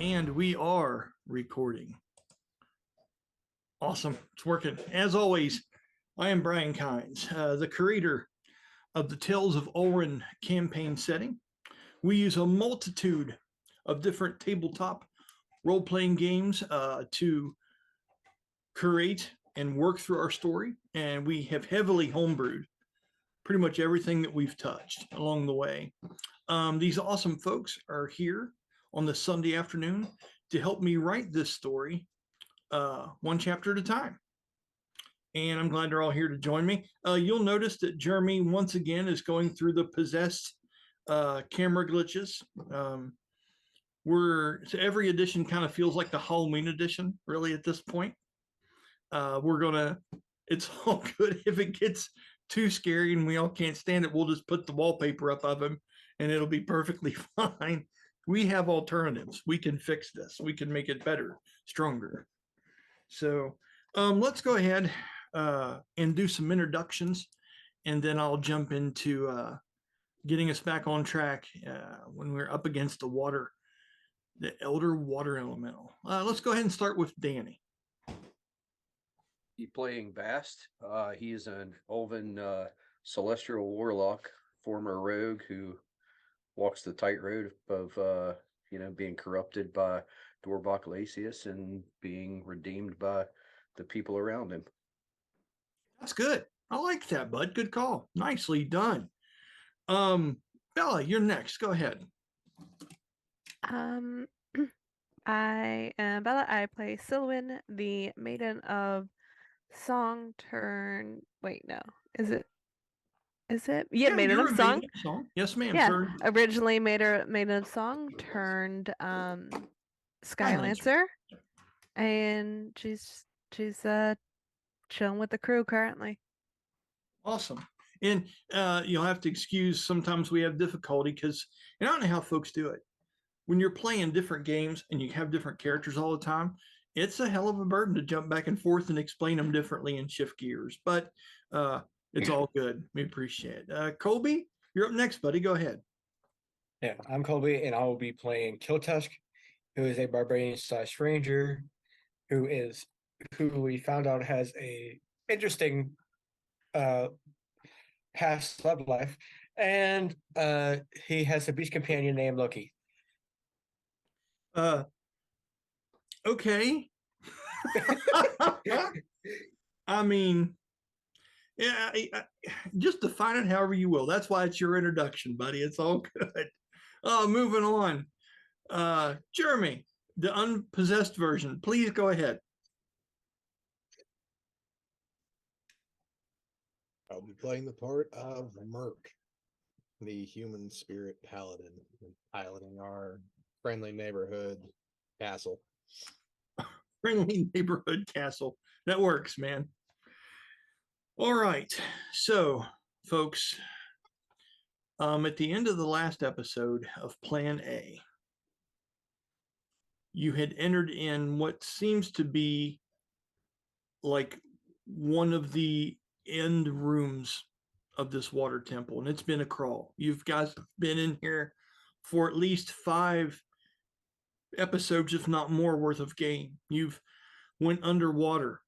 And we are recording. Awesome. It's working. As always, I am Brian Kynes, the creator of the Tales of Ulran campaign setting. We use a multitude of different tabletop role-playing games to create and work through our story, and we have heavily homebrewed pretty much everything that we've touched along the way. These awesome folks are here on the Sunday afternoon to help me write this story one chapter at a time. And I'm glad they're all here to join me. You'll notice that Jeremy once again is going through the possessed camera glitches. So every edition kind of feels like the Halloween edition, really, at this point. It's all good. If it gets too scary and we all can't stand it, we'll just put the wallpaper up of him and it'll be perfectly fine. We have alternatives. We can fix this. We can make it better, stronger. So let's go ahead and do some introductions, and then I'll jump into getting us back on track when we're up against the elder water elemental. Let's go ahead and start with Danny. He playing Bast. He's an Ulvan celestial warlock, former rogue who walks the tightrope of being corrupted by Dorbach Lasius and being redeemed by the people around him. That's good. I like that, bud. Good call. Nicely done. Bella, you're next. Go ahead. I am Bella. I play Silwyn, the Maiden of Song turn. Wait, no. Is it? Yeah, Maiden of Song. Yes, ma'am. Yeah, originally Maiden of Song turned Skylancer, and she's chilling with the crew currently. Awesome. And you'll have to excuse sometimes we have difficulty because I don't know how folks do it. When you're playing different games and you have different characters all the time, it's a hell of a burden to jump back and forth and explain them differently and shift gears. But it's all good. We appreciate it. Colby, you're up next, buddy. Go ahead. Yeah, I'm Colby, and I will be playing Killtusk, who is a barbarian/ranger, who we found out has a interesting past love life, and he has a beast companion named Loki. Okay. I mean, yeah, just define it however you will. That's why it's your introduction, buddy. It's all good. Moving on. Jeremy, the unpossessed version. Please go ahead. I'll be playing the part of Mirk, the human spirit paladin, piloting our friendly neighborhood castle. Friendly neighborhood castle. That works, man. All right. So, folks, at the end of the last episode of Plan A, you had entered in what seems to be like one of the end rooms of this water temple, and it's been a crawl. You guys been in here for at least 5 episodes, if not more, worth of game. You've went underwater.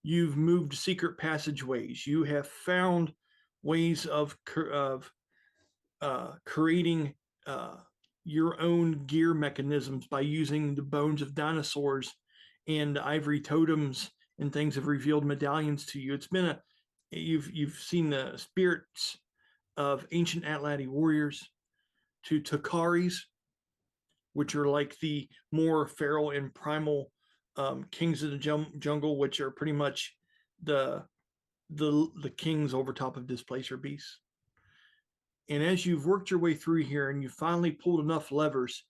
You've moved secret passageways. You have found ways of creating your own gear mechanisms by using the bones of dinosaurs and ivory totems, and things have revealed medallions to you. It's been you've seen the spirits of ancient Atlantic warriors, to Takaris, which are like the more feral and primal kings of the jungle, which are pretty much the kings over top of displacer beasts. And as you've worked your way through here and you finally pulled enough levers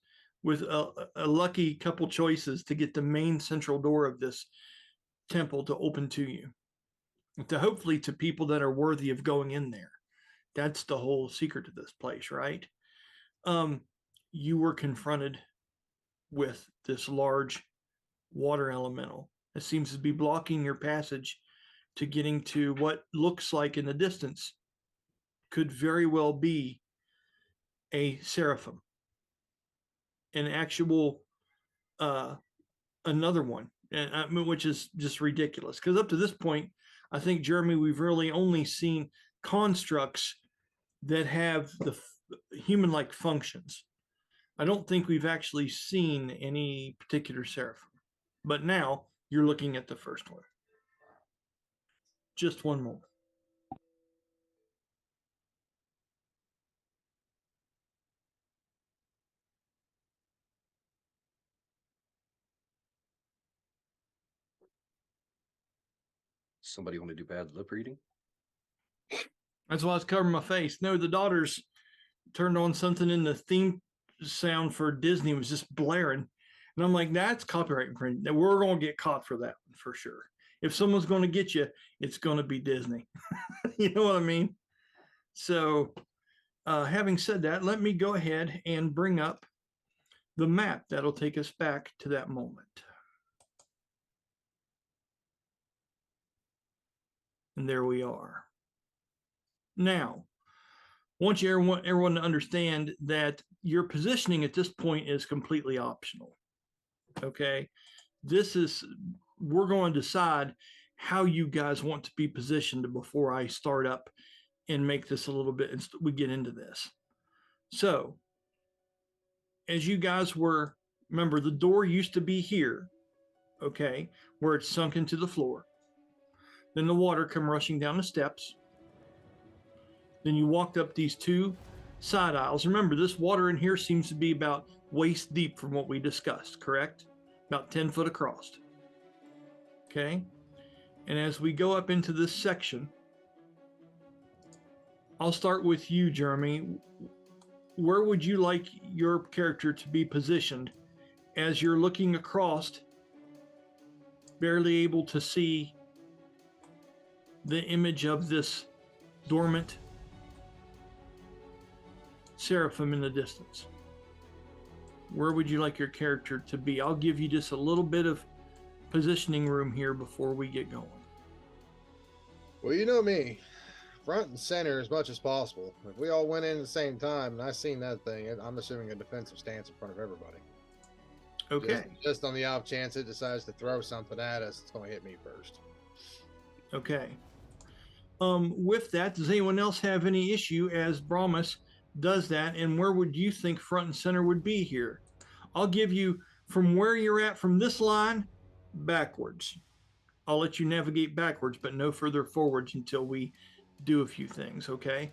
with a lucky couple choices to get the main central door of this temple to open to you, to hopefully to people that are worthy of going in there. That's the whole secret of this place, right? You were confronted with this large water elemental that seems to be blocking your passage to getting to what looks like in the distance could very well be a Seraphim, an actual another one, and I mean, which is just ridiculous. Because up to this point, I think, Jeremy, we've really only seen constructs that have the human-like functions. I don't think we've actually seen any particular Seraphim. But now you're looking at the first one. Just one moment. Somebody want to do bad lip reading? That's why I was covering my face. No, the daughters turned on something in the theme sound for Disney, was just blaring. And I'm like, that's copyright infringement. We're going to get caught for that one for sure. If someone's going to get you, it's going to be Disney. You know what I mean? So, having said that, let me go ahead and bring up the map that'll take us back to that moment. And there we are. Now, I want everyone to understand that your positioning at this point is completely optional. Okay? We're going to decide how you guys want to be positioned before I start up and make this a little bit, and we get into this. So, as you guys remember, the door used to be here, okay, where it's sunk into the floor. Then the water come rushing down the steps. Then you walked up these two side aisles. Remember, this water in here seems to be about waist deep from what we discussed, correct? About 10 foot across. Okay? And as we go up into this section, I'll start with you, Jeremy. Where would you like your character to be positioned as you're looking across, barely able to see the image of this dormant Seraphim in the distance? Where would you like your character to be? I'll give you just a little bit of positioning room here before we get going. Well, you know me, front and center as much as possible. If we all went in at the same time and I seen that thing, I'm assuming a defensive stance in front of everybody. Okay. Just on the off chance it decides to throw something at us, it's going to hit me first. Okay. With that, does anyone else have any issue as Brahmus does that? And where would you think front and center would be here? I'll give you from where you're at from this line backwards. I'll let you navigate backwards, but no further forwards until we do a few things, okay?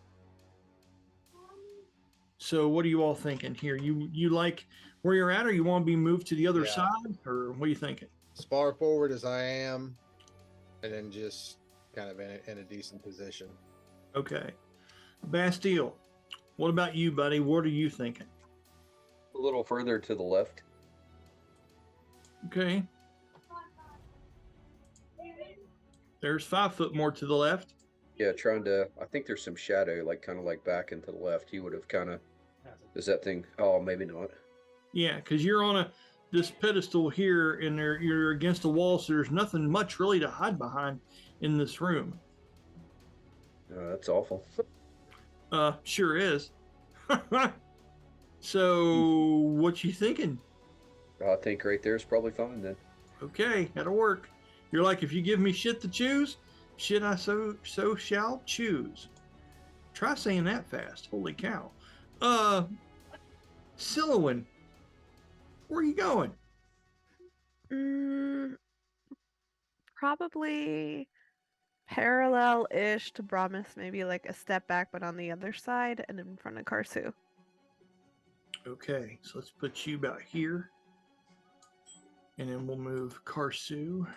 So what are you all thinking here? You like where you're at, or you want to be moved to the other Yeah. side, or what are you thinking? As far forward as I am, and then just kind of in a decent position. Okay. Bastille, what about you, buddy? What are you thinking? A little further to the left. Okay. There's 5 foot more to the left. Yeah, I think there's some shadow, like kind of like back into the left. He would have kind of, is that thing? Oh, maybe not. Yeah, because you're on this pedestal here, and you're against the wall, so there's nothing much really to hide behind in this room. That's awful. Sure is. So, what you thinking? I think right there is probably fine then. Okay, that'll work. You're like, if you give me shit to choose, shit I so shall choose. Try saying that fast. Holy cow. Silouan, where are you going? Probably parallel-ish to Brahmus, maybe like a step back, but on the other side and in front of Karsu. Okay, so let's put you about here. And then we'll move Karsu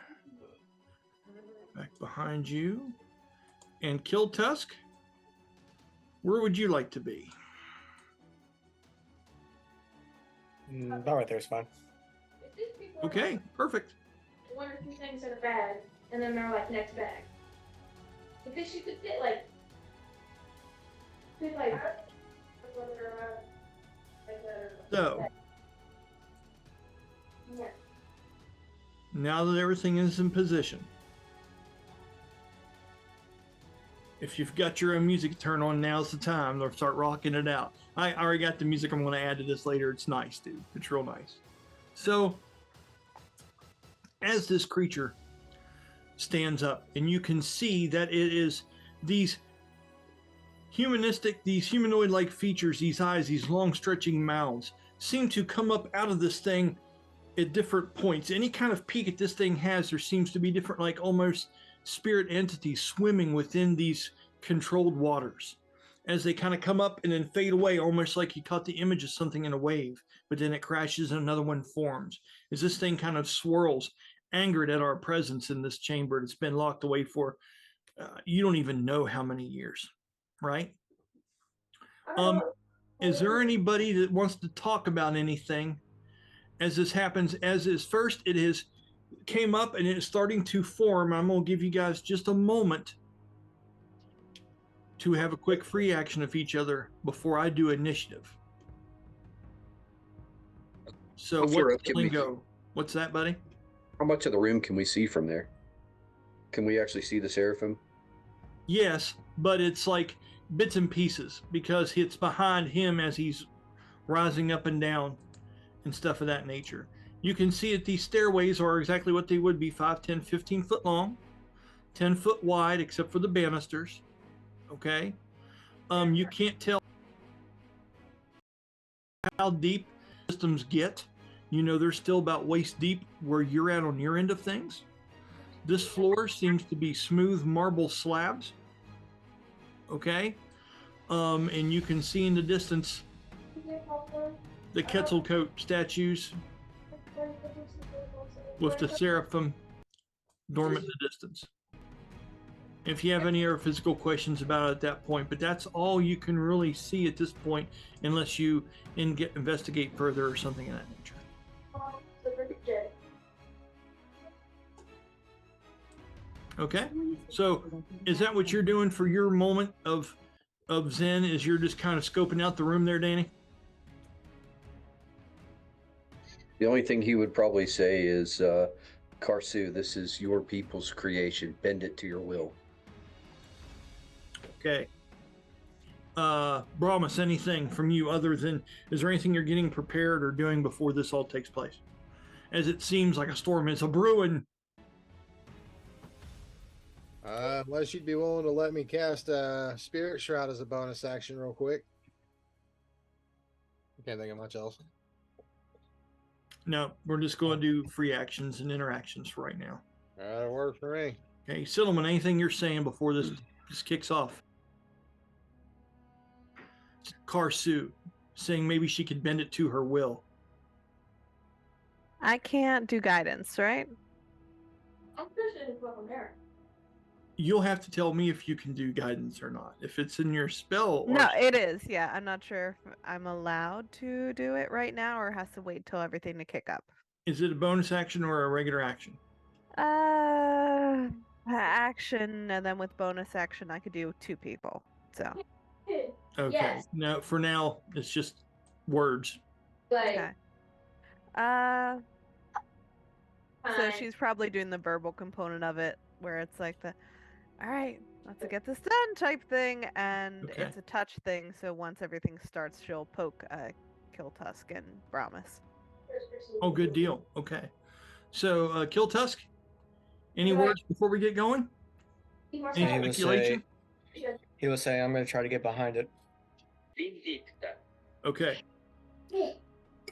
back behind you. And Killtusk, where would you like to be? About right there is fine. Okay, perfect. One or two things that are bad, and then they're like next bag. Because you could fit like, So, yeah. now that everything is in position, if you've got your own music turned on, now's the time to start rocking it out. I already got the music I'm going to add to this later. It's nice, dude. It's real nice. So, as this creature stands up, and you can see that it is these humanoid-like features, these eyes, these long stretching mouths, seem to come up out of this thing at different points. Any kind of peak that this thing has, there seems to be different, like almost spirit entities swimming within these controlled waters as they kind of come up and then fade away, almost like you caught the image of something in a wave, but then it crashes and another one forms as this thing kind of swirls, angered at our presence in this chamber. It's been locked away for you don't even know how many years, right? Is there anybody that wants to talk about anything as this happens? As is, first it is came up and it's starting to form. I'm going to give you guys just a moment to have a quick free action of each other before I do initiative. So How far what's up can we- go? What's that, buddy? How much of the room can we see from there? Can we actually see the Seraphim? Yes, but it's like bits and pieces because it's behind him as he's rising up and down and stuff of that nature. You can see that these stairways are exactly what they would be, 5, 10, 15 foot long, 10 foot wide, except for the banisters. Okay. You can't tell how deep systems get. You know, they're still about waist deep where you're at on your end of things. This floor seems to be smooth marble slabs. Okay. And you can see in the distance the Quetzalcoatl statues with the Seraphim dormant in the distance. If you have any other physical questions about it at that point, but that's all you can really see at this point, unless you investigate further or something of that nature. Okay, so is that what you're doing for your moment of Zen? Is you're just kind of scoping out the room there, Danny? The only thing he would probably say is, Karsu, this is your people's creation. Bend it to your will. Okay. Brahmus, anything from you other than, is there anything you're getting prepared or doing before this all takes place? As it seems like a storm is a brewing. Unless you'd be willing to let me cast Spirit Shroud as a bonus action real quick. Can't think of much else. No, we're just going to do free actions and interactions for right now. That'll work for me. Okay, Silliman, anything you're saying before this kicks off? Karsu saying maybe she could bend it to her will. I can't do guidance, right? I'm Christian from America. You'll have to tell me if you can do guidance or not. If it's in your spell. Or... No, it is. Yeah, I'm not sure if I'm allowed to do it right now or has to wait till everything to kick up. Is it a bonus action or a regular action? Action, and then with bonus action, I could do 2 people. So. Okay. Yes. No, for now, it's just words. Like, Okay. So fine. she's probably doing the verbal component of it, where it's like the, all right, let's get this done type thing, and Okay. it's a touch thing. So once everything starts, she'll poke Killtusk and Brahmus. Oh, good deal. Okay. So, Killtusk, any Right. words before we get going? Any he will speculation? He will say, I'm going to try to get behind it. Okay.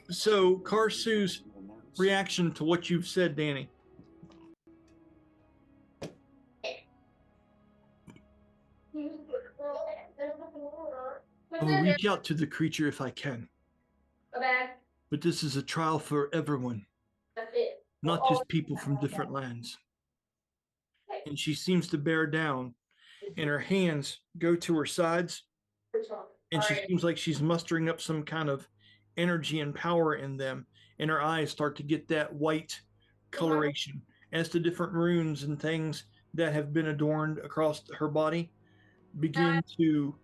So, Karsu's reaction to what you've said, Danny. I'll reach out to the creature if I can. But this is a trial for everyone, not just people from different lands. And she seems to bear down, and her hands go to her sides, and she seems like she's mustering up some kind of energy and power in them, and her eyes start to get that white coloration as the different runes and things that have been adorned across her body begin to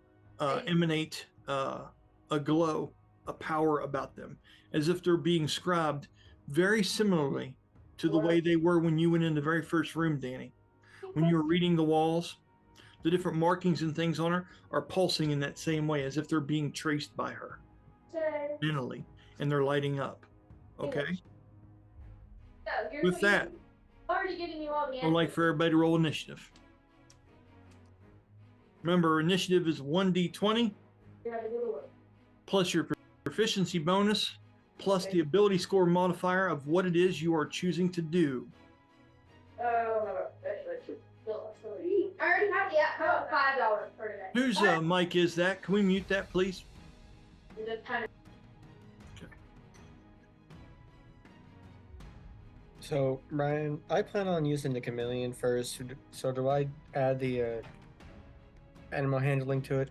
emanate a glow, a power about them, as if they're being scribed very similarly to the way they were when you went in the very first room, Danny. When you were reading the walls, the different markings and things on her are pulsing in that same way, as if they're being traced by her mentally, and they're lighting up. Okay? With that, Already giving you all the I'd answers. like for everybody to roll initiative. Remember, initiative is 1d20 You gotta do the work. plus your proficiency bonus plus the ability score modifier of what it is you are choosing to do. I already have the app. $5 for today. Whose mic is that? Can we mute that, please? You just kind of So, Brian, I plan on using the chameleon first. So, do I add the animal handling to it?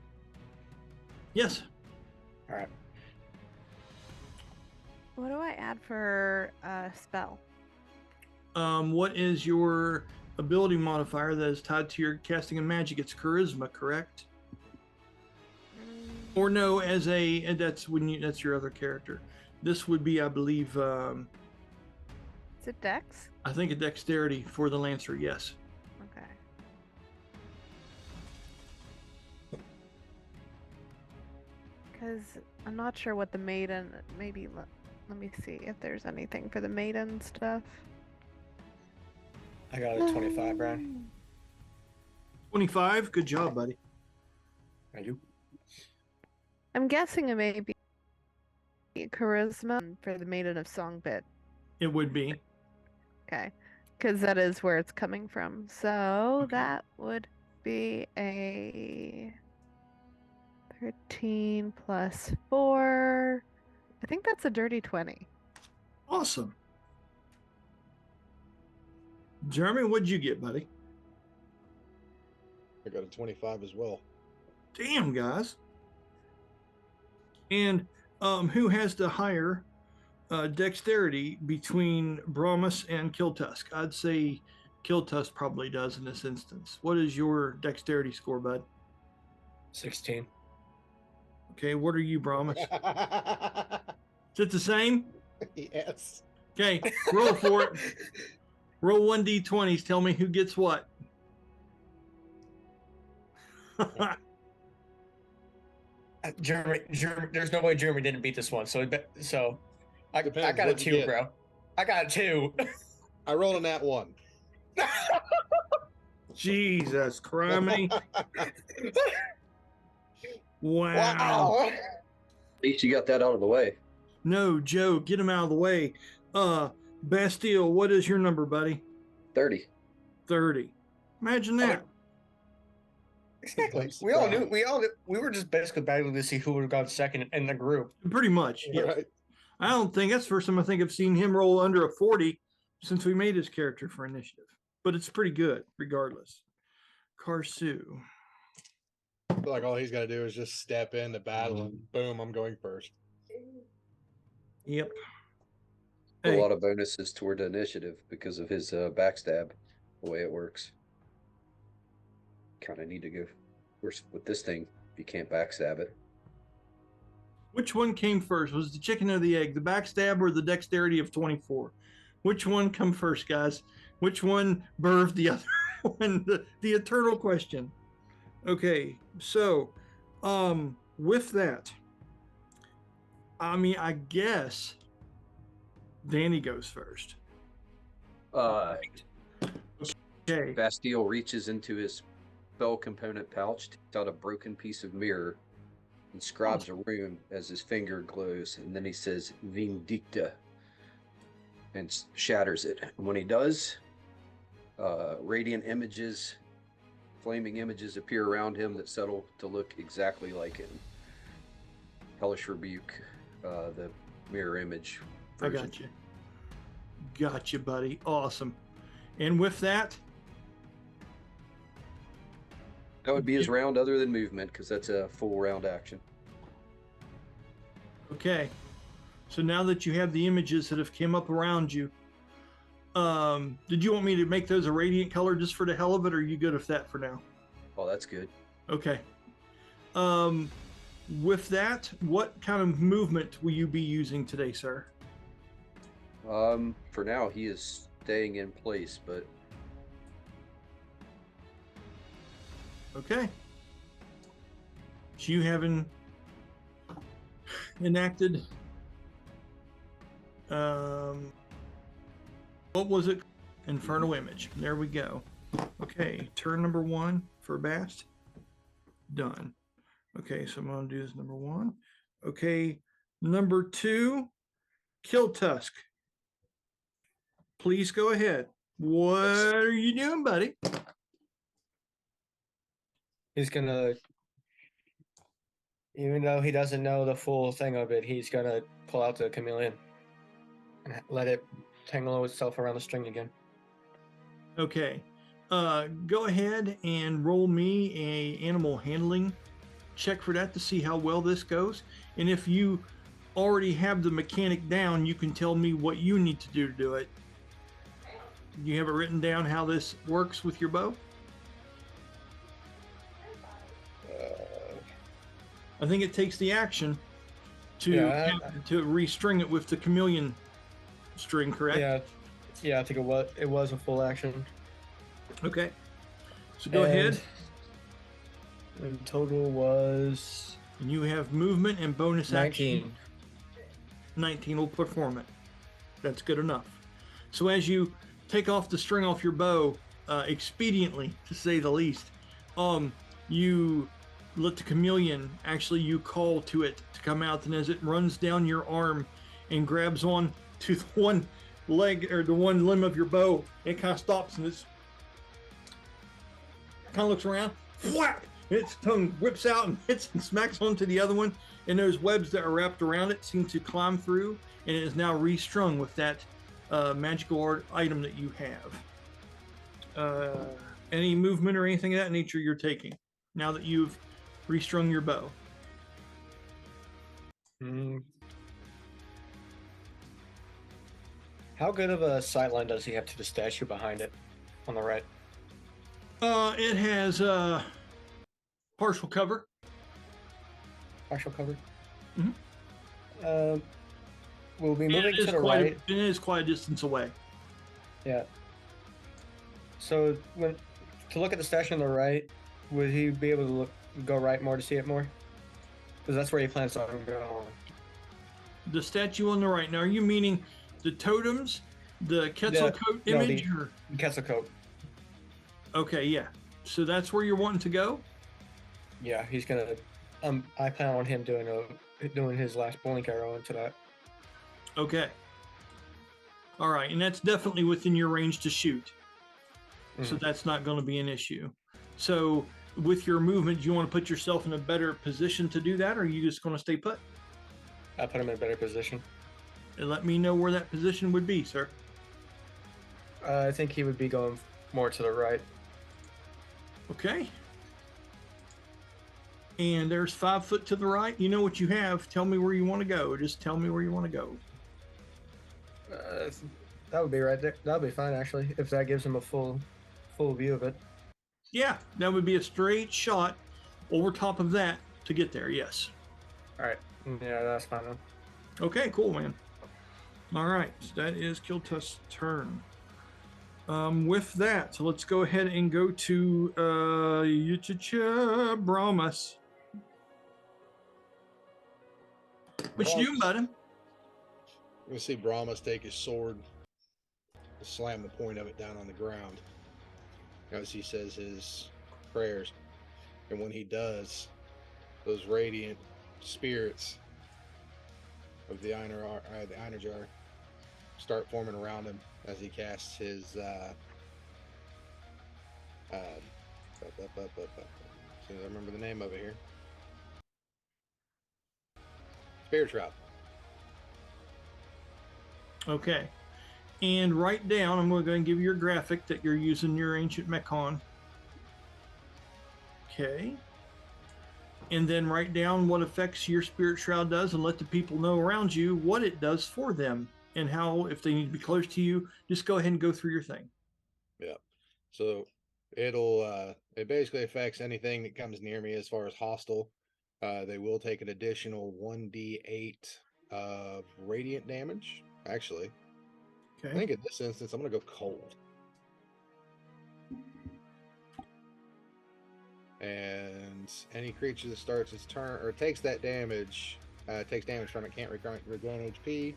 Yes. All right. What do I add for a spell? What is your ability modifier that is tied to your casting of magic? It's charisma, correct? Or no, as a and that's your other character. This would be, I believe, Is it Dex? I think a dexterity for the Lancer. Yes. Okay. Because I'm not sure what the maiden. Maybe let me see if there's anything for the maiden stuff. I got a 25, Brian. 25. Good job, buddy. Thank you. I'm guessing it may be charisma for the maiden of song bit. It would be. Okay, because that is where it's coming from. So Okay. that would be a 13 plus 4. I think that's a dirty 20. Awesome. Jeremy, what'd you get, buddy? I got a 25 as well. Damn, guys. And who has the higher dexterity between Brahmus and Killtusk? I'd say Killtusk probably does in this instance. What is your dexterity score, bud? 16. Okay, what are you, Brahmus? Yes. Is it the same? Okay, roll for it. Roll 1d20s. Tell me who gets what. Jeremy, there's no way Jeremy didn't beat this one. So I Depends, got a what'd you 2, get? bro. I got a 2. I rolled a nat 1. Jesus, criminy. Wow. Wow. At least you got that out of the way. No, Joe, get him out of the way. Bastille, what is your number, buddy? 30. 30. Imagine that. Exactly. Nice We all try. knew. We were just basically battling to see who would have gone second in the group. Pretty much. Yeah. Right. I don't think that's the first time I think I've seen him roll under a 40 since we made his character for initiative. But it's pretty good regardless. Karsu. I feel like all he's got to do is just step into battle and boom, I'm going first. Yep. A Hey, lot of bonuses toward the initiative because of his backstab, the way it works. Kind of need to go. Of course, with this thing, you can't backstab it. which one came first? Was the chicken or the egg? The backstab or the dexterity of 24? Which one come first, guys? Which one birthed the other one? The eternal question. Okay, so with that, I mean, I guess Danny goes first. Okay. Bastille reaches into his spell component pouch, takes out a broken piece of mirror, and scribes a rune as his finger glows, and then he says Vindicta and shatters it. And when he does, radiant images, flaming images appear around him that settle to look exactly like him. Hellish Rebuke, the mirror image I version. got you. Got you, buddy. Awesome. And with that, That would be his round other than movement, because that's a full round action. okay. So now that you have the images that have came up around you, did you want me to make those a radiant color just for the hell of it, or are you good with that for now? Oh, that's good. Okay. With that, what kind of movement will you be using today, sir? For now, he is staying in place, but Okay. So you haven't enacted what was it? Inferno Image. There we go. Okay, turn number 1 for Bast. Done. Okay, so I'm going to do this number 1. Okay, number 2, Killtusk. Please go ahead. What are you doing, buddy? He's gonna, even though he doesn't know the full thing of it, he's gonna pull out the chameleon and let it tangle itself around the string again. Okay. Go ahead and roll me a animal handling check for that to see how well this goes. And if you already have the mechanic down, you can tell me what you need to do it. You have it written down how this works with your bow? I think it takes the action to to restring it with the chameleon string, correct? Yeah, I think it was a full action. Okay. So go ahead. And total was And you have movement and bonus 19. action. 19 will perform it. That's good enough. So as you take off the string off your bow, expediently, to say the least, you let the chameleon, actually you call to it to come out, and as it runs down your arm and grabs on to the one leg or the one limb of your bow, it kind of stops and it's kind of looks around, whap! Its tongue whips out and hits and smacks onto the other one, and those webs that are wrapped around it seem to climb through, and it is now restrung with that magical art item that you have. Any movement or anything of that nature you're taking now that you've restrung your bow? How good of a sightline does he have to the statue behind it on the right? It has partial cover. Partial cover? Mhm. We'll be moving to the right. It is quite a distance away. Yeah. So to look at the statue on the right, would he be able to go right more to see it more? Because that's where he plans on going. The statue on the right. Now, are you meaning the totems, the Quetzalcoatl image? Or? Quetzalcoatl. Okay, yeah. So that's where you're wanting to go? Yeah, he's gonna. I plan on him doing his last blink arrow into that. Okay. All right, and that's definitely within your range to shoot. So that's not going to be an issue. So with your movement, do you want to put yourself in a better position to do that, or are you just going to stay put? I'll put him in a better position. And let me know where that position would be, sir. I think he would be going more to the right. Okay. And there's 5 foot to the right. You know what you have. Tell me where you want to go. Just tell me where you want to go. That would be right there. That would be fine, actually, if that gives him a full view of it. Yeah, that would be a straight shot over top of that to get there, yes. All right. Yeah, that's fine then. Okay, cool, man. All right, so that is Killtusk's turn. With that, so let's go ahead and go to Brahmus. What you doing, buddy? We see Brahmus take his sword, slam the point of it down on the ground as he says his prayers. And when he does, those radiant spirits of the Einar start forming around him as he casts his see, I remember the name of it here. Spirit Shroud. Okay. And write down, I'm going to give you your graphic that you're using your ancient Mechon. Okay. And then write down what effects your Spirit Shroud does and let the people know around you what it does for them and how, if they need to be close to you, just go ahead and go through your thing. Yeah. So it basically affects anything that comes near me as far as hostile. They will take an additional 1d8 of radiant damage. Actually, Okay. I think in this instance, I'm going to go cold. And any creature that starts its turn or takes that damage, takes damage from it, can't regain HP.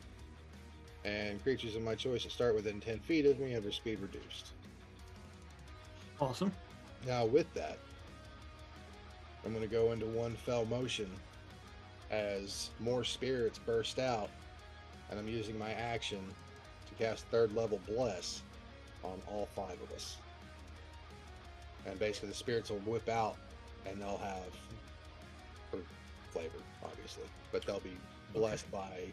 And creatures of my choice that start within 10 feet of me have their speed reduced. Awesome. Now, with that, I'm going to go into one fell motion as more spirits burst out, and I'm using my action to cast 3rd level Bless on all 5 of us. And basically, the spirits will whip out, and they'll have fruit flavor, obviously, but they'll be blessed by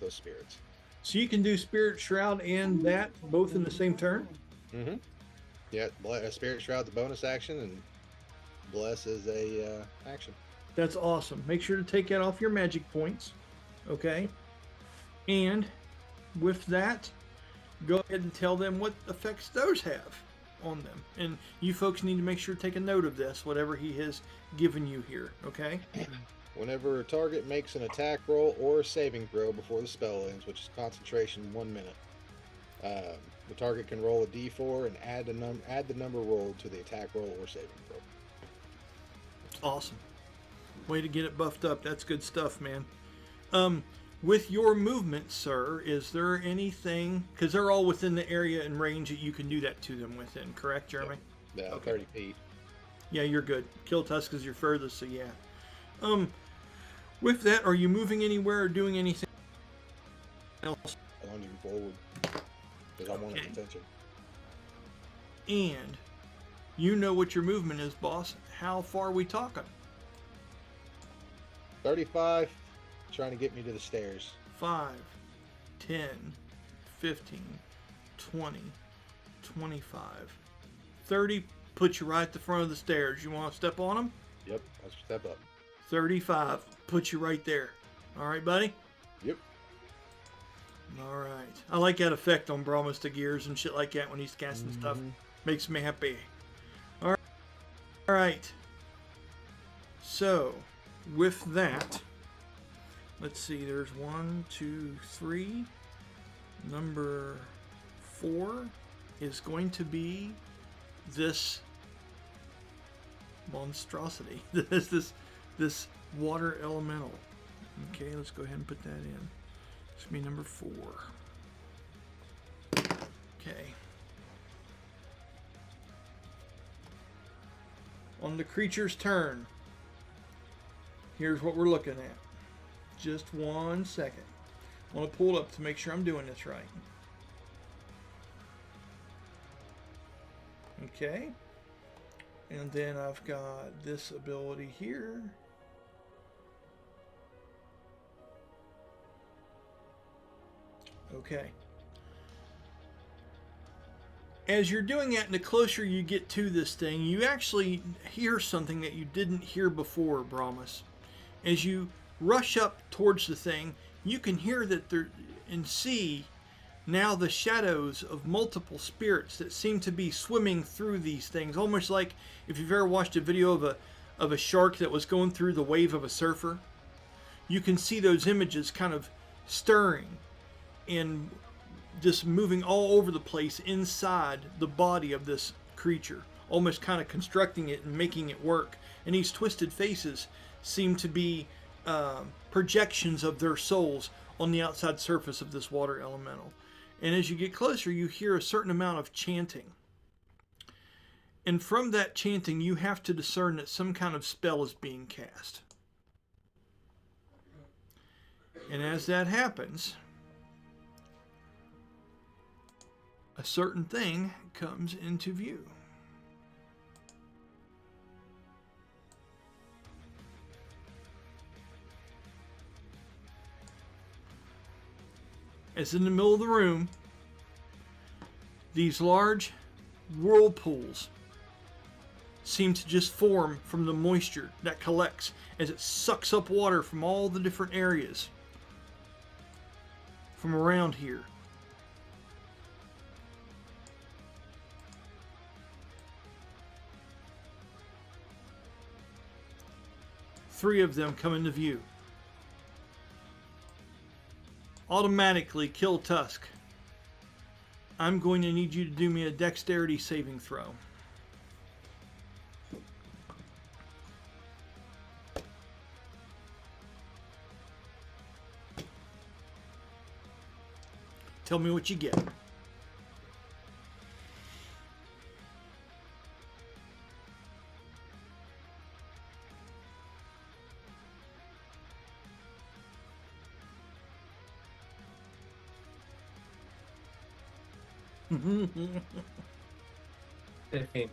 those spirits. So you can do Spirit Shroud and that both in the same turn? Mm-hmm. Yeah, Spirit Shroud's a bonus action, and Bless is a action. That's awesome. Make sure to take that off your magic points. Okay? And with that, go ahead and tell them what effects those have on them. And you folks need to make sure to take a note of this, whatever he has given you here. Okay? Whenever a target makes an attack roll or a saving throw before the spell ends, which is concentration 1 minute, the target can roll a d4 and add the number rolled to the attack roll or saving throw. Awesome. Way to get it buffed up. That's good stuff, man. With your movement, sir, is there anything, because they're all within the area and range that you can do that to them within, correct, Jeremy? Yeah, Okay. 30 feet. Yeah, you're good. Killtusk is your furthest, so yeah. With that, are you moving anywhere or doing anything else? I want you forward because I want Okay. attention. And you know what your movement is, boss. How far are we talking? 35, trying to get me to the stairs. 5, 10, 15, 20, 25, 30. Put you right at the front of the stairs. You want to step on them? Yep, let's step up. 35. Put you right there. All right, buddy? Yep. All right. I like that effect on Brahmus to gears and shit like that when he's casting stuff. Makes me happy. All right. So, with that, let's see. There's 1, 2, 3. Number 4 is going to be this monstrosity. This water elemental. Okay, let's go ahead and put that in. This will be number 4. Okay. On the creature's turn, here's what we're looking at. Just 1 second. I want to pull it up to make sure I'm doing this right. Okay. And then I've got this ability here. Okay. As you're doing that, and the closer you get to this thing, you actually hear something that you didn't hear before, Brahmus. As you rush up towards the thing, you can hear that there and see now the shadows of multiple spirits that seem to be swimming through these things, almost like if you've ever watched a video of a shark that was going through the wave of a surfer. You can see those images kind of stirring and just moving all over the place inside the body of this creature, almost kind of constructing it and making it work. And these twisted faces seem to be projections of their souls on the outside surface of this water elemental. And as you get closer, you hear a certain amount of chanting. And from that chanting, you have to discern that some kind of spell is being cast. And as that happens, a certain thing comes into view. As in the middle of the room, these large whirlpools seem to just form from the moisture that collects as it sucks up water from all the different areas from around here. Three of them come into view. Automatically, Killtusk, I'm going to need you to do me a dexterity saving throw. Tell me what you get. A 15.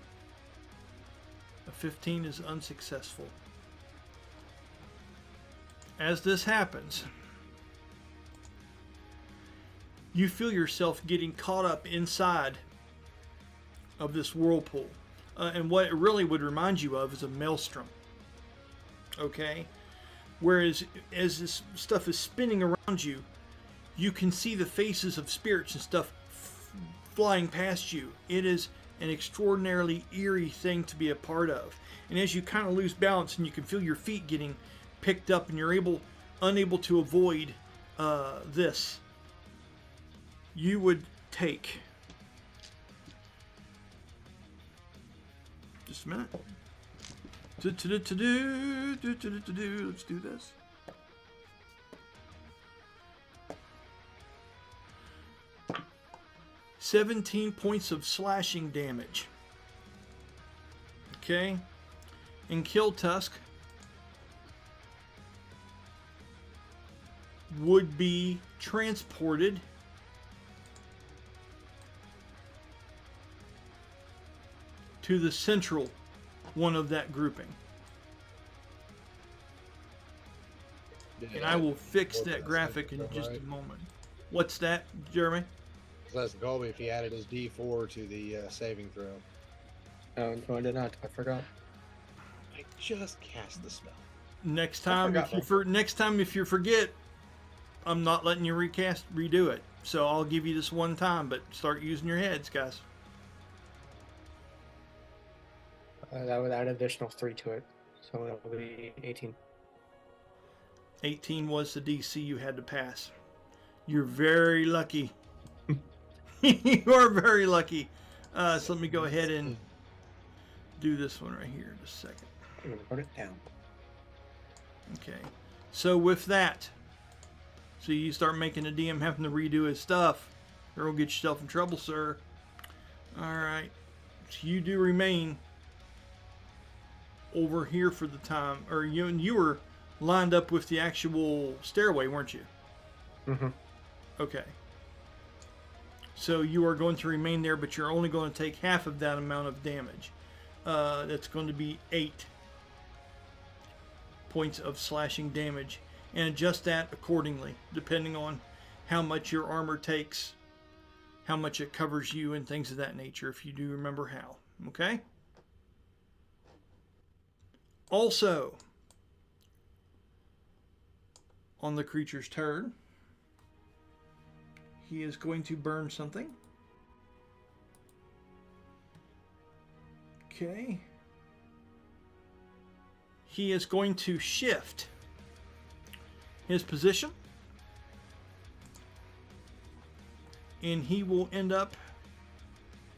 15 is unsuccessful. As this happens, you feel yourself getting caught up inside of this whirlpool. And what it really would remind you of is a maelstrom. Okay? Whereas as this stuff is spinning around you, you can see the faces of spirits and stuff flying past you. It is an extraordinarily eerie thing to be a part of. And as you kind of lose balance and you can feel your feet getting picked up and you're unable to avoid this, you would take, just a minute. Let's do this. "17 points of slashing damage." Okay? And Killtusk would be transported to the central one of that grouping. And I will fix that graphic in just a moment. What's that, Jeremy? That's Colby if he added his D4 to the saving throw. No, I did not. I forgot. I just cast the spell. Next time, if you forget, I'm not letting you redo it. So I'll give you this one time, but start using your heads, guys. That would add an additional 3 to it. So it will be 18. 18 was the DC you had to pass. You're very lucky. You are very lucky. So let me go ahead and do this one right here in just a second. I'm going to put it down. Okay. So with that, so you start making the DM having to redo his stuff, or you'll get yourself in trouble, sir. All right. So you do remain over here for the time, or you were lined up with the actual stairway, weren't you? Mm-hmm. Okay. So you are going to remain there, but you're only going to take half of that amount of damage. That's going to be 8 points of slashing damage, and adjust that accordingly, depending on how much your armor takes, how much it covers you, and things of that nature, if you do remember how. Okay? Also, on the creature's turn, he is going to burn something. Okay. He is going to shift his position, and he will end up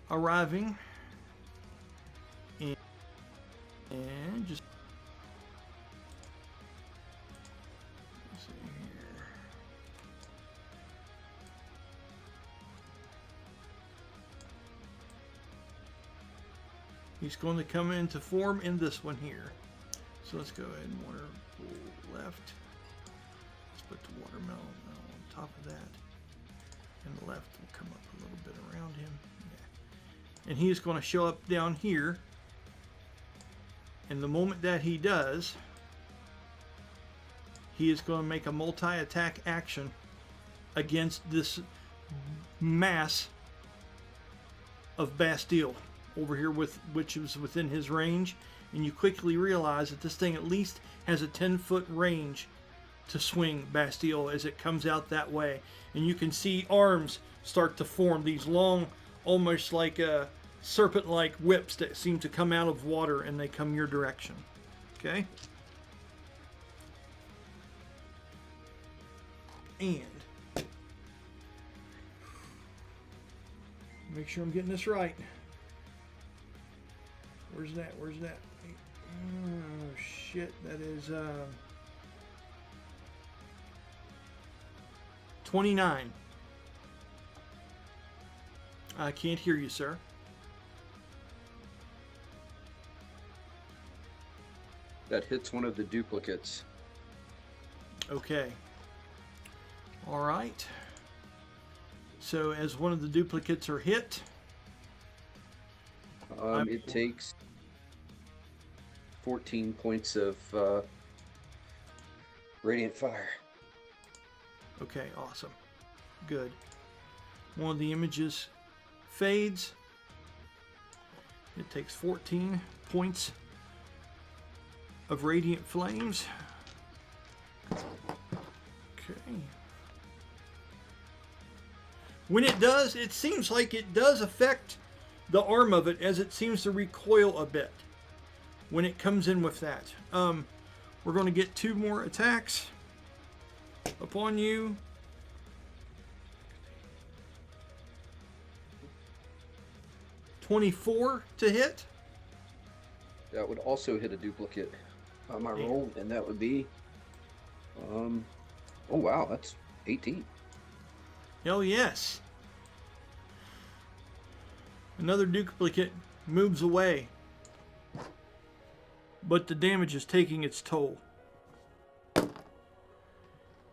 arriving in, and just let's see here. He's going to come into form in this one here. So let's go ahead and whirlpool left. Let's put the watermelon on top of that. And the left will come up a little bit around him. Yeah. And he is going to show up down here. And the moment that he does, he is going to make a multi-attack action against this mass of Bastille over here, which is within his range. And you quickly realize that this thing at least has a 10-foot range to swing Bastille as it comes out that way. And you can see arms start to form, these long, almost like serpent-like whips that seem to come out of water, and they come your direction. Okay? And make sure I'm getting this right. Where's that? Where's that? Oh, shit. That is 29. I can't hear you, sir. That hits one of the duplicates. Okay. All right. So as one of the duplicates are hit, It takes 14 points of radiant fire. okay, awesome. Good. One of the images fades. It takes 14 points of radiant flames. Okay. When it does, it seems like it does affect the arm of it as it seems to recoil a bit when it comes in with that. We're going to get 2 more attacks upon you. $24 to hit. That would also hit a duplicate on my roll, and that would be, oh wow, that's 18. Hell yes. Another duplicate moves away, but the damage is taking its toll.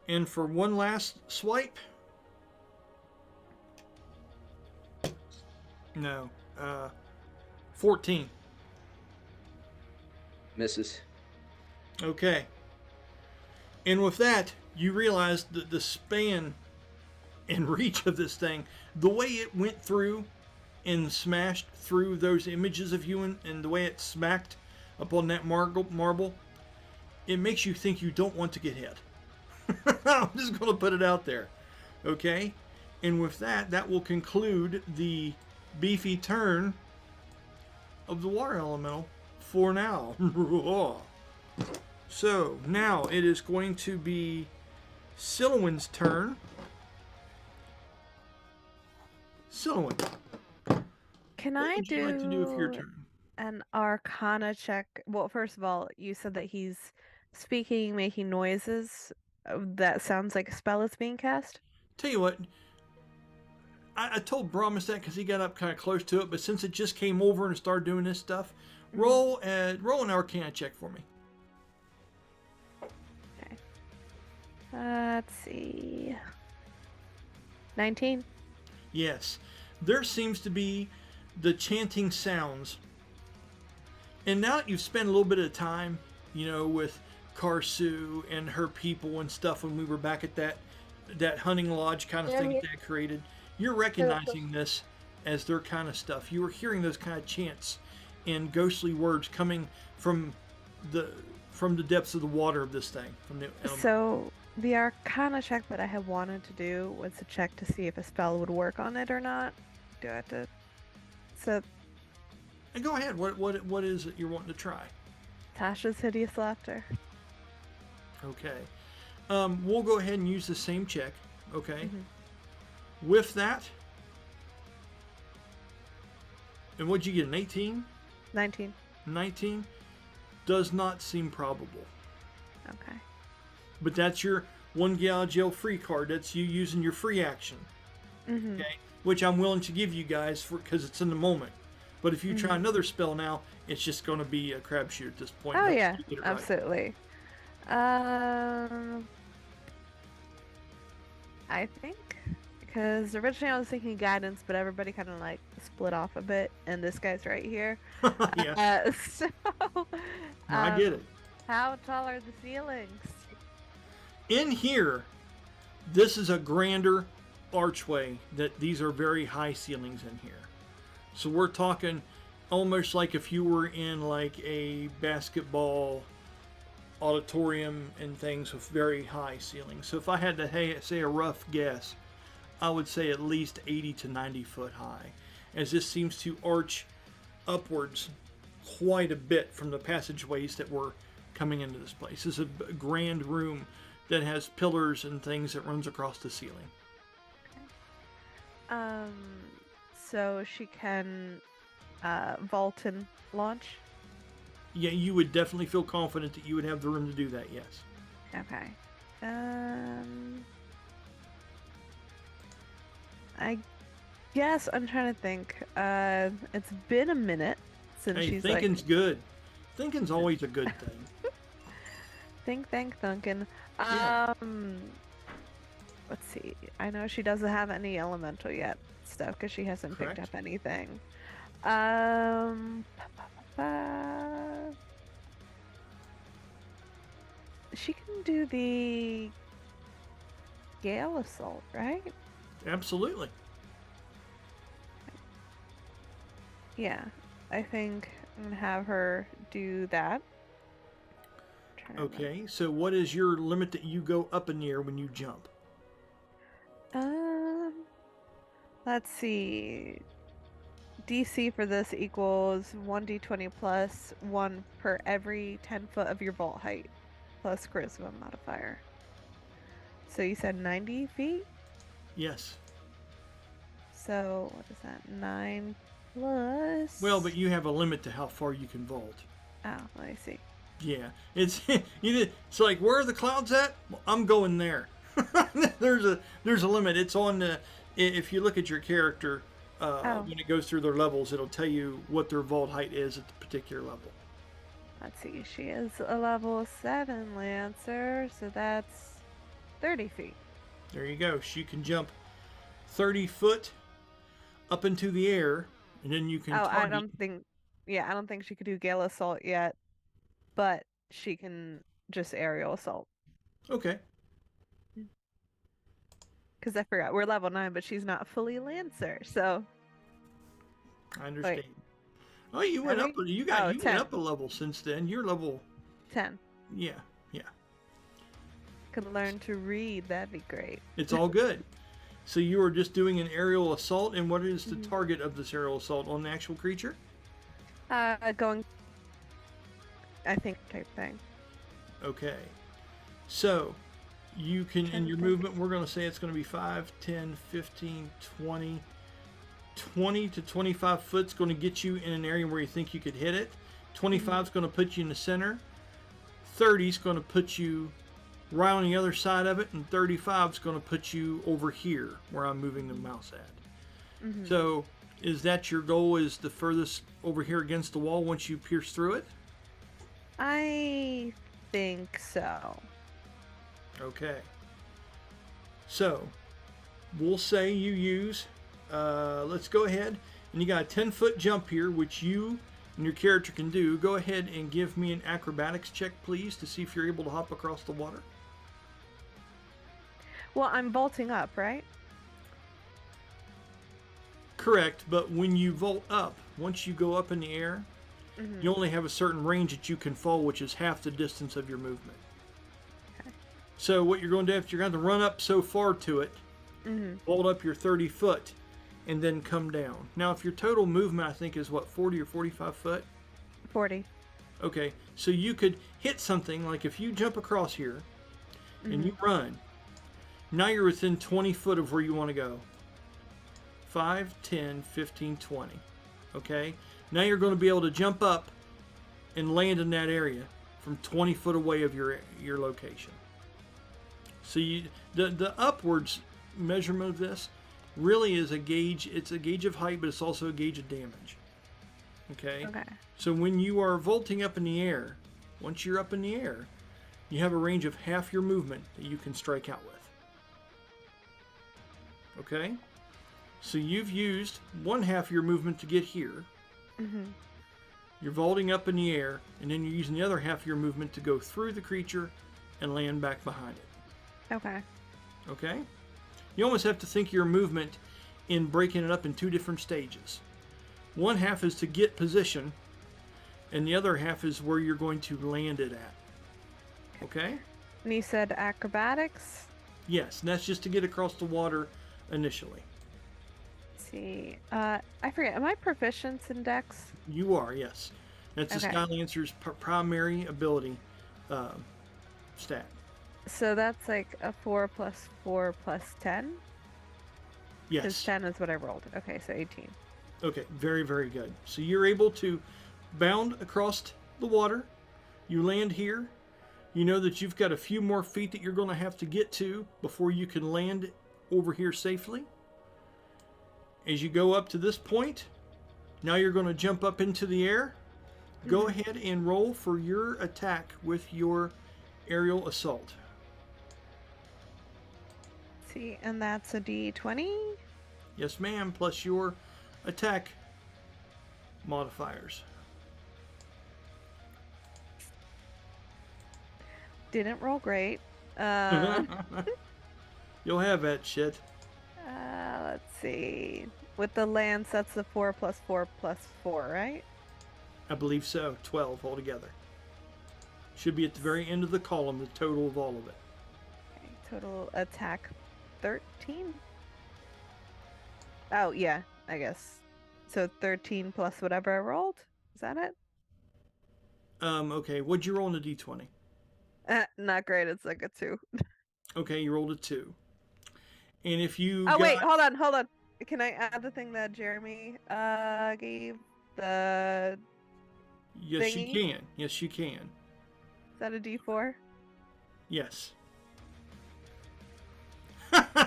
And for one last swipe, no, 14. Misses. Okay. And with that, you realize that the span and reach of this thing, the way it went through and smashed through those images of you and the way it smacked upon that marble, it makes you think you don't want to get hit. I'm just going to put it out there. Okay? And with that, that will conclude the beefy turn of the water elemental for now. So now it is going to be Silwyn's turn. Silwyn, Can what I would you like to do with your turn? an Arcana check? Well, first of all, you said that he's speaking, making noises. That sounds like a spell is being cast. Tell you what, I told Brahmus that because he got up kind of close to it, but since it just came over and started doing this stuff, roll an Arcana check for me. Okay. Let's see. 19. Yes, there seems to be the chanting sounds. And now that you've spent a little bit of time, with Karsu and her people and stuff when we were back at that hunting lodge kind of thing that they had created, you're recognizing this as their kind of stuff. You were hearing those kind of chants and ghostly words coming from the depths of the water of this thing. So the Arcana check that I had wanted to do was to check to see if a spell would work on it or not. Do I have to? So. And go ahead. What is it you're wanting to try? Tasha's hideous laughter. Okay. We'll go ahead and use the same check. Okay. Mm-hmm. With that, and what'd you get? An 18? 19. 19 does not seem probable. Okay. But that's your one get out of jail free card. That's you using your free action. Mm-hmm. Okay. Which I'm willing to give you guys because it's in the moment. But if you try another spell now, it's just going to be a crapshoot at this point. Oh Once yeah, you get it right. absolutely. I think because originally I was thinking guidance, but everybody kind of like split off a bit, and this guy's right here. Yeah. So I get it. How tall are the ceilings? In here, this is a grander archway. That these are very high ceilings in here. So we're talking almost like if you were in like a basketball auditorium and things with very high ceilings. So if I had to say a rough guess, I would say at least 80 to 90 foot high, as this seems to arch upwards quite a bit from the passageways that were coming into this place. This is a grand room that has pillars and things that runs across the ceiling. So she can vault and launch? Yeah, you would definitely feel confident that you would have the room to do that, yes. Okay. Yes, I'm trying to think. It's been a minute since Hey, she's thinking's like, good. Thinking's always a good thing. think, Duncan. Yeah. Let's see. I know she doesn't have any elemental yet stuff because she hasn't picked Correct. up anything. Um, she can do the Gale Assault, right? Absolutely. Yeah, I think I'm gonna have her do that. Trying to remember. Okay, so what is your limit that you go up in the air when you jump? Um, let's see. DC for this equals 1d20 plus 1 per every 10 foot of your vault height, plus charisma modifier. So you said 90 feet? Yes. So what is that? 9 plus. Well, but you have a limit to how far you can vault. Oh, I see. Yeah, it's it's like, where are the clouds at? Well, I'm going there. there's a limit. It's on the, if you look at your character Oh. when it goes through their levels, it'll tell you what their vault height is at the particular level. Let's see. She is a level 7 Lancer, so that's 30 feet. There you go. She can jump 30 foot up into the air, and then you can Oh, target. I don't think she could do Gale Assault yet, but she can just aerial assault. Okay. Because I forgot we're level 9, but she's not fully Lancer, so I understand. Oh, you went Are up. we? You Oh, went 10. up a level since then. You're level. 10. Yeah. Could learn to read, that'd be great. It's all good. So you are just doing an aerial assault, and what is the Mhm. target of this aerial assault on the actual creature? Going, I think, type thing. Okay. So you can, in Trying to your think. movement, we're going to say it's going to be 5, 10, 15, 20. 20 to 25 foot's going to get you in an area where you think you could hit it. 25 is going to put you in the center. 30 is going to put you right on the other side of it, and 35 is going to put you over here where I'm moving the mouse at. Mm-hmm. So is that your goal, is the furthest over here against the wall once you pierce through it? I think so. Okay. So we'll say you use, let's go ahead, and you got a 10-foot jump here, which you and your character can do. Go ahead and give me an acrobatics check, please, to see if you're able to hop across the water. Well, I'm vaulting up, right? Correct, but when you vault up, once you go up in the air, Mm-hmm. you only have a certain range that you can fall, which is half the distance of your movement. Okay. So what you're going to do, if you're going to run up so far to it, Mm-hmm. vault up your 30 foot, and then come down. Now, if your total movement, I think, is what, 40 or 45 foot? 40. Okay, so you could hit something, like if you jump across here, and you run, now you're within 20 foot of where you want to go. 5, 10, 15, 20. Okay? Now you're going to be able to jump up and land in that area from 20 foot away of your location. So the upwards measurement of this really is a gauge. It's a gauge of height, but it's also a gauge of damage. Okay? Okay. So when you are vaulting up in the air, once you're up in the air, you have a range of half your movement that you can strike out with. Okay? So you've used one half your movement to get here. Mm-hmm. You're vaulting up in the air, and then you're using the other half of your movement to go through the creature and land back behind it. Okay. Okay? You almost have to think your movement in breaking it up in two different stages. One half is to get position, and the other half is where you're going to land it at. Okay? And you said acrobatics? Yes, and that's just to get across the water initially. Let's see. I forget. Am I proficient in Dex? You are, yes. That's the Okay. Skylancer's primary ability stat. So that's like a 4 plus 4 plus 10? Because Yes. 10 is what I rolled. Okay, so 18. Okay, very, very good. So you're able to bound across the water. You land here. You know that you've got a few more feet that you're going to have to get to before you can land over here safely. As you go up to this point, now you're going to jump up into the air. Go Mhm. ahead and roll for your attack with your aerial assault. See, and that's a D20. Yes, ma'am, plus your attack modifiers. Didn't roll great. You'll have that shit. Let's see. With the lance, that's the 4 plus 4 plus 4, right? I believe so. 12 altogether. Should be at the very end of the column, the total of all of it. Okay, total attack 13. Oh, yeah, I guess. So 13 plus whatever I rolled? Is that it? Okay, what'd you roll in a d20? Not great, it's like a 2. Okay, you rolled a 2. And if you Oh, got... wait, hold on. Can I add the thing that Jeremy gave? The... Yes, you thingy? can. Yes, you can. Is that a D4? Yes.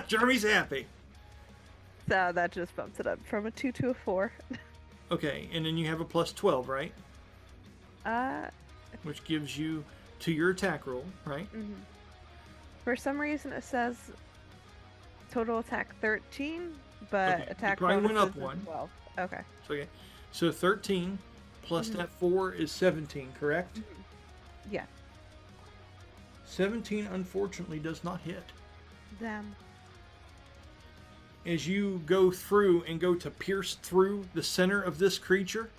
Jeremy's happy. So that just bumps it up from a 2 to a 4. Okay, and then you have a plus 12, right? Uh, Which gives you to your attack roll, right? mhm. For some reason it says total attack 13, but Okay, it attack probably went bonus up is one. 12. Okay. Okay, so 13 plus Mhm. that 4 is 17, correct? Yeah. 17 unfortunately does not hit. Damn. As you go through and go to pierce through the center of this creature,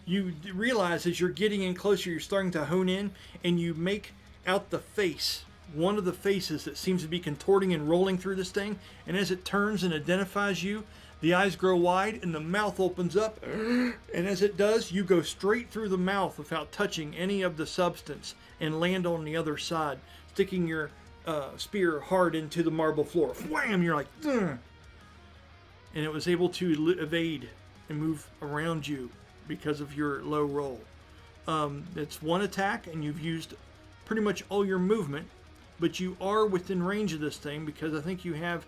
you realize as you're getting in closer, you're starting to hone in, and you make out the face, one of the faces that seems to be contorting and rolling through this thing. And as it turns and identifies you, the eyes grow wide and the mouth opens up. And as it does, you go straight through the mouth without touching any of the substance and land on the other side, sticking your spear hard into the marble floor. Wham! You're like, ugh! And it was able to evade and move around you because of your low roll. It's one attack, and you've used pretty much all your movement, but you are within range of this thing because I think you have,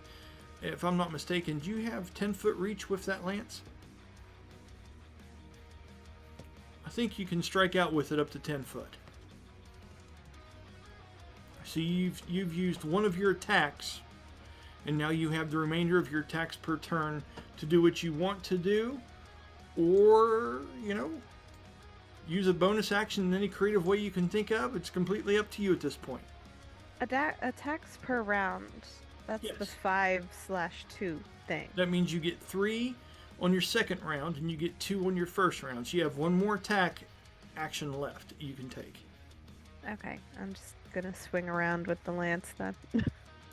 if I'm not mistaken, do you have 10-foot reach with that lance? I think you can strike out with it up to 10 foot. So you've used one of your attacks, and now you have the remainder of your attacks per turn to do what you want to do, or, you know, use a bonus action in any creative way you can think of. It's completely up to you at this point. Attacks per round. That's the Yes. 5/2 thing. That means you get 3 on your second round, and you get 2 on your first round. So you have one more attack action left you can take. Okay, I'm just gonna swing around with the lance then.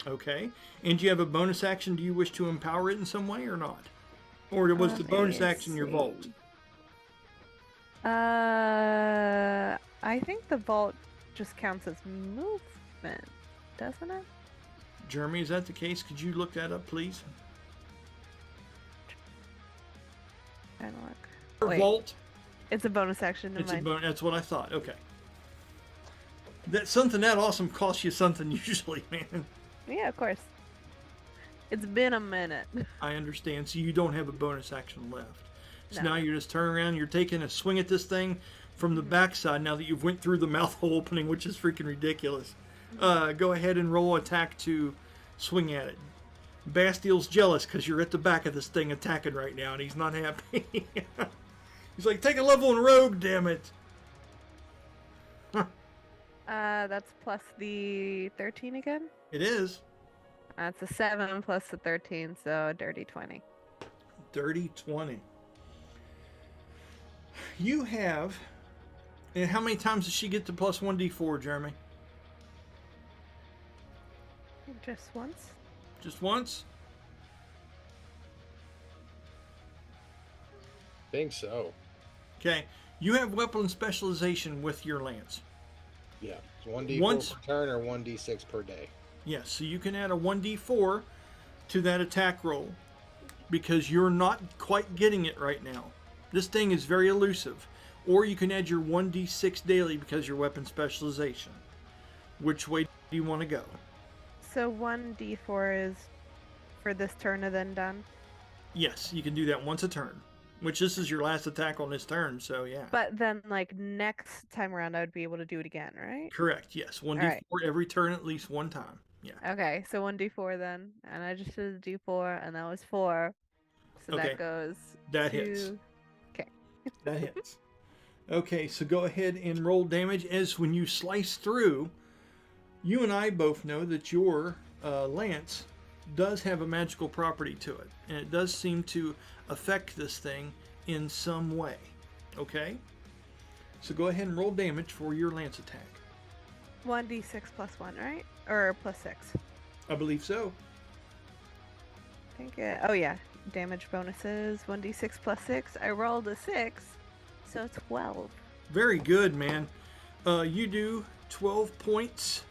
Okay. And do you have a bonus action? Do you wish to empower it in some way or not? Or was the Let bonus me action your vault? see. I think the vault just counts as movement, doesn't it? Jeremy, is that the case? Could you look that up, please? I don't look. Your Wait. vault, It's a bonus action. it's a Never mind. bonus. That's what I thought. Okay. That something that awesome costs you something usually, man. Yeah, of course. It's been a minute. I understand. So you don't have a bonus action left. So No. now you're just turning around. You're taking a swing at this thing from the backside. Now that you've went through the mouth hole opening, which is freaking ridiculous. Go ahead and roll attack to swing at it. Bastiel's jealous because you're at the back of this thing attacking right now, and he's not happy. He's like, take a level in rogue, damn it. That's plus the 13 again. It is. That's a 7 plus the 13, so a dirty 20. Dirty 20. You have. And how many times does she get to plus 1d4, Jeremy? Just once. Just once? Think so. Okay. You have weapon specialization with your lance. Yeah. It's 1d4 Once- per turn or 1d6 per day. Yes, so you can add a 1d4 to that attack roll because you're not quite getting it right now. This thing is very elusive. Or you can add your 1d6 daily because your weapon specialization. Which way do you want to go? So 1d4 is for this turn and then done. Yes, you can do that once a turn, which this is your last attack on this turn, so yeah. But then, like, next time around, I would be able to do it again, right? Correct, yes. 1d4 Alright. every turn at least one time. Yeah. Okay, so 1d4 then. And I just did a d4, and that was 4. So Okay, that goes that to... hits. Okay. That hits. Okay, so go ahead and roll damage. As when you slice through, you and I both know that your lance does have a magical property to it, and it does seem to affect this thing in some way. Okay? So go ahead and roll damage for your lance attack. 1d6 plus 1, right? Or plus 6. I believe so. I think it... Oh, yeah. Damage bonuses. 1d6 plus 6. I rolled a 6, so 12. Very good, man. You do 12 points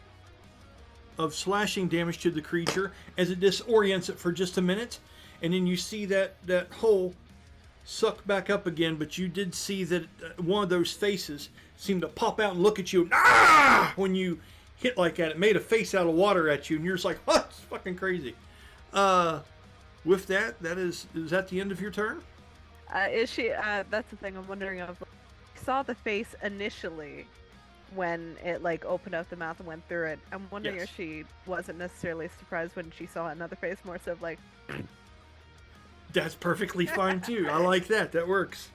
of slashing damage to the creature as it disorients it for just a minute, and then you see that hole suck back up again, but you did see that one of those faces seemed to pop out and look at you. Ah! When you hit like that, it made a face out of water at you, and you're just like, oh, it's fucking crazy. With that, is that the end of your turn? Is she... that's the thing I'm wondering of. I saw the face initially when it, like, opened up the mouth and went through it. I'm wondering Yes. if she wasn't necessarily surprised when she saw another face, more so of like... That's perfectly fine too. I like that. That works.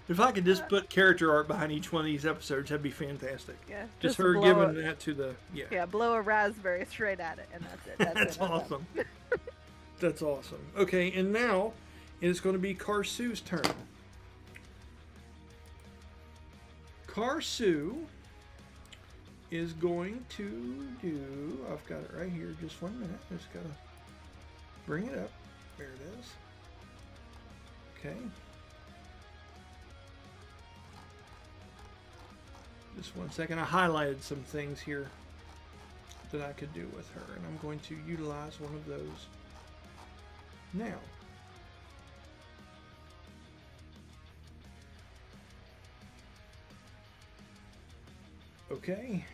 If I could just put character art behind each one of these episodes, that'd be fantastic. Yeah, Just to her blow giving that to the Yeah, blow a raspberry straight at it, and that's it. That's it. I'm done. awesome. That's awesome. Okay, and now it is going to be Karsu's turn. Karsu is going to do... I've got it right here. Just 1 minute. Just got to bring it up. There it is. Okay. Just 1 second. I highlighted some things here that I could do with her, and I'm going to utilize one of those now. Okay.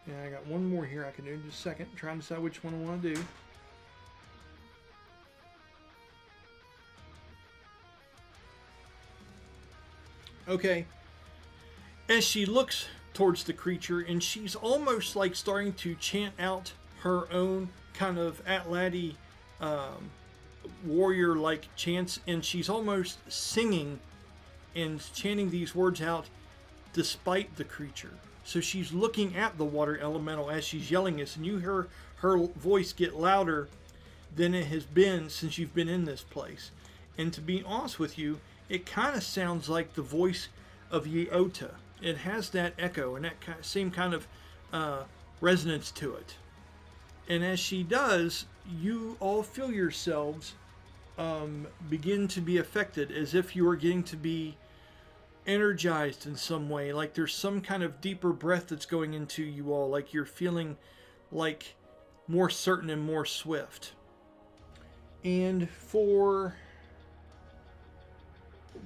And I got one more here I can do in just a second. Trying to decide which one I want to do. Okay. As she looks towards the creature, and she's almost like starting to chant out her own kind of Atladi warrior-like chants, and she's almost singing and chanting these words out despite the creature. So she's looking at the water elemental as she's yelling this, and you hear her voice get louder than it has been since you've been in this place. And to be honest with you, it kind of sounds like the voice of Yeota. It has that echo and that same kind of resonance to it. And as she does, you all feel yourselves begin to be affected, as if you are getting to be energized in some way, like there's some kind of deeper breath that's going into you all, like you're feeling like more certain and more swift. And for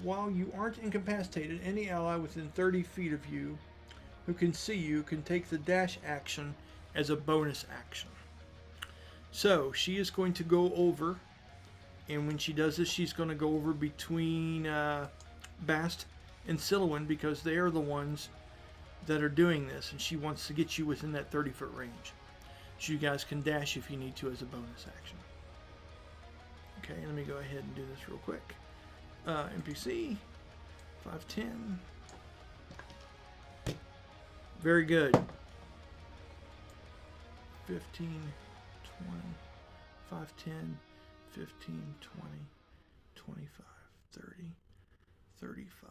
while you aren't incapacitated, any ally within 30 feet of you who can see you can take the dash action as a bonus action. So she is going to go over, and when she does this, she's going to go over between Bast and Silouan, because they are the ones that are doing this, and she wants to get you within that 30-foot range. So you guys can dash if you need to as a bonus action. Okay, let me go ahead and do this real quick. NPC 510. Very good. 15, 20, 510, 15, 20, 25, 30, 35,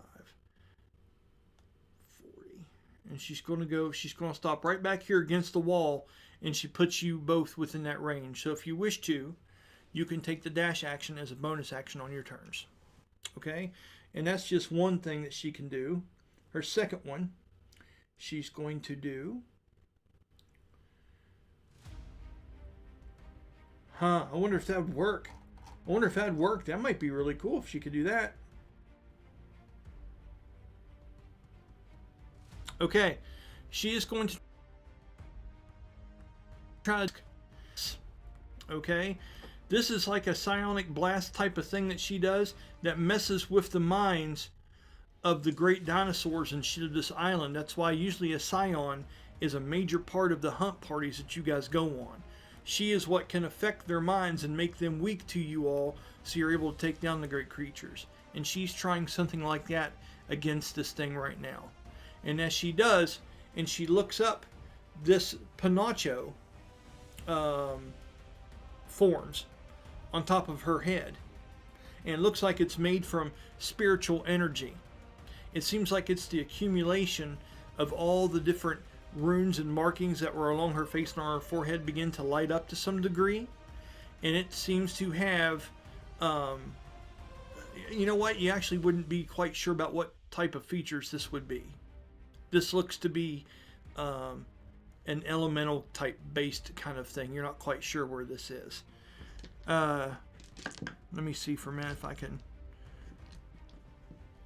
40. And she's going to stop right back here against the wall, and she puts you both within that range. So if you wish to, you can take the dash action as a bonus action on your turns. Okay? And that's just one thing that she can do. Her second one, she's going to do... I wonder if that would work. That might be really cool if she could do that. Okay. She is going to try to... Okay, this is like a psionic blast type of thing that she does that messes with the minds of the great dinosaurs and shit of this island. That's why usually a scion is a major part of the hunt parties that you guys go on. She is what can affect their minds and make them weak to you all, so you're able to take down the great creatures. And she's trying something like that against this thing right now. And as she does, and she looks up, this Pinocho forms on top of her head. And it looks like it's made from spiritual energy. It seems like it's the accumulation of all the different runes and markings that were along her face and on her forehead begin to light up to some degree. And it seems to have, you know what, you actually wouldn't be quite sure about what type of features this would be. This looks to be an elemental type based kind of thing. You're not quite sure where this is. Let me see for a minute if I can.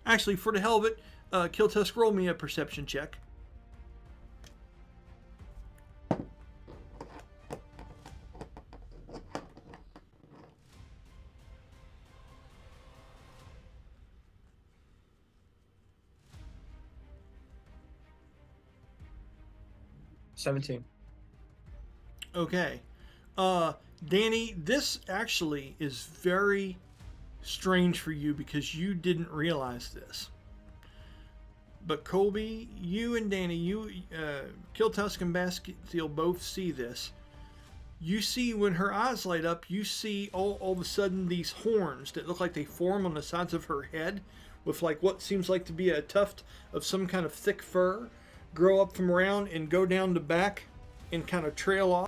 Actually, for the hell of it, Killtusk, roll me a perception check. $17. Okay. Danny, this actually is very strange for you because you didn't realize this. But Colby, you and Danny, Killtusk and Bastille both see this. You see when her eyes light up, you see all of a sudden these horns that look like they form on the sides of her head with like what seems like to be a tuft of some kind of thick fur grow up from around and go down the back and kind of trail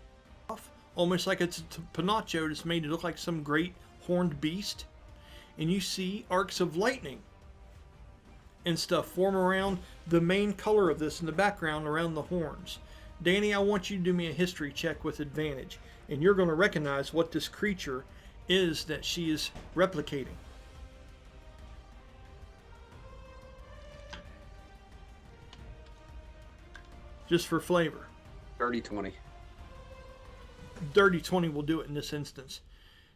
off, almost like it's a Pinocho that's made to look like some great horned beast. And you see arcs of lightning and stuff form around the main color of this in the background around the horns. Danny, I want you to do me a history check with advantage, and you're going to recognize what this creature is that she is replicating. Just for flavor. Dirty 20. Dirty 20 will do it in this instance.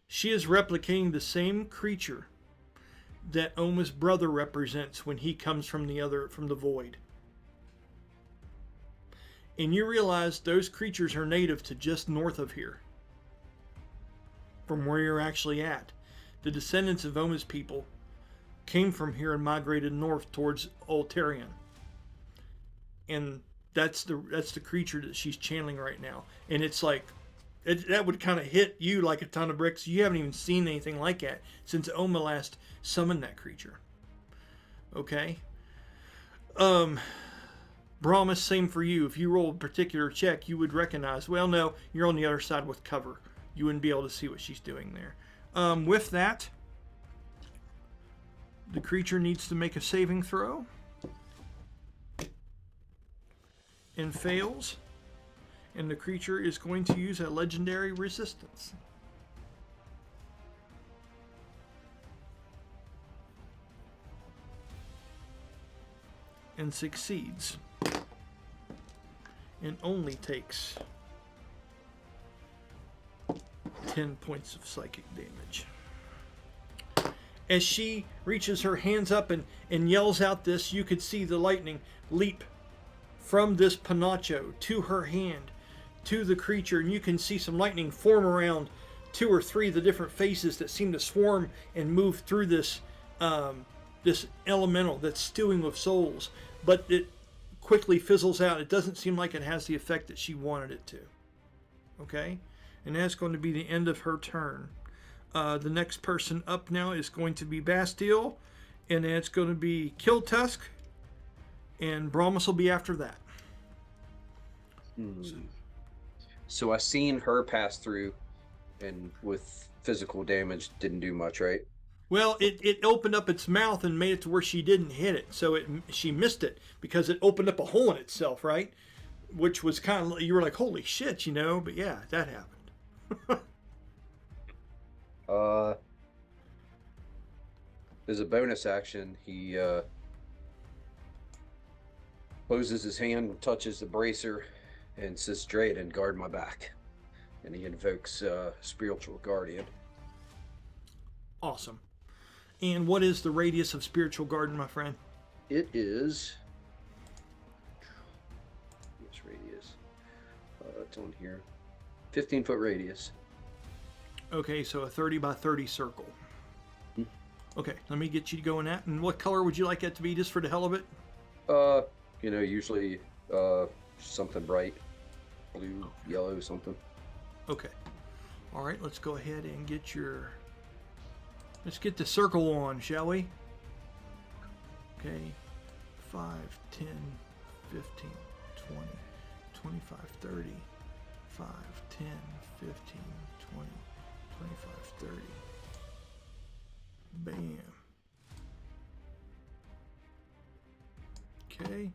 She is replicating the same creature that Oma's brother represents when he comes from the void. And you realize those creatures are native to just north of here, from where you're actually at. The descendants of Oma's people came from here and migrated north towards Ulterion. And that's the creature that she's channeling right now. And it's like, that would kind of hit you like a ton of bricks. You haven't even seen anything like that since Oma last summoned that creature. Okay? Brahmus, same for you. If you roll a particular check, you would recognize, well, no, you're on the other side with cover. You wouldn't be able to see what she's doing there. With that, the creature needs to make a saving throw. And fails. And the creature is going to use a legendary resistance. And succeeds. And only takes 10 points of psychic damage. As she reaches her hands up and yells out this, you could see the lightning leap from this Pinocho to her hand, to the creature, and you can see some lightning form around 2 or 3 of the different faces that seem to swarm and move through this this elemental that's stewing with souls, but it quickly fizzles out. It doesn't seem like it has the effect that she wanted it to. Okay? And that's going to be the end of her turn. The next person up now is going to be Bastille, and then it's going to be Killtusk, and Brahmus will be after that. So I seen her pass through, and with physical damage, didn't do much, right? Well, it opened up its mouth and made it to where she didn't hit it, so she missed it because it opened up a hole in itself, right? Which was kind of, you were like, holy shit, you know? But yeah, that happened. As a bonus action, he closes his hand, touches the bracer, and says, "Drayden, guard my back." and he invokes spiritual guardian. Awesome. And what is the radius of spiritual garden, my friend? It is. What's radius? It's on here. 15-foot radius. Okay, so a 30 by 30 circle. Okay, let me get you going that. And what color would you like that to be, just for the hell of it? Usually something bright, blue, yellow, something. Okay. All right, let's go ahead and let's get the circle on, shall we? Okay, 5, 10, 15, 20, 25, 30, 5, 10, 15, 20, 25, 30. Bam. Okay,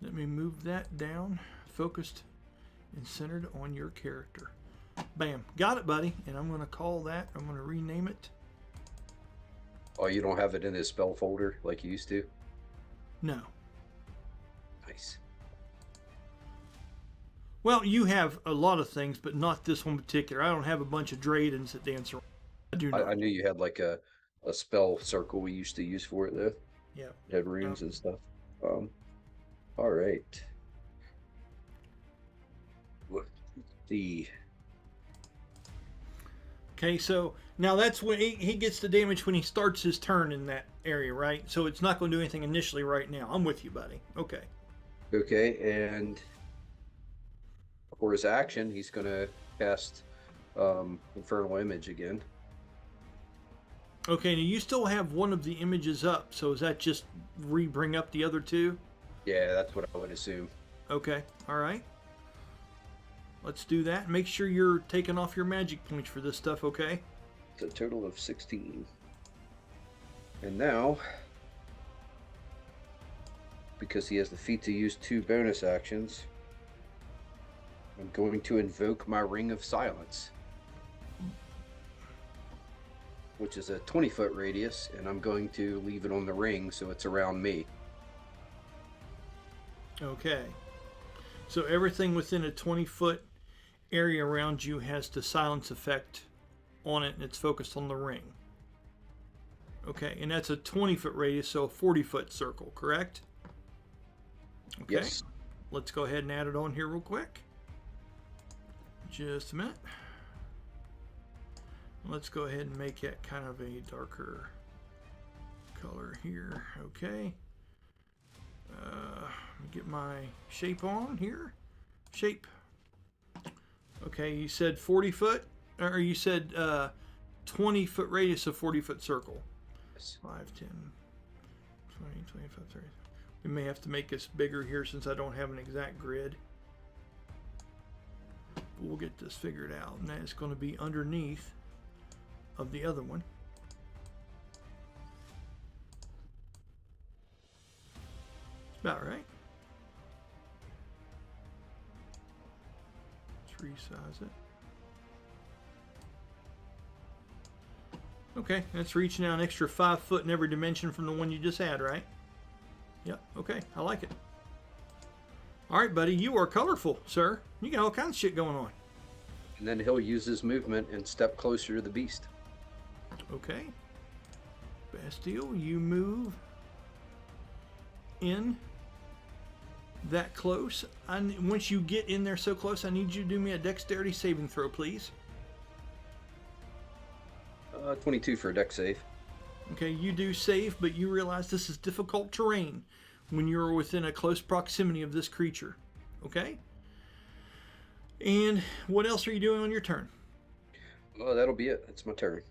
let me move that down, focused and centered on your character. Bam, got it, buddy. And I'm going to call that, I'm going to rename it. Oh, you don't have it in his spell folder like you used to? No. Nice. Well, you have a lot of things, but not this one in particular. I don't have a bunch of Draydens that dance around. I do not. I knew you had like a spell circle we used to use for it though. Yeah. It had runes and stuff. All right. Let's see. Okay, so now that's when he gets the damage when he starts his turn in that area, right? So it's not going to do anything initially right now. I'm with you, buddy. Okay. Okay, and for his action, he's going to cast Infernal Image again. Okay, now you still have one of the images up, so is that just bring up the other two? Yeah, that's what I would assume. Okay, all right. Let's do that. Make sure you're taking off your magic points for this stuff, okay? It's a total of 16. And now, because he has the feat to use 2 bonus actions, I'm going to invoke my Ring of Silence, which is a 20-foot radius, and I'm going to leave it on the ring so it's around me. Okay. So everything within a 20-foot area around you has the silence effect on it, and it's focused on the ring. Okay, and that's a 20-foot radius, so a 40-foot circle, correct? Okay. Yes. Let's go ahead and add it on here real quick. Just a minute. Let's go ahead and make it kind of a darker color here. Okay. Get my shape on here. Shape. Okay, you said 40 foot, or you said 20-foot radius of 40-foot circle. Yes. 5, 10, 20, 25, 30. We may have to make this bigger here since I don't have an exact grid. But we'll get this figured out, and that is going to be underneath of the other one. About right. Let's resize it. Okay, that's reaching out an extra 5 foot in every dimension from the one you just had, right? Yep, okay, I like it. All right, buddy, you are colorful, sir. You got all kinds of shit going on. And then he'll use his movement and step closer to the beast. Okay. Bastille, you move in that close. Once you get in there so close, I need you to do me a dexterity saving throw, please. 22 for a dex save. Okay, you do save, but you realize this is difficult terrain when you're within a close proximity of this creature. Okay? And what else are you doing on your turn? Oh, that'll be it. That's my turn.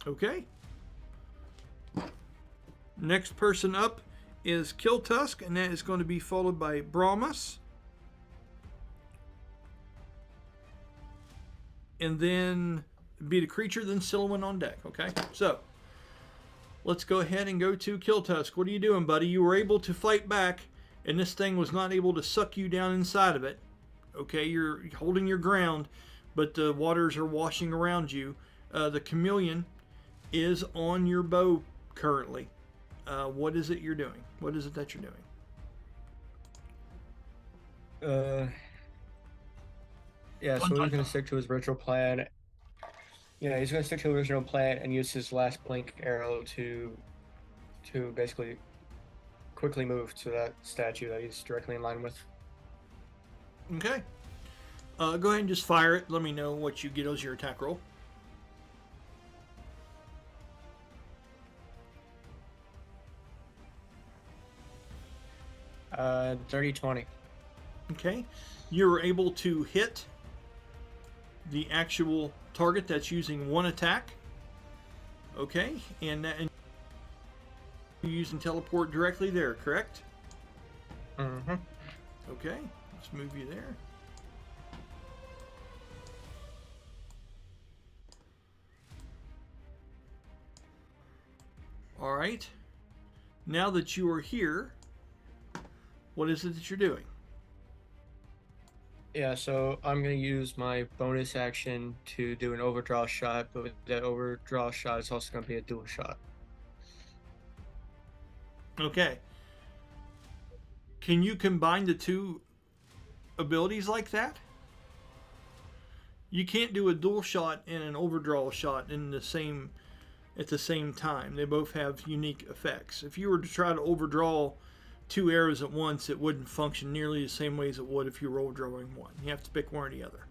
Okay. Next person up is Killtusk, and that is going to be followed by Brahmus. And then be the creature, then Silhouette on deck. Okay, so let's go ahead and go to Killtusk. What are you doing, buddy? You were able to fight back, and this thing was not able to suck you down inside of it. Okay, you're holding your ground, but the waters are washing around you. The chameleon is on your bow currently. What is it you're doing? What is it that you're doing? Yeah, so Dun, he's dun, gonna dun. stick to his original plan. Yeah, he's gonna stick to the original plan and use his last blink arrow to basically quickly move to that statue that he's directly in line with. Okay. Go ahead and just fire it. Let me know what you get as your attack roll. Dirty 20. Okay. You're able to hit the actual target that's using one attack. Okay. And you're using teleport directly there, correct? Mm-hmm. Okay. Let's move you there. All right. Now that you are here, what is it that you're doing? Yeah, so I'm gonna use my bonus action to do an overdraw shot, but with that overdraw shot, it's also gonna be a dual shot. Okay. Can you combine the two abilities like that? You can't do a dual shot and an overdraw shot at the same time. They both have unique effects. If you were to try to overdraw two arrows at once, it wouldn't function nearly the same way as it would if you were overdrawing one. You have to pick one or the other.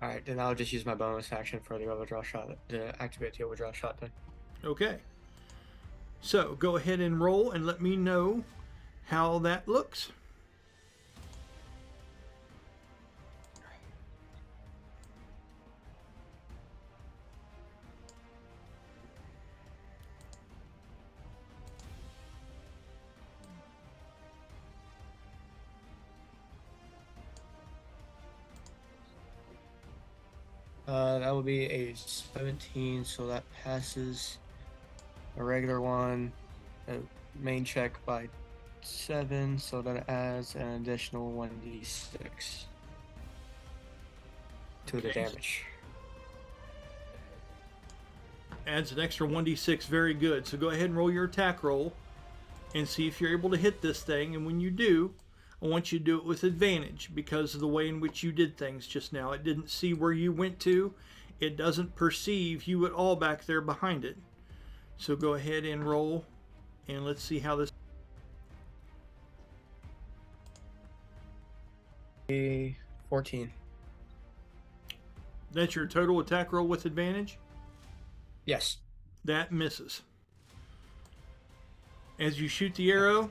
All right, then I'll just use my bonus action for the overdraw shot to activate the overdraw shot. Then. Okay. So go ahead and roll and let me know how that looks. That will be a 17, so that passes a regular one, a main check by 7, so that adds an additional 1d6 to the Okay. damage. Adds an extra 1d6. Very good. So go ahead and roll your attack roll and see if you're able to hit this thing. And when you do, I want you to do it with advantage because of the way in which you did things just now. It didn't see where you went to. It doesn't perceive you at all back there behind it. So go ahead and roll and let's see how this... A 14. That's your total attack roll with advantage? Yes. That misses. As you shoot the arrow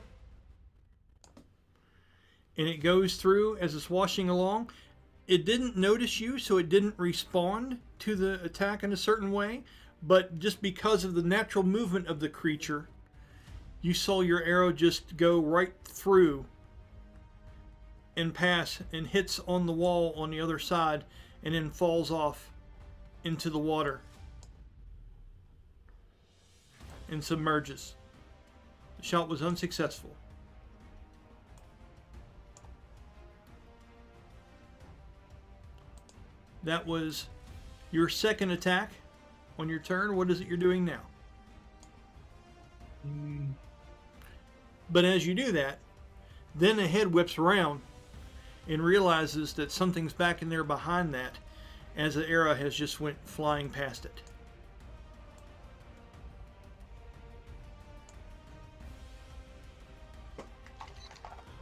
and it goes through as it's washing along, it didn't notice you, so it didn't respond to the attack in a certain way, but just because of the natural movement of the creature, you saw your arrow just go right through and pass and hits on the wall on the other side and then falls off into the water and submerges. The shot was unsuccessful. That was your second attack on your turn. What is it you're doing now? But as you do that, then the head whips around and realizes that something's back in there behind that as the arrow has just went flying past it.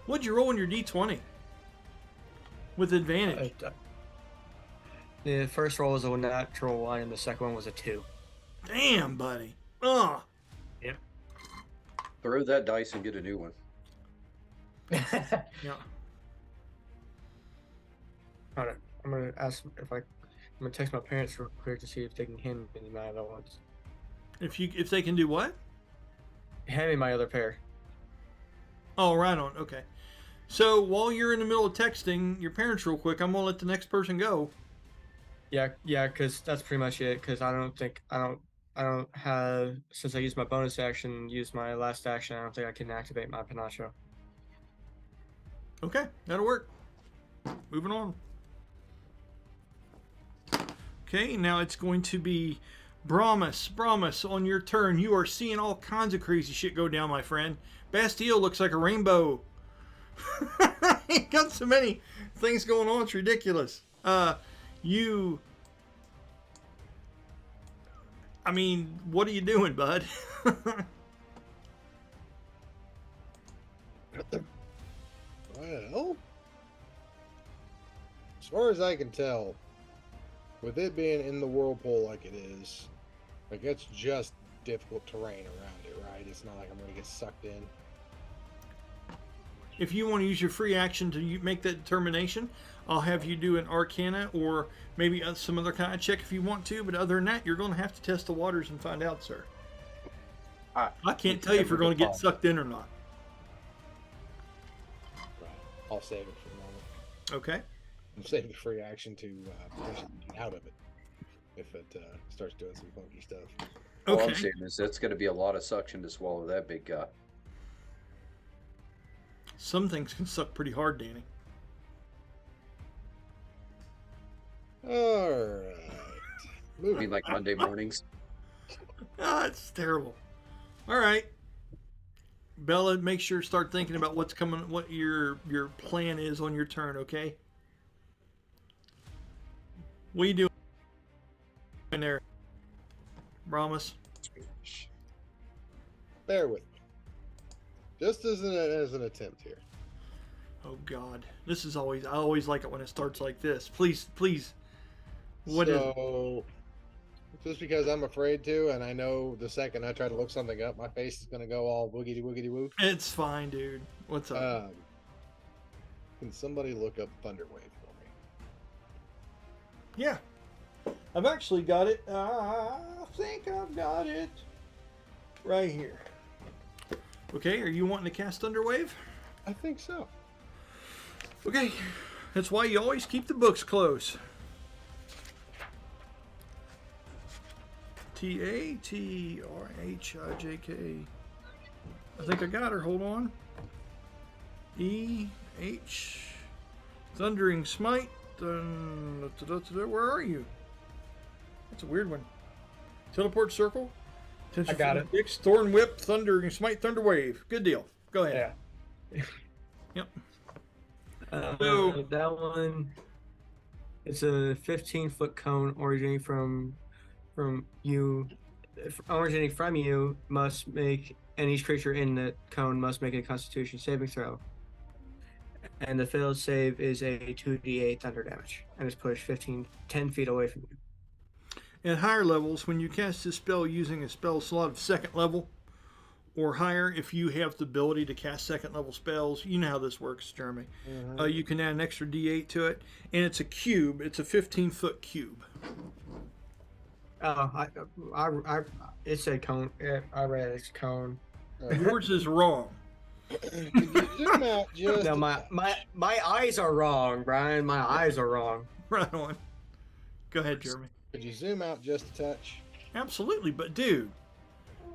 What'd you roll on your d20? With advantage. The first roll was a natural 1, and the second one was a 2. Damn, buddy. Ugh. Yep. Throw that dice and get a new one. Yeah. All right, I'm gonna ask if I'm gonna text my parents real quick to see if they can hand me my other ones. If they can do what? Hand me my other pair. Oh, right on. Okay. So while you're in the middle of texting your parents real quick, I'm gonna let the next person go. Yeah, because that's pretty much it. Because I don't have, since I used my bonus action, use my last action. I don't think I can activate my Panacho. Okay, that'll work. Moving on. Okay, now it's going to be Brahmus. Brahmus, on your turn, you are seeing all kinds of crazy shit go down, my friend. Bastille looks like a rainbow. Ain't got so many things going on, it's ridiculous. You. I mean, what are you doing, bud? Well, as far as I can tell, with it being in the whirlpool like it is, like it's just difficult terrain around it, right? It's not like I'm going to get sucked in. If you want to use your free action to make that determination, I'll have you do an Arcana or maybe some other kind of check if you want to. But other than that, you're going to have to test the waters and find out, sir. I can't tell you if you're going to get sucked in or not. Right. I'll save it for the moment. Okay. I'll save the free action to potentially get out of it if it starts doing some funky stuff. All Okay. I'm saying is that's going to be a lot of suction to swallow that big guy. Some things can suck pretty hard, Danny. All right. I mean, like Monday mornings. Ah, it's terrible. All right. Bella, make sure to start thinking about what's coming, what your plan is on your turn, okay? What are you doing in there, Brahmus? Bear with me. Just as an attempt here. Oh God, this is always, I always like it when it starts like this. Please, please. What is it? So, just because I'm afraid to, and I know the second I try to look something up, my face is going to go all woogity woogity woo. It's fine, dude. What's up? Can somebody look up Thunderwave for me? Yeah. I've actually got it. I think I've got it right here. Okay, are you wanting to cast Thunderwave? I think so. Okay, that's why you always keep the books close. Tatrhijk. I think I got her. Hold on. Thundering Smite. Where are you? That's a weird one. Teleport Circle. I got it. Dix, Thorn Whip, Thundering Smite, Thunder Wave. Good deal. Go ahead. Yeah. Yep. That one, it's a 15-foot cone originating from you. Originating from you must make, and each creature in the cone must make a Constitution saving throw. And the failed save is a 2d8 thunder damage, and it's pushed 10 feet away from you. At higher levels, when you cast this spell using a spell slot of second level or higher, if you have the ability to cast second level spells, you know how this works, Jeremy. Mm-hmm. You can add an extra d8 to it, and it's a cube. It's a 15-foot cube. Oh, it said cone. I read it's cone. Yours is wrong. Could you zoom out just No, my eyes are wrong, Brian. My eyes are wrong. Right on. Go ahead, Jeremy. Could you zoom out just a touch? Absolutely, but dude,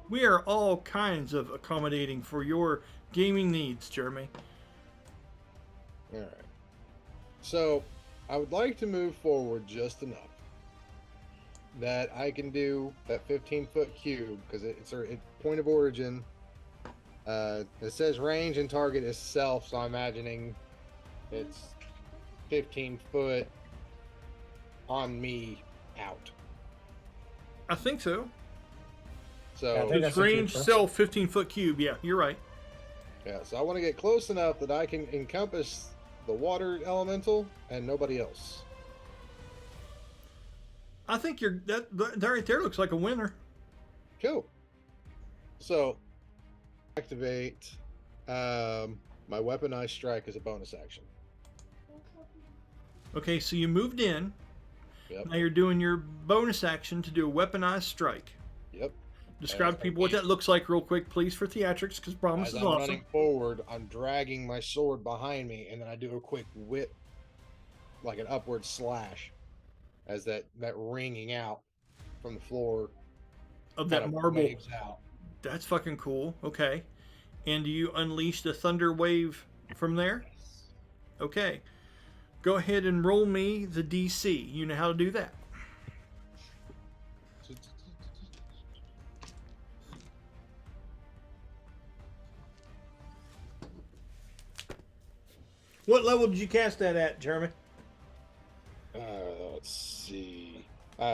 we are all kinds of accommodating for your gaming needs, Jeremy. All right. So, I would like to move forward just enough that I can do that 15-foot cube because it's a point of origin. It says range and target is self, so I'm imagining it's 15 foot on me out. I think so. So Yeah, I think It's that's a range cube, self 15-foot cube. Yeah, you're right. yeah, so I want to get close enough that I can encompass the water elemental and nobody else. I think that right there looks like a winner. Cool. So activate my weaponized strike as a bonus action. Okay, so you moved in. Yep. Now you're doing your bonus action to do a weaponized strike. Yep. Describe to people what that looks like real quick, please, for theatrics, because Brahmus As is I'm awesome. running forward, I'm dragging my sword behind me, and then I do a quick whip, like an upward slash, as that ringing out from the floor Of that kind of marble. waves out. That's fucking cool. Okay. And do you unleash the thunder wave from there? Okay. Go ahead and roll me the DC. You know how to do that. What level did you cast that at, Jeremy?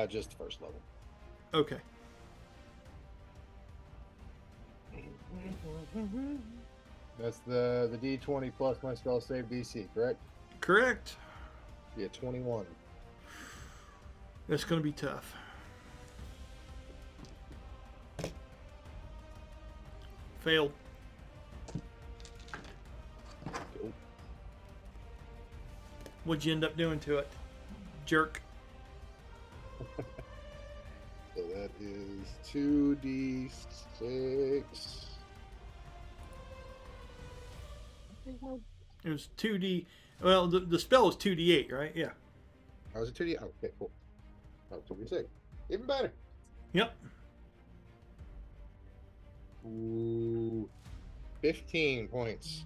Just the first level. Okay. That's the D20 plus my spell save DC, correct? Correct. Yeah, 21. That's going to be tough. Failed. Cool. What'd you end up doing to it? Jerk. So that is 2d6. It was 2D. Well, the spell was 2D8, right? Yeah. How was it 2d? Oh, okay, cool. Oh, 2d6. Even better. Yep. Ooh, 15 points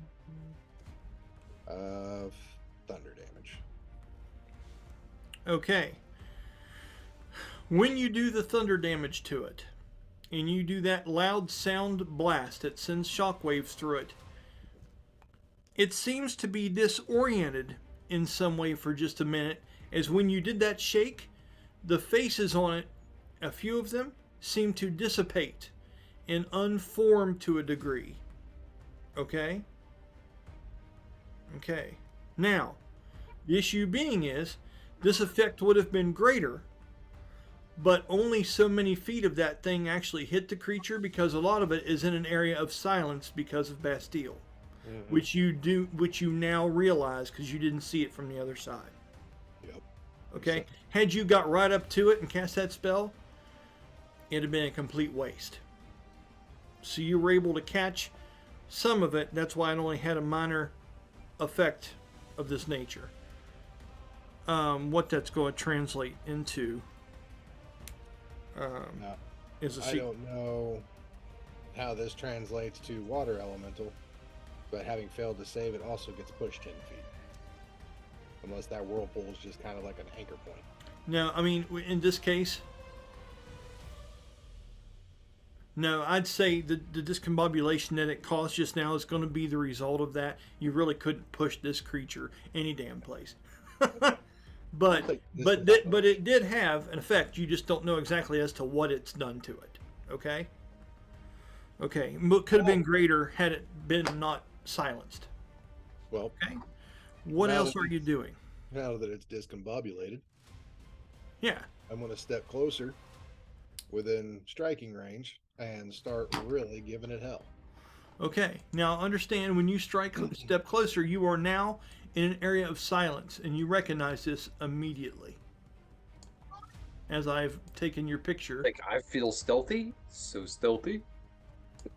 of thunder damage. Okay. When you do the thunder damage to it, and you do that loud sound blast that sends shockwaves through it, it seems to be disoriented in some way for just a minute, as when you did that shake, the faces on it, a few of them, seem to dissipate and unform to a degree. Okay? Okay. Now, the issue being is, this effect would have been greater, but only so many feet of that thing actually hit the creature, because a lot of it is in an area of silence because of Bastille, which you now realize because you didn't see it from the other side. Yep. Okay? Had you got right up to it and cast that spell, it'd have been a complete waste. So you were able to catch some of it. That's why it only had a minor effect of this nature. What that's going to translate into Now, is a I secret. don't know how this translates to water elemental, but having failed to save, it also gets pushed 10 feet. Unless that whirlpool is just kind of like an anchor point. No, I mean, in this case, no, I'd say the discombobulation that it caused just now is going to be the result of that. You really couldn't push this creature any damn place. but it did have an effect. You just don't know exactly as to what it's done to it. Okay? Okay. Could have been greater had it been not silenced. Well, Okay? What now else that are you doing? now that it's discombobulated, Yeah. I'm going to step closer within striking range and start really giving it hell. Okay. Now understand, when you step closer, you are now in an area of silence, and you recognize this immediately. As I've taken your picture. Like, I feel stealthy, so stealthy.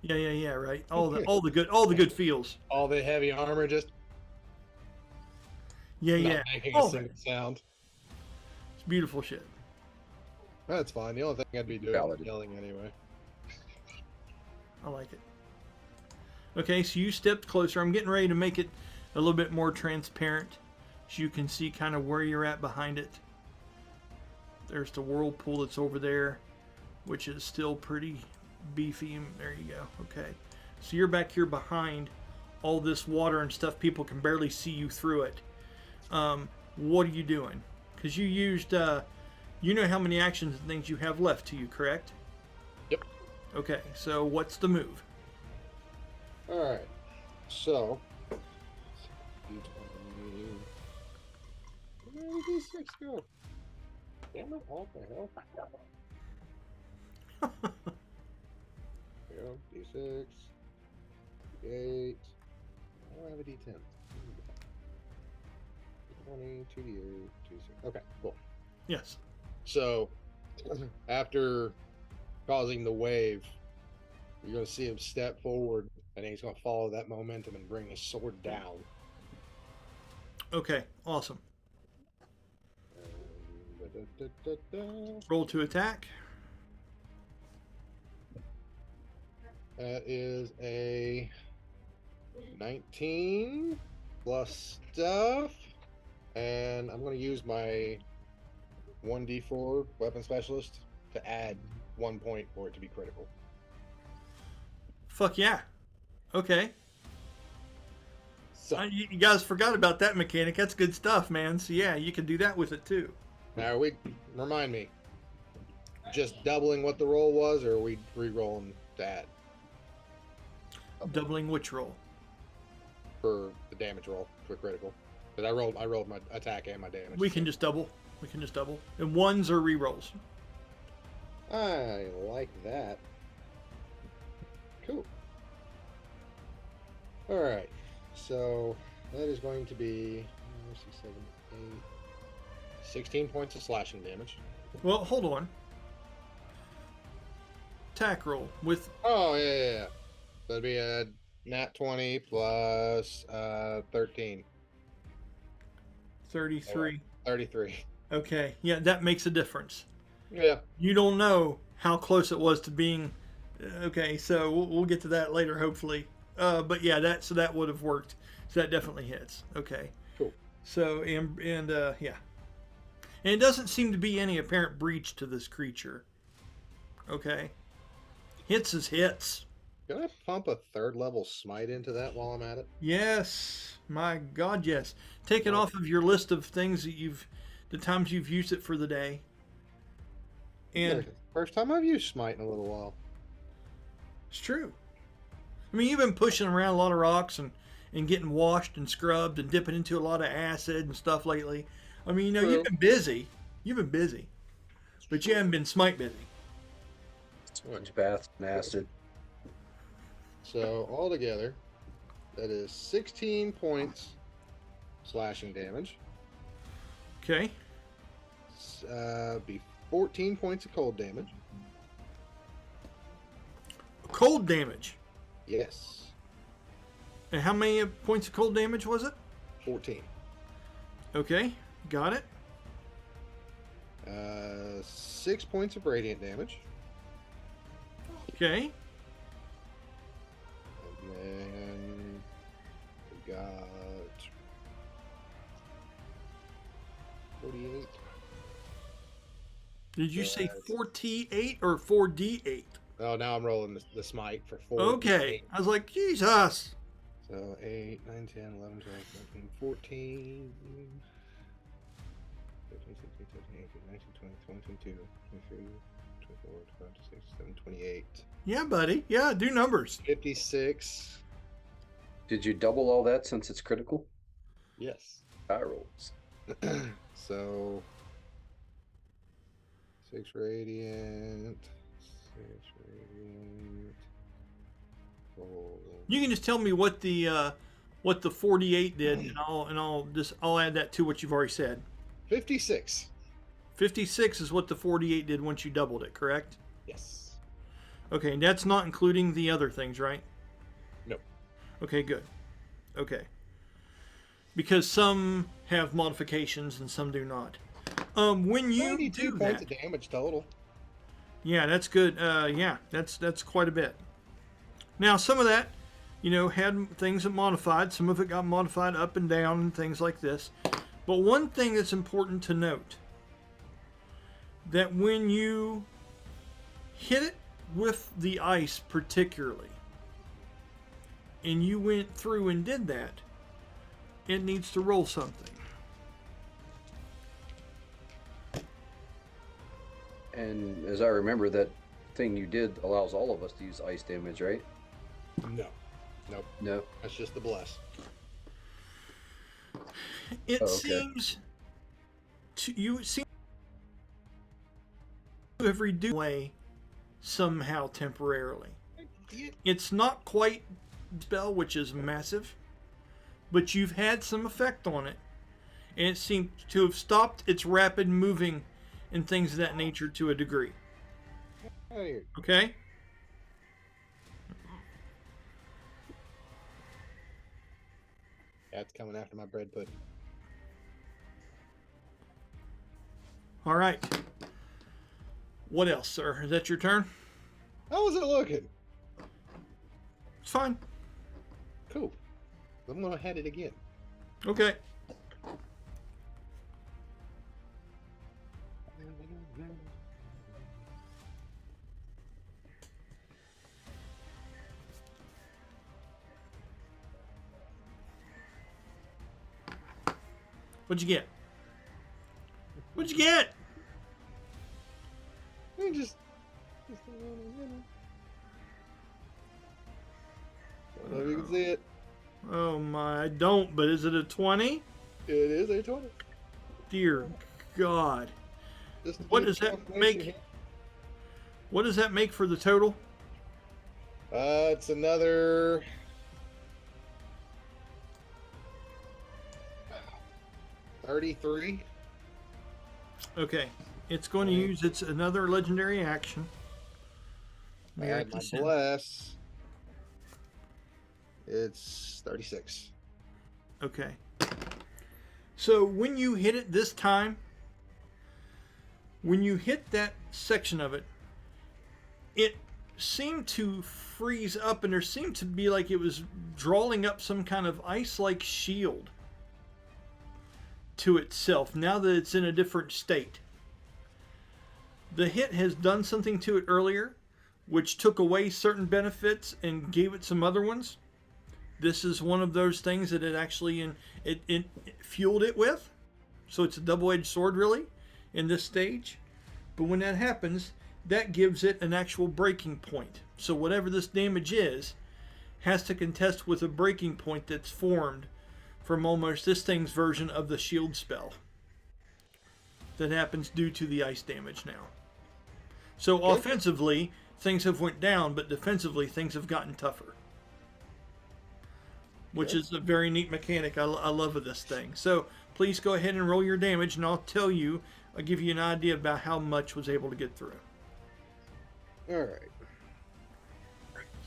Yeah, right. All the good feels. All the heavy armor just Yeah. not making a All single that. sound. It's beautiful shit. That's fine. The only thing I'd be doing Valid. is yelling anyway. I like it. Okay, so you stepped closer. I'm getting ready to make it a little bit more transparent, so you can see kind of where you're at behind it. There's the whirlpool that's over there, which is still pretty beefy. There you go. Okay, so you're back here behind all this water and stuff. People can barely see you through it. What are you doing? Because you used, you know how many actions and things you have left to you, correct? Yep. Okay, so what's the move? Alright. So. Where did these six go? Damn it, what the hell? Here we go. D6. D8. I don't have a D10. 20, 2D8, 2D6. Okay, cool. Yes. So, after causing the wave, you're going to see him step forward, and he's going to follow that momentum and bring his sword down. Okay, awesome. Da-da-da-da-da. Roll to attack. That is a 19 plus stuff, and I'm going to use my 1d4 weapon specialist to add 1 point for it to be critical. Fuck yeah. Okay. So You guys forgot about that mechanic. That's good stuff, man. So yeah, you can do that with it too. now remind me, just doubling what the roll was, or are we re-rolling that Doubling which roll? for the damage roll for critical? Because I rolled my attack and my damage. We can just double. We can just double. And ones are re-rolls. I like that. Cool. All right. So that is going to be 6, 7, 8, 16 points of slashing damage. Well, hold on. Attack roll with Oh, yeah. That'd be a nat 20 plus 13. 33. 33. Okay. Yeah, that makes a difference. Yeah. You don't know how close it was to being. Okay, so we'll get to that later, hopefully. But yeah, that would have worked. So that definitely hits. Okay. Cool. So and yeah, and it doesn't seem to be any apparent breach to this creature. Okay. Hits is hits. Can I pump a 3rd level smite into that while I'm at it? Yes, my God, yes. Take it off of your list of things that the times you've used it for the day. And First time I've used smite in a little while. it's true. I mean, you've been pushing around a lot of rocks and getting washed and scrubbed and dipping into a lot of acid and stuff lately. I mean, True. you've been busy. You've been busy. But you haven't been smite busy. Sponge bath and acid. So altogether, that is 16 points slashing damage. Okay. Be 14 points of cold damage. Cold damage. Yes. And how many points of cold damage was it? 14. Okay, got it. 6 points of radiant damage. Okay. And then we got 48. Did you say That's- 4T8 or 4D8? Oh, now I'm rolling the smite for 4. Okay. I was like, Jesus. So 8, 9, 10, 11, 12, 13, 14, 15, 16, 17, 18, 19, 20, 21, 22, 23, 24, 25, 26, 27, 28. Yeah, buddy. Yeah, do numbers. 56. Did you double all that since it's critical? Yes. Die rolls. So 6 radiant. 6 radiant. Cold. You can just tell me what the 48 did, and I'll add that to what you've already said. 56. 56 is what the 48 did once you doubled it, correct? Yes. Okay, and that's not including the other things, right? Nope. Okay, good. Okay. Because some have modifications and some do not. When you 92 do points that, of damage total. yeah, that's good. Yeah, that's quite a bit. Now, some of that, had things that modified. Some of it got modified up and down and things like this. But one thing that's important to note, that when you hit it with the ice particularly, and you went through and did that, it needs to roll something. And as I remember, that thing you did allows all of us to use ice damage, right? No. Nope. No. That's just the bless. It Oh, okay. seems you seem to have reduced away somehow temporarily. It's not quite spell, which is massive, but you've had some effect on it, and it seems to have stopped its rapid moving and things of that nature to a degree. Out of here. Okay? That's coming after my bread pudding. All right. What else, sir? Is that your turn? How was it looking? It's fine. Cool. I'm gonna head it again. Okay. What'd you get? What'd you get? Just you know. I don't know if you can see it. Oh my, I don't, but is it a 20? It is a 20. Dear God. Just to What do does the that confirmation make? here. What does that make for the total? It's another 33. Okay. It's going to Right. use its another legendary action. Let me Add write my this in. bless. It's 36. Okay. So when you hit it this time, when you hit that section of it, it seemed to freeze up, and there seemed to be like it was drawing up some kind of ice-like shield to itself now that it's in a different state. The hit has done something to it earlier, which took away certain benefits and gave it some other ones. This is one of those things that it actually it fueled it with. So it's a double-edged sword, really, in this stage. But when that happens, that gives it an actual breaking point. So whatever this damage is, has to contest with a breaking point that's formed from almost this thing's version of the shield spell. That happens due to the ice damage now. So offensively, things have went down, but defensively, things have gotten tougher. Which is a very neat mechanic. I love of this thing. So please go ahead and roll your damage, and I'll give you an idea about how much was able to get through. All right.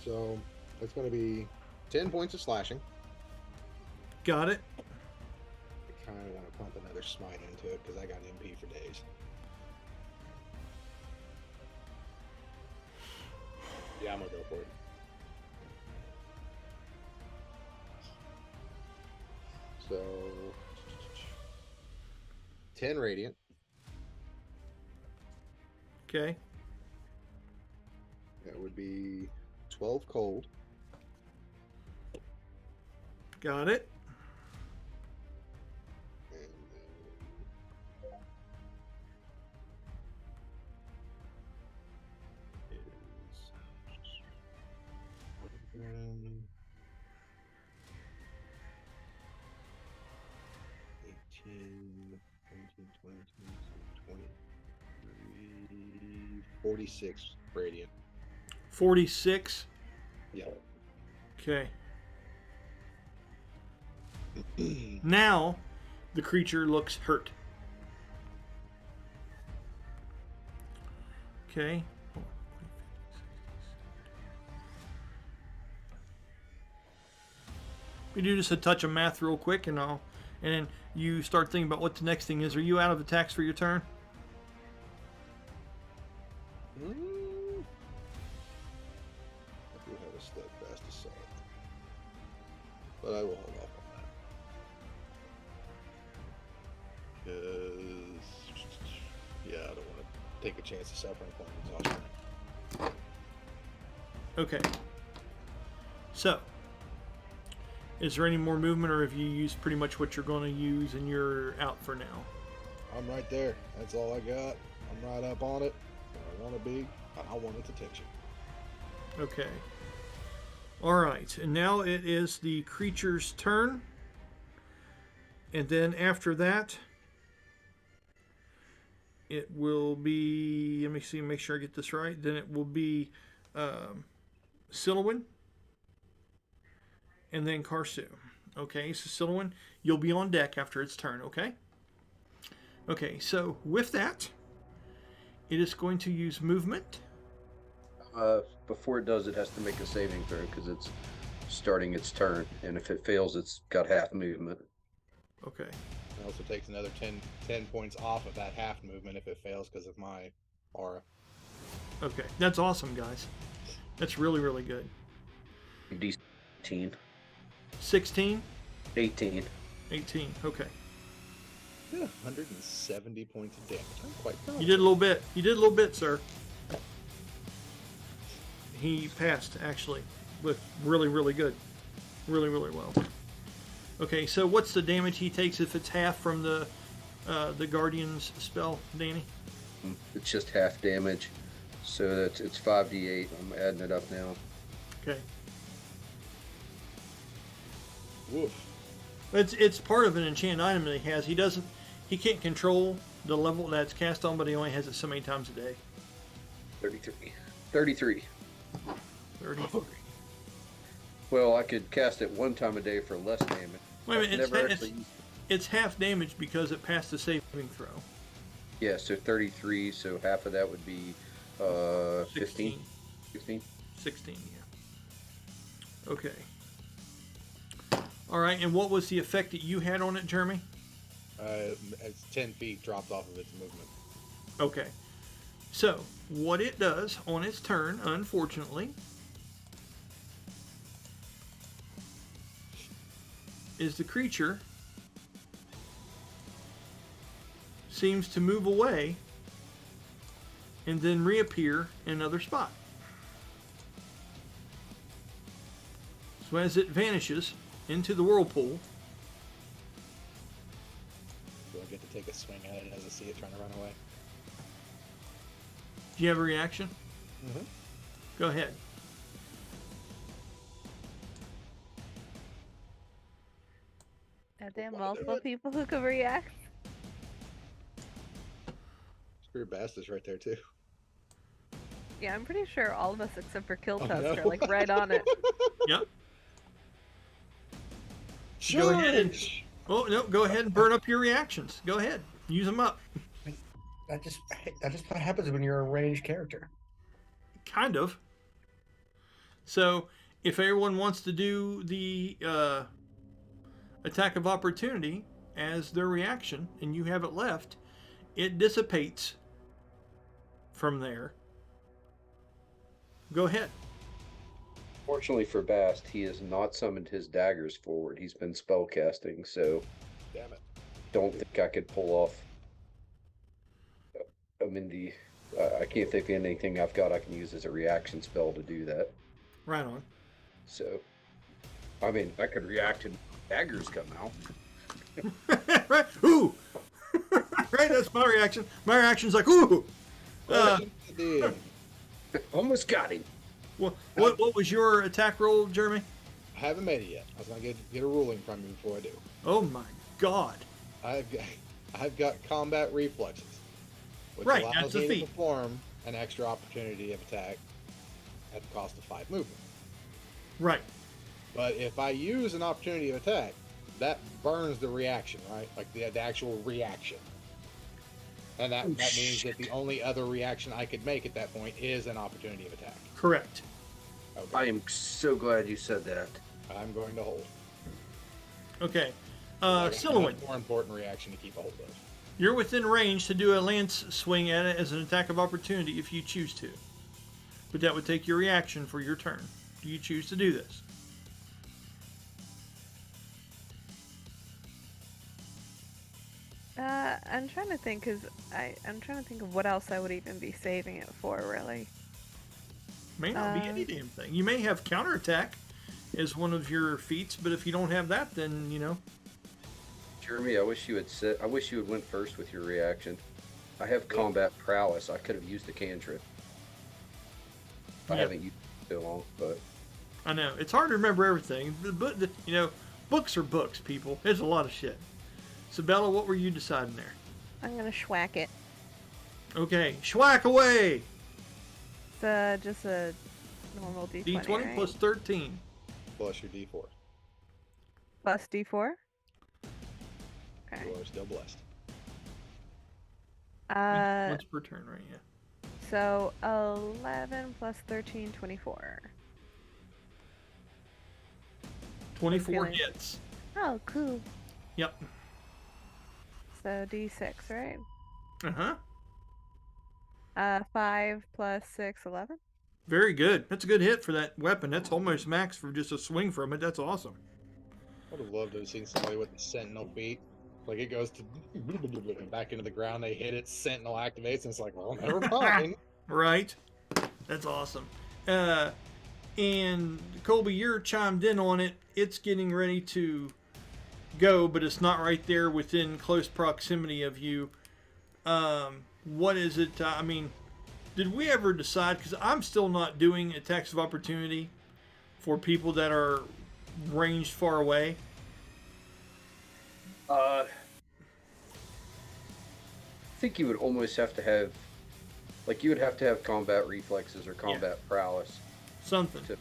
So it's going to be 10 points of slashing. Got it? I kind of want to pump another smite into it because I got MP for days. Yeah, I'm going to go for it. So 10 radiant. Okay. That would be 12 cold. Got it? And then is 18, 19, 20, 23, 46 radiant. 46. Yeah. Okay. Now, the creature looks hurt. Okay. We do just a touch of math real quick, and then you start thinking about what the next thing is. Are you out of attacks for your turn? I do have a steadfast assault, but I will hold off on that. Because, yeah, I don't want to take a chance of suffering from exhaustion. Okay. So, is there any more movement, or have you used pretty much what you're going to use and you're out for now? I'm right there. That's all I got. I'm right up on it. I want to be. I want its attention. Okay. All right. And now it is the creature's turn. And then after that, it will be, let me see, make sure I get this right. Then it will be Silhouette. And then Karsu. Okay, so Silhouette, you'll be on deck after its turn, okay? Okay, so with that, it is going to use movement. Before it does, it has to make a saving throw because it's starting its turn, and if it fails, it's got half movement. Okay. It also takes another 10 points off of that half movement if it fails because of my aura. Okay, that's awesome, guys. That's really, really good. D18. 16? 18. 18, okay. Yeah, 170 points of damage. I'm quite proud. You did a little bit. You did a little bit, sir. He passed, actually, with really, really good. Really, really well. Okay, so what's the damage he takes if it's half from the Guardian's spell, Danny? It's just half damage. So it's 5d8. I'm adding it up now. Okay. Woof. It's part of an enchanted item that he has. He can't control the level that's cast on, but he only has it so many times a day. 33. 33. Well, I could cast it one time a day for less damage. Wait a I've minute, never actually used it. it's half damage because it passed the saving throw. Yeah, so 33, so half of that would be 15? 16? 16, yeah. Okay. All right, and what was the effect that you had on it, Jeremy? It's 10 feet dropped off of its movement. Okay. So, what it does on its turn, unfortunately, is the creature seems to move away and then reappear in another spot. So as it vanishes into the whirlpool, Do I get to take a swing at it as I see it trying to run away? do you have a reaction? Mm-hmm. Go ahead. Are there Wanna do multiple it? people who could react? Spirit Bastard's right there, too. Yeah, I'm pretty sure all of us except for Killtusk no. are like right on it. Yep. Go ahead and, Charge! oh, no, go ahead and burn up your reactions. Go ahead. Use them up. That just what happens when you're a ranged character. Kind of. So, if everyone wants to do the attack of opportunity as their reaction, and you have it left, it dissipates from there. Go ahead. Fortunately for Bast, he has not summoned his daggers forward. He's been spellcasting, so Damn it. don't think I could pull off. I mean, I can't think of anything I've got I can use as a reaction spell to do that. Right on. So, I mean, I could react and daggers come out. Right? Ooh! Right, that's my reaction. My reaction's like, ooh! Dude. Almost got him. What was your attack roll, Jeremy? I haven't made it yet. I was going to get a ruling from you before I do. Oh my god. I've got combat reflexes, which Right, allows that's a me to feat. perform an extra opportunity of attack at the cost of 5 movement. Right. But if I use an opportunity of attack, that burns the reaction, right? Like the actual reaction. And that means that the only other reaction I could make at that point is an opportunity of attack. Correct. Okay. I am so glad you said that. I'm going to hold. Okay. I got Silhouette, a more important reaction to keep a hold of. you're within range to do a lance swing at it as an attack of opportunity if you choose to. But that would take your reaction for your turn. Do you choose to do this? I'm trying to think, cause I'm trying to think of what else I would even be saving it for, really. May not be any damn thing. You may have counterattack as one of your feats, but if you don't have that, then, you know. Jeremy, I wish you had went first with your reaction. I have combat prowess. I could have used a cantrip. I Yeah. haven't used it so long, but I know. It's hard to remember everything. But, you know, books are books, people. There's a lot of shit. So, Bella, what were you deciding there? I'm gonna schwack it. Okay. Schwack away! It's just a normal D20, D20 right? plus 13. Plus your D4. Plus D4? Okay. You are still blessed. Once per turn, right? Yeah. So 11 plus 13, 24. 24 Okay. hits. Oh, cool. Yep. So D6, right? Uh-huh. 5 plus 6, 11. Very good. That's a good hit for that weapon. That's almost max for just a swing from it. That's awesome. I would have loved to have seen somebody with the sentinel feet. Like it goes to back into the ground, they hit it, sentinel activates, and it's like, well, never mind. Right. That's awesome. And Colby, you're chimed in on it. It's getting ready to go, but it's not right there within close proximity of you. What is it? I mean, Did we ever decide? Because I'm still not doing attacks of opportunity for people that are ranged far away. I think you would almost have to have, like, you would have to have combat reflexes or combat prowess. Something. To-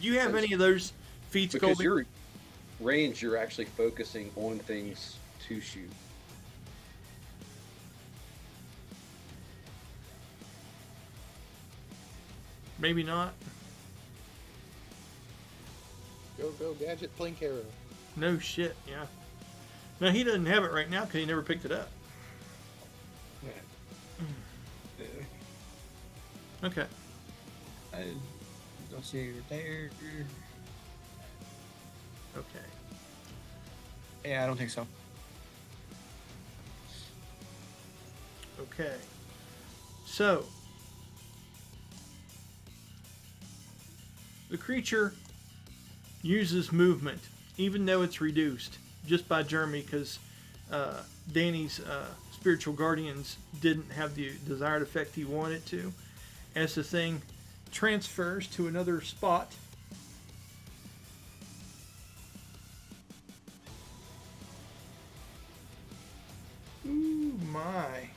Do you have any of those feats, Because Colby? you're range, you're actually focusing on things to shoot. Maybe not. Go, gadget, blink arrow. No shit. Yeah. No, he doesn't have it right now because he never picked it up. Okay. I don't see you there. Okay. Yeah, I don't think so. Okay. So, the creature uses movement, even though it's reduced, just by Jeremy, because Danny's spiritual guardians didn't have the desired effect he wanted to. As the thing transfers to another spot, ooh my.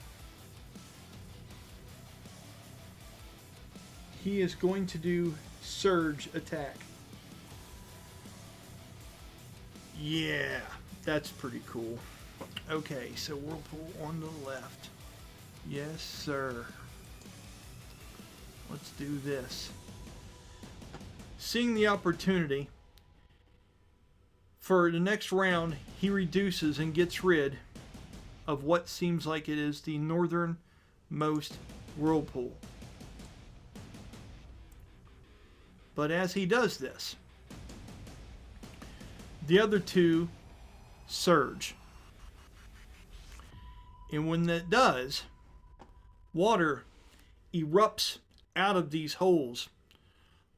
He is going to do surge attack. Yeah, that's pretty cool. Okay, so whirlpool on the left. Yes, sir. Let's do this. Seeing the opportunity, for the next round, he reduces and gets rid of what seems like it is the northernmost whirlpool. But as he does this, the other two surge. And when that does, water erupts out of these holes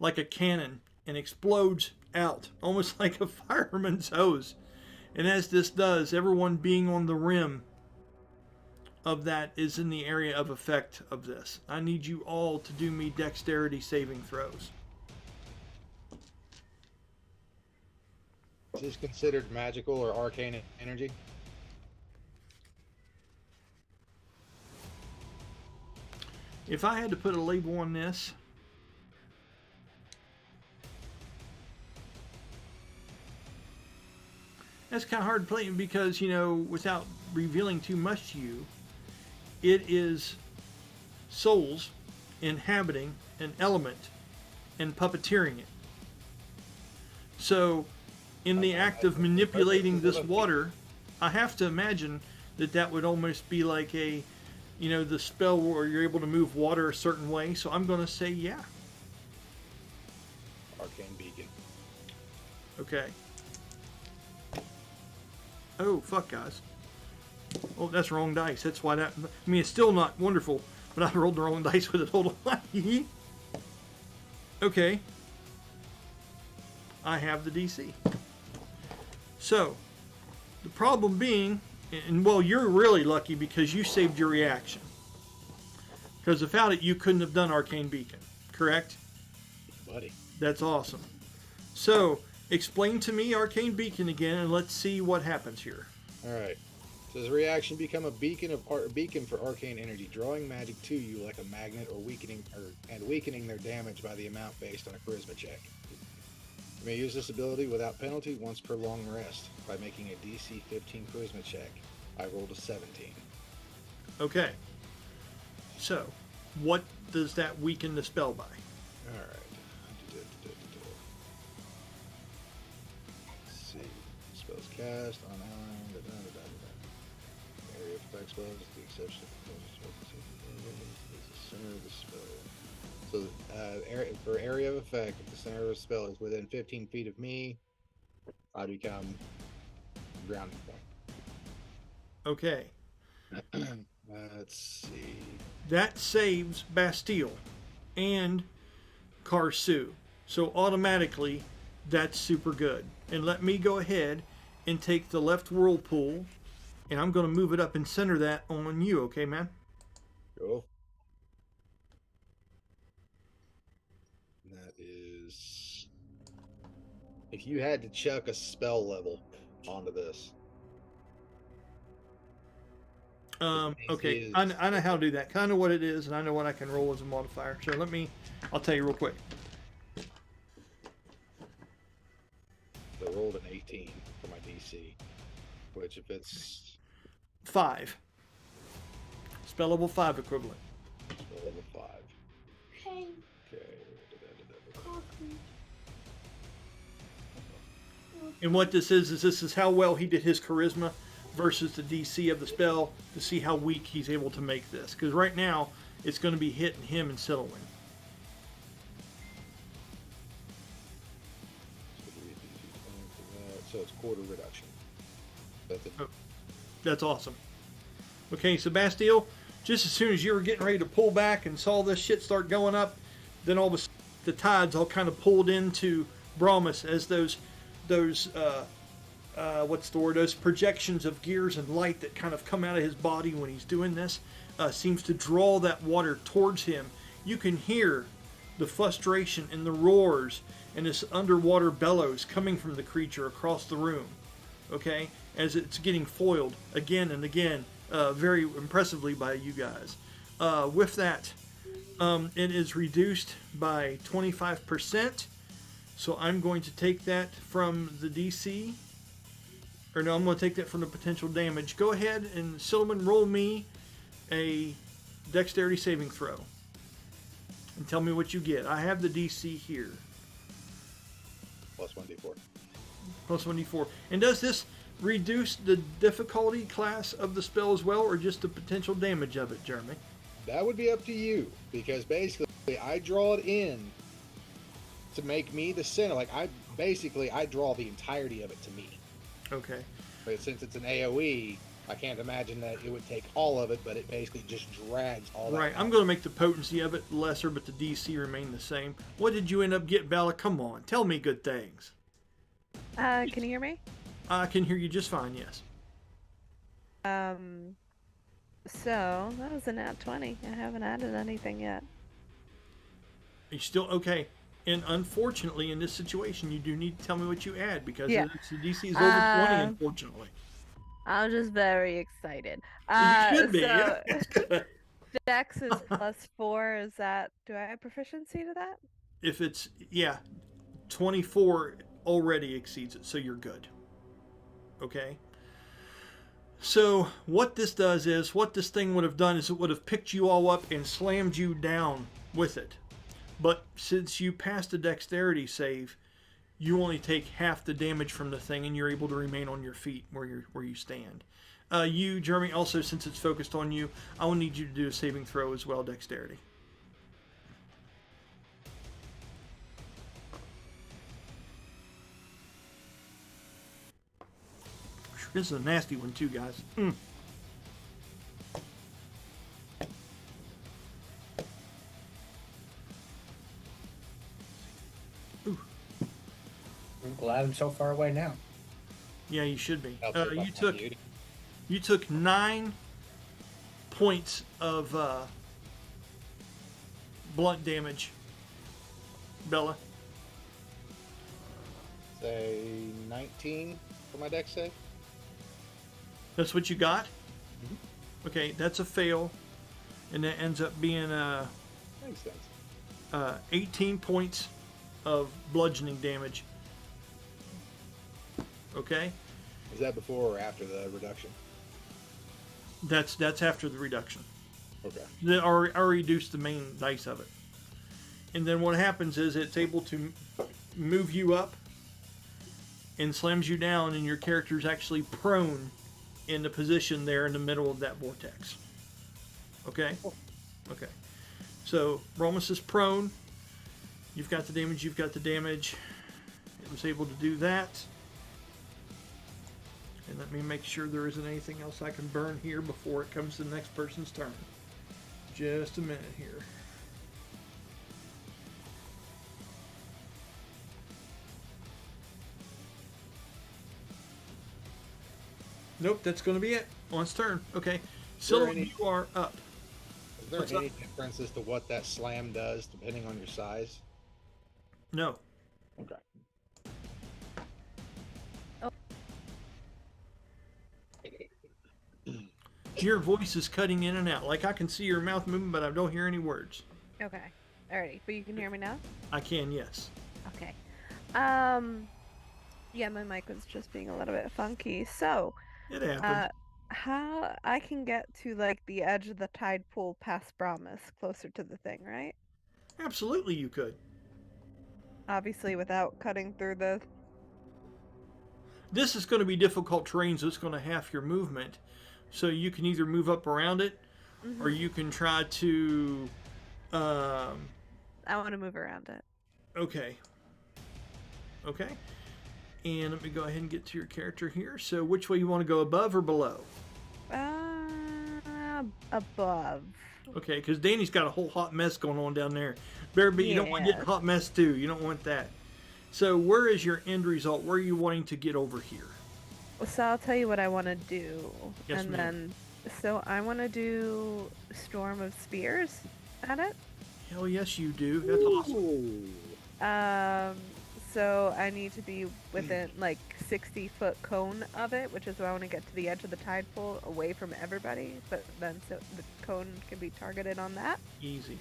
like a cannon and explodes out, almost like a fireman's hose. And as this does, everyone being on the rim of that is in the area of effect of this. I need you all to do me dexterity saving throws. Is this considered magical or arcane energy? If I had to put a label on this, that's kind of hard to play because, you know, without revealing too much to you, it is souls inhabiting an element and puppeteering it. So, in the act of manipulating this water, I have to imagine that that would almost be like a, you know, the spell where you're able to move water a certain way. So I'm going to say yeah. Arcane beacon. Okay. Oh, fuck, guys. Oh, that's wrong dice. That's why that... I mean, it's still not wonderful, but I rolled the wrong dice with it. Hold on. Okay. I have the DC. So, the problem being... And, well, you're really lucky because you saved your reaction. Because without it, you couldn't have done Arcane Beacon. Correct? Buddy. That's awesome. So, explain to me Arcane Beacon again, and let's see what happens here. Alright. Says reaction, become a beacon for arcane energy, drawing magic to you like a magnet or weakening their damage by the amount based on a charisma check. You may use this ability without penalty once per long rest by making a DC 15 charisma check. I rolled a 17. Okay. So, what does that weaken the spell by? Alright. Let's see. Spells cast on ally. Area of effect spells, with the exception of the center of the spell. So, for area of effect, if the center of the spell is within 15 feet of me, I become grounding point. Okay. Let's see. That saves Bastille and Karsu. So automatically, that's super good. And let me go ahead and take the left whirlpool, and I'm going to move it up and center that on you, okay, man? Cool. is if you had to chuck a spell level onto this. Okay, is- I know how to do that. Kind of what it is, and I know what I can roll as a modifier. So I'll tell you real quick. So I rolled an 18 for my DC, which if it's 5. Spell level 5 equivalent. spell level 5. Hey, Okay. coffee. And what this is how well he did his charisma versus the DC of the spell to see how weak he's able to make this. Because right now, it's going to be hitting him and Silwyn. So it's quarter reduction. That's it. That's awesome. Okay, Sebastille, just as soon as you were getting ready to pull back and saw this shit start going up, then all of a sudden the tides all kind of pulled into Brahmus as those what's the word? Those projections of gears and light that kind of come out of his body when he's doing this seems to draw that water towards him. You can hear the frustration and the roars and this underwater bellows coming from the creature across the room. Okay, as it's getting foiled again and again, very impressively by you guys. With that, it is reduced by 25%. So I'm going to take that from the DC. Or no, I'm going to take that from the potential damage. Go ahead and Silliman, roll me a dexterity saving throw. And tell me what you get. I have the DC here. Plus 1d4. Plus 1d4. And does this reduce the difficulty class of the spell as well, or just the potential damage of it, Jeremy? That would be up to you, because basically I draw it in to make me the center. Like I draw the entirety of it to me. Okay. But since it's an AoE, I can't imagine that it would take all of it, but it basically just drags all that. Right. I'm going to make the potency of it lesser, but the DC remain the same. What did you end up getting, Bella? Come on. Tell me good things. Can you hear me? I can hear you just fine, yes. So that was a nat 20. I haven't added anything yet. Are you still okay? And unfortunately, in this situation, you do need to tell me what you add because the DC is over 20, unfortunately. I'm just very excited. You should be. So Yeah. Dex is +4. Is that? Do I have proficiency to that? If it's 24 already exceeds it, so you're good. Okay. So what this does is, what this thing would have done is it would have picked you all up and slammed you down with it. But since you passed a dexterity save, you only take half the damage from the thing, and you're able to remain on your feet where you stand. You, Jeremy, also since it's focused on you, I will need you to do a saving throw as well, dexterity. This is a nasty one too, guys. Ooh. I'm glad I'm so far away now. Yeah, you should be. I'll take my beauty. You took 9 points of blunt damage, Bella. Say 19 for my dex save. That's what you got? Okay, that's a fail. And that ends up being Makes sense. 18 points of bludgeoning damage. Okay? Is that before or after the reduction? That's after the reduction. Okay. I reduced the main dice of it. And then what happens is it's able to move you up and slams you down, and your character's actually prone in the position there in the middle of that vortex. Okay? Okay. So, Brahmus is prone. You've got the damage, you've got the damage. It was able to do that. And let me make sure there isn't anything else I can burn here before it comes to the next person's turn. Just a minute here. Nope, that's going to be it. On its turn. Okay. So any- you are up. Is there What's any difference as to what that slam does depending on your size? No. Okay. Your voice is cutting in and out. Like I can see your mouth moving, but I don't hear any words. Okay. Alrighty, but you can hear me now? I can, yes. Okay. Yeah, my mic was just being a little bit funky. So, It happens. how I can get to like the edge of the tide pool past Brahmus, closer to the thing, right? Absolutely, you could. Obviously, without cutting through the. This is going to be difficult terrain, so it's going to half your movement. So you can either move up around it, or you can try to. I want to move around it. Okay. Okay. And let me go ahead and get to your character here. So which way you want to go, above or below? Above. Okay, because Danny's got a whole hot mess going on down there. Better be, you don't want to get Yes. a hot mess too. You don't want that. So where is your end result? Where are you wanting to get over here? So I'll tell you what I want to do, Yes, and ma'am. then so I want to do Storm of Spears at it. Hell yes, you do. That's awesome. Um, so I need to be within like 60-foot cone of it, which is why I want to get to the edge of the tide pool, away from everybody. But then so the cone can be targeted on that. Easy.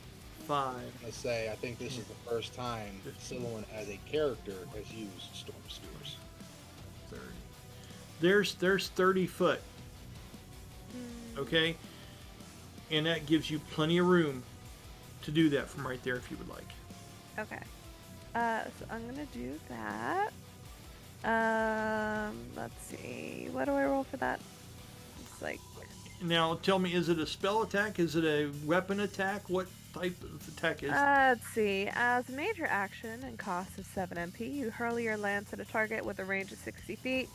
5. I say, I think this is the first time someone as a character has used Storm Spears. 30. There's 30 foot. Okay? And that gives you plenty of room to do that from right there if you would like. Okay. So I'm gonna do that. Let's see. What do I roll for that? It's like Now tell me, is it a spell attack? Is it a weapon attack? What type of attack is it? let's see. As a major action and cost of 7 MP, you hurl your lance at a target with a range of 60 feet.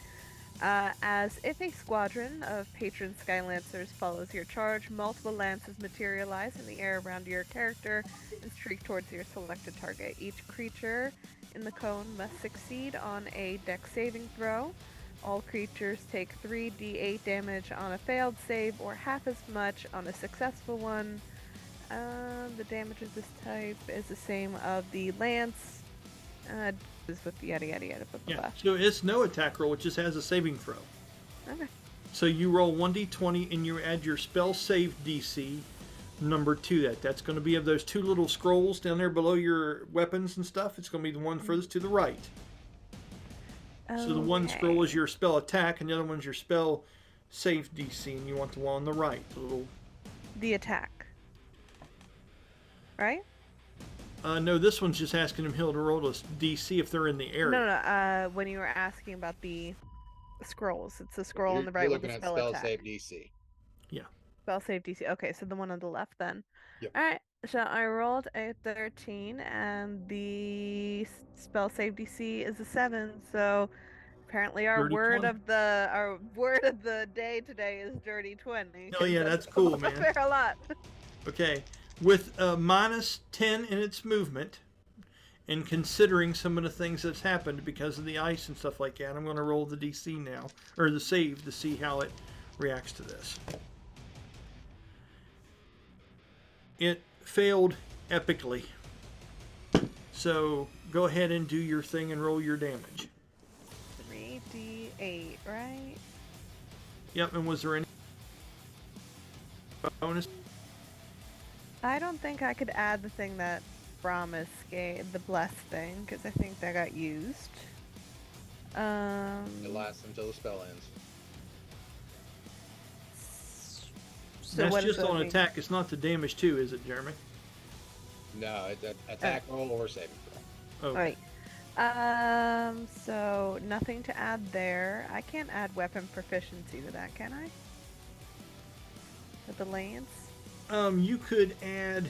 As if a squadron of patron Skylancers follows your charge, multiple lances materialize in the air around your character and streak towards your selected target. Each creature in the cone must succeed on a dex saving throw. All creatures take 3d8 damage on a failed save, or half as much on a successful one. The damage of this type is the same of the lance. Is with yada yada yada blah blah Yeah. blah. So it's no attack roll. It just has a saving throw. Okay. So you roll 1d20 and you add your spell save DC number to that. That's going to be of those two little scrolls down there below your weapons and stuff. It's going to be the one furthest to the right. So the one scroll is your spell attack, and the other one's your spell save DC, and you want the one on the right. The little. The attack. Right? No, this one's just asking him to roll a DC if they're in the area. No. When you were asking about the scrolls, it's the scroll on the right You're with looking the at spell spell attack. save DC. Spell save DC. Okay, so the one on the left then. Yep. Alright, so I rolled a 13 and the spell save DC is a 7, so apparently our Dirty word 20. of the day today is dirty 20. Hell yeah, that's cool, man. Fair a lot. Okay, with minus 10 in its movement, and considering some of the things that's happened because of the ice and stuff like that, I'm going to roll the DC now, or the save, to see how it reacts to this. It failed epically. So go ahead and do your thing and roll your damage. 3d8, right? Yep, and was there any bonus? I don't think I could add the thing that Brahmus gave, the blessed thing, because I think that got used. It lasts until the spell ends. So That's what does just that on mean? attack. It's not the damage too, is it, Jeremy? No, it's an attack roll or saving throw. Oh, Right. So nothing to add there. I can't add weapon proficiency to that, can I? With the lance? You could add,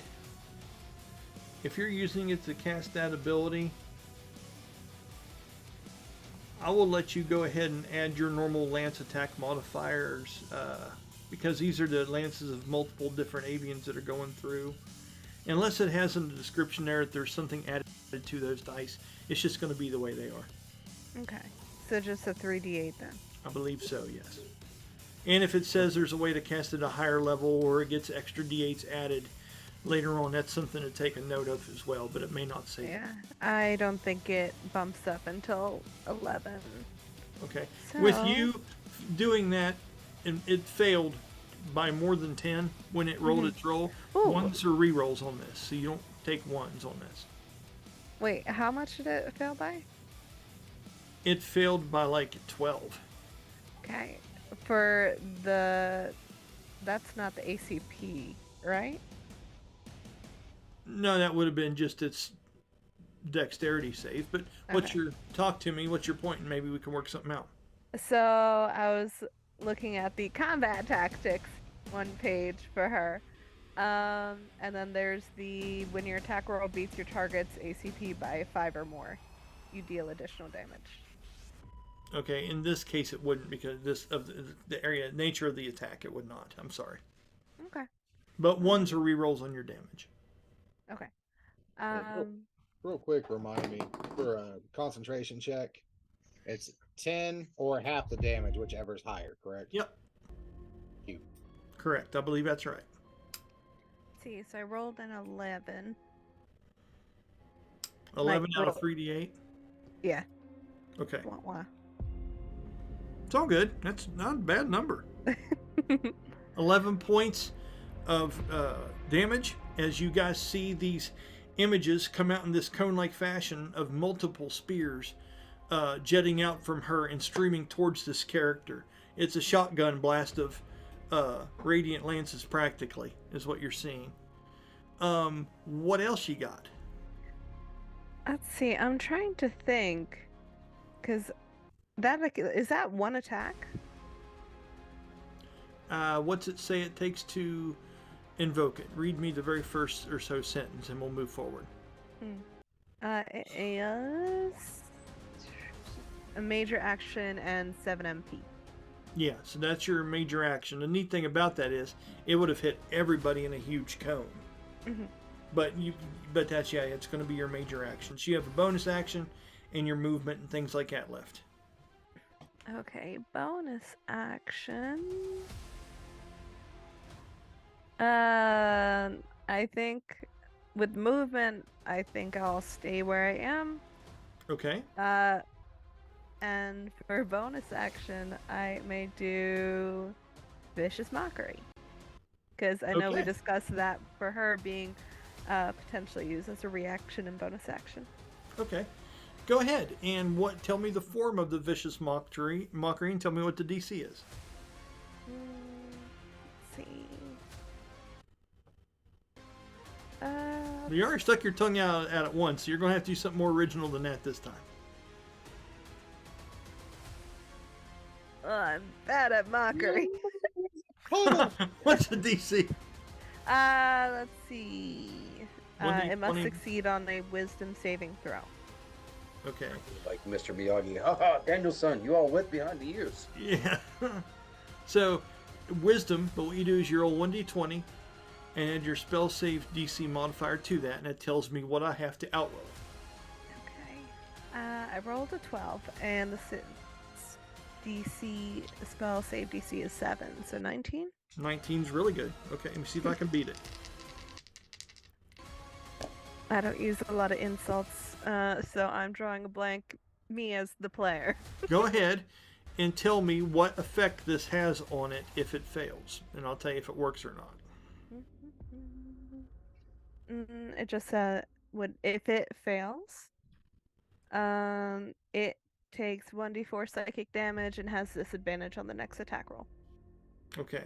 if you're using it to cast that ability, I will let you go ahead and add your normal lance attack modifiers, because these are the lances of multiple different avians that are going through. Unless it has in the description there that there's something added to those dice, it's just going to be the way they are. Okay. So just a 3d8 then. I believe so, yes. And if it says there's a way to cast it at a higher level or it gets extra d8s added, later on. That's something to take a note of as well, but it may not say. Yeah, I don't think it bumps up until 11. Okay. With So- you doing that, and it failed by more than 10 when it rolled its roll. Ooh. Ones are re-rolls on this, so you don't take ones on this. Wait, how much did it fail by? It failed by like 12. Okay, for the, that's not the ACP, right? No, that would have been just its dexterity save. But what's Okay. your talk to me? What's your point? And maybe we can work something out. So I was looking at the combat tactics one page for her. And then there's the when your attack roll beats your target's ACP by 5 or more, you deal additional damage. Okay, in this case it wouldn't because this of the area nature of the attack it would not. I'm sorry. Okay. But ones are re-rolls on your damage. Okay. Real quick, remind me for a concentration check, it's 10 or half the damage, whichever's higher, correct? Yep. You. Correct. I believe that's right. Let's see, so I rolled an 11. 11 out of roll. 3d8. Yeah. Okay. Wah, wah. It's all good. That's not a bad number. 11 points of damage as you guys see these images come out in this cone-like fashion of multiple spears jetting out from her and streaming towards this character. It's a shotgun blast of radiant lances practically is what you're seeing. What else you got? Let's see, I'm trying to think, because that is that one attack? What's it say it takes to invoke it? Read me the very first or so sentence and we'll move forward. It is a major action and 7 MP. Yeah, so that's your major action. The neat thing about that is it would have hit everybody in a huge cone. Mm-hmm. But that's, yeah, it's going to be your major action. So you have a bonus action and your movement and things like that left. Okay, bonus action. I think with movement, I think I'll stay where I am. Okay. And for bonus action, I may do vicious mockery. Because I know we Okay. discussed that for her being potentially used as a reaction and bonus action. Okay. Go ahead and tell me the form of the vicious mockery and tell me what the DC is. Let's see. You already stuck your tongue out at it once, so you're going to have to do something more original than that this time. I'm bad at mockery. What's the DC? Let's see. 1d20. It must succeed on a wisdom saving throw. Okay. Like Mr. Miyagi. Haha, Daniel-san, you all wet behind the ears. Yeah. So, wisdom, but what you do is you roll 1d20 and add your spell save DC modifier to that, and it tells me what I have to outroll. Okay. I rolled a 12, and the DC spell save DC is 7, so 19. 19's really good. Okay, let me see if I can beat it. I don't use a lot of insults, so I'm drawing a blank. Me as the player. Go ahead and tell me what effect this has on it if it fails, and I'll tell you if it works or not. It just said if it fails, it takes 1d4 psychic damage and has disadvantage on the next attack roll. Okay,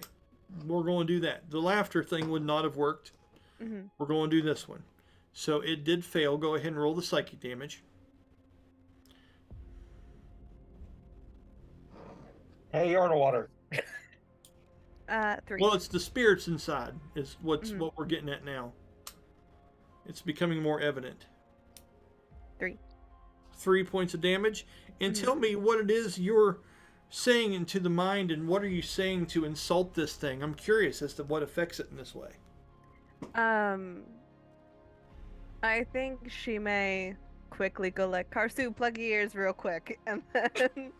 we're going to do that. The laughter thing would not have worked. Mm-hmm. We're going to do this one. So it did fail. Go ahead and roll the psychic damage. Hey, you're in the water. 3. Well, it's the spirits inside is what we're getting at now. It's becoming more evident. 3. 3 points of damage. And tell me what it is you're saying into the mind, and what are you saying to insult this thing? I'm curious as to what affects it in this way. I think she may quickly go like, Karsu, plug your ears real quick, and then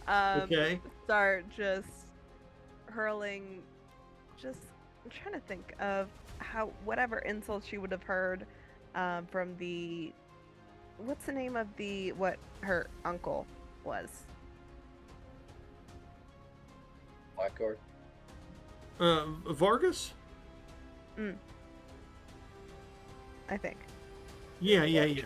Okay. start just hurling just I'm trying to think of whatever insults she would have heard from the. What's the name of what her uncle was? Blackguard. Vargas? I think. Yeah.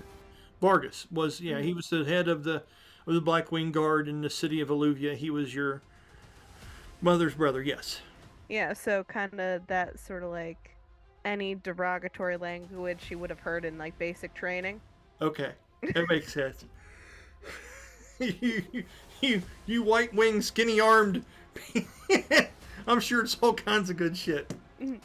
Vargas was, he was the head of the Black Wing Guard in the city of Alluvia. He was your mother's brother, yes. Yeah, so kind of that sort of like any derogatory language she would have heard in like basic training. Okay, that makes sense. you white wing, skinny armed. I'm sure it's all kinds of good shit.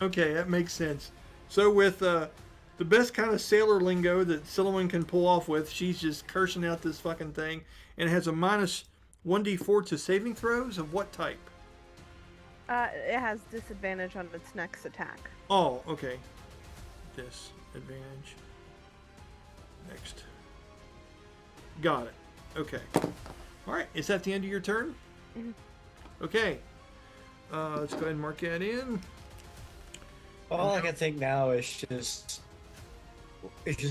Okay, that makes sense. So with the best kind of sailor lingo that Silliman can pull off with, she's just cursing out this fucking thing, and it has a minus 1d4 to saving throws of what type? It has disadvantage on its next attack. Oh, okay. Disadvantage. Next. Got it. Okay. All right. Is that the end of your turn? Mm-hmm. Okay. Let's go ahead and mark that in. All I can think now is just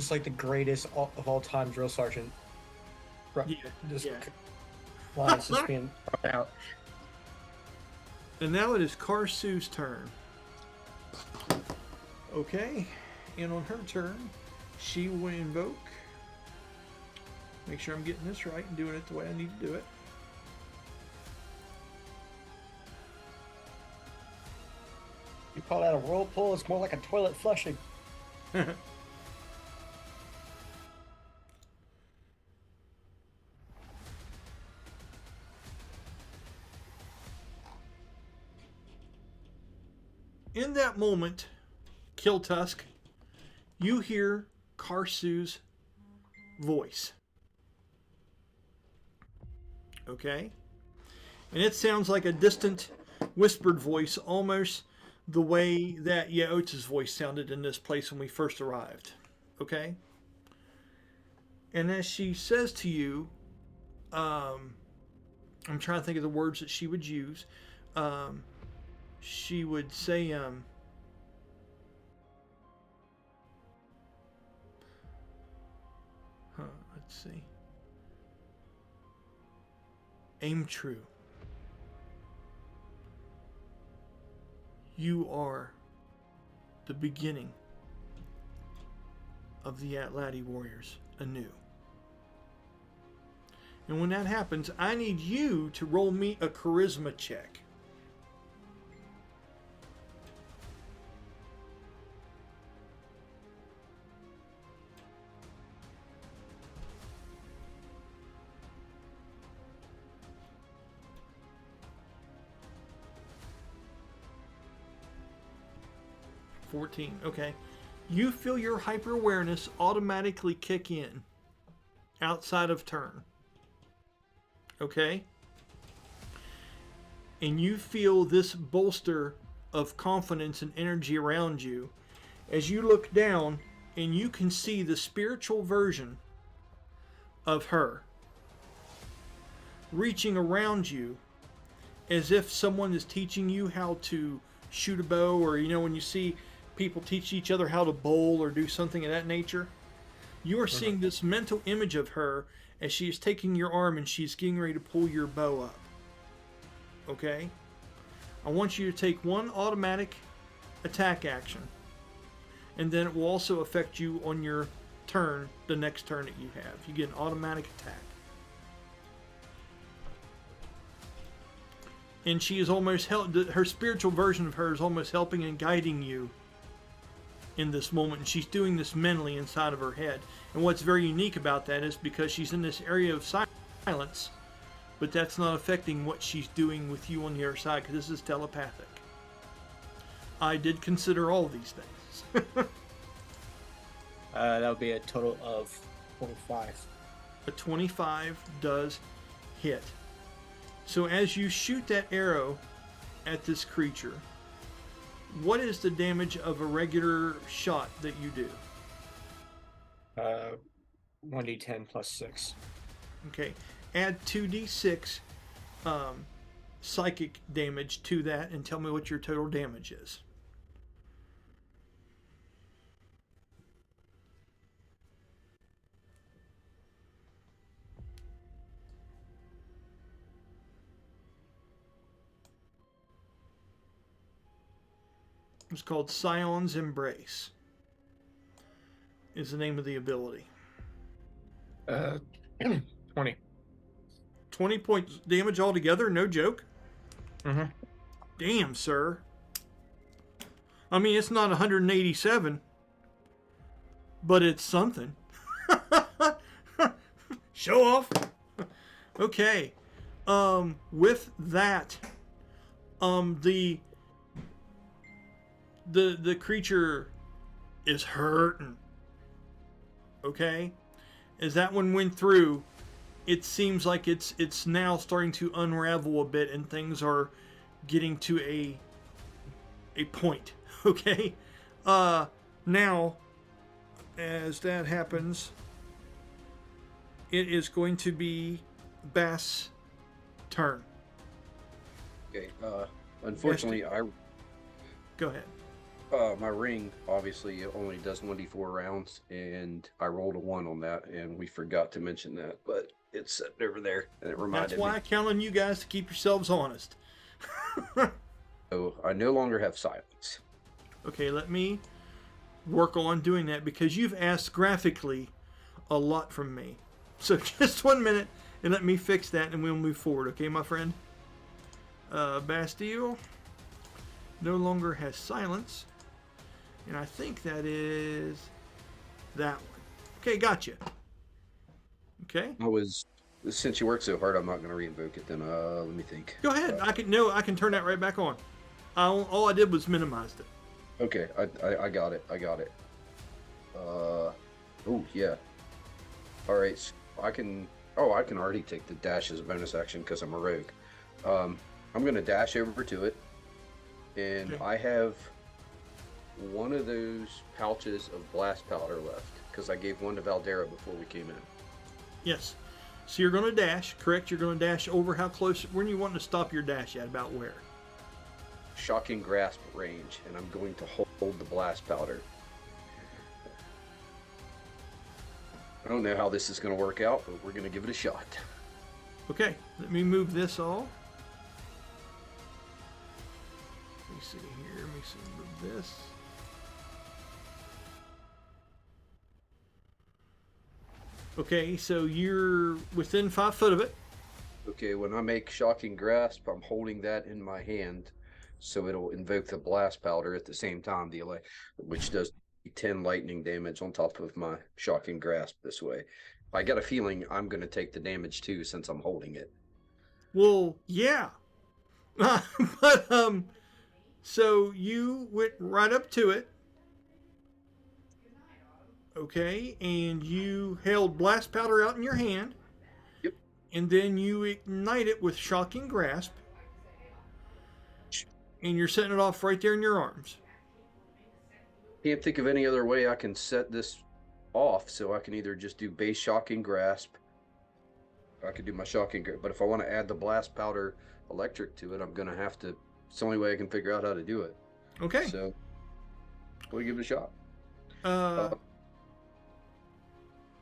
like the greatest of all time drill sergeant. Yeah. Lines just being thrown out. And now it is Karsu's turn. Okay. And on her turn, she will invoke. Make sure I'm getting this right and doing it the way I need to do it. You call that a whirlpool? It's more like a toilet flushing. In that moment, Killtusk, you hear Karsu's voice. Okay? And it sounds like a distant, whispered voice, almost the way that Yeota's voice sounded in this place when we first arrived. Okay? And as she says to you, I'm trying to think of the words that she would use. She would say, let's see. Aim true. You are the beginning of the Atlati warriors anew. And when that happens, I need you to roll me a charisma check. Okay. You feel your hyper awareness automatically kick in outside of turn. Okay? And you feel this bolster of confidence and energy around you as you look down and you can see the spiritual version of her reaching around you as if someone is teaching you how to shoot a bow, or when you see people teach each other how to bowl or do something of that nature. You are seeing this mental image of her as she is taking your arm and she's getting ready to pull your bow up. Okay? I want you to take one automatic attack action, and then it will also affect you on your turn, the next turn that you have. You get an automatic attack. And she is almost her spiritual version of her is almost helping and guiding you in this moment, and she's doing this mentally inside of her head. And what's very unique about that is because she's in this area of silence, but that's not affecting what she's doing with you on the other side, because this is telepathic. I did consider all these things. That would be a total of 25. A 25 does hit. So as you shoot that arrow at this creature, what is the damage of a regular shot that you do? 1d10 plus 6. Okay. Add 2d6 psychic damage to that and tell me what your total damage is. It's called Scion's Embrace. Is the name of the ability. 20. 20 points damage altogether, no joke. Mm-hmm. Damn, sir. I mean, it's not 187, but it's something. Show off. Okay. With that, the creature is hurting. Okay? As that one went through, it seems like it's now starting to unravel a bit, and things are getting to a point. Okay? Now, as that happens, it is going to be Bass' turn. Okay. Unfortunately, Go ahead. my ring obviously only does 1d4 rounds, and I rolled a 1 on that, and we forgot to mention that, but it's sitting over there, and it reminded That's why me. I count on you guys to keep yourselves honest. So I no longer have silence. Okay, let me work on doing that because you've asked graphically a lot from me. So just 1 minute and let me fix that and we'll move forward, okay, my friend? Bastille no longer has silence. And I think that is that one. Okay, gotcha. Okay. Since you worked so hard, I'm not going to reinvoke it then. Let me think. Go ahead. I can turn that right back on. All I did was minimize it. Okay, I got it. Oh yeah. All right, so I can already take the dash as a bonus action because I'm a rogue. I'm gonna dash over to it, and Okay. I have one of those pouches of blast powder left because I gave one to Valdera before we came in. Yes. So you're going to dash, correct? You're going to dash over how close? When you want to stop your dash at? About where? Shocking grasp range, and I'm going to hold the blast powder. I don't know how this is going to work out, but we're going to give it a shot. Okay. Let me move this all. Let me see here. Let me see. Move this. Okay. So you're within 5 foot of it. Okay, when I make shocking grasp, I'm holding that in my hand, so it'll invoke the blast powder at the same time, which does 10 lightning damage on top of my shocking grasp this way. I got a feeling I'm going to take the damage too since I'm holding it. Well, yeah. But so you went right up to it. Okay, and you held blast powder out in your hand. Yep. And then you ignite it with shocking grasp. And you're setting it off right there in your arms. Can't think of any other way I can set this off, so I can either just do base shocking grasp. I could do my shocking grasp, but if I want to add the blast powder electric to it, I'm going to have to. It's the only way I can figure out how to do it. Okay. So we'll give it a shot.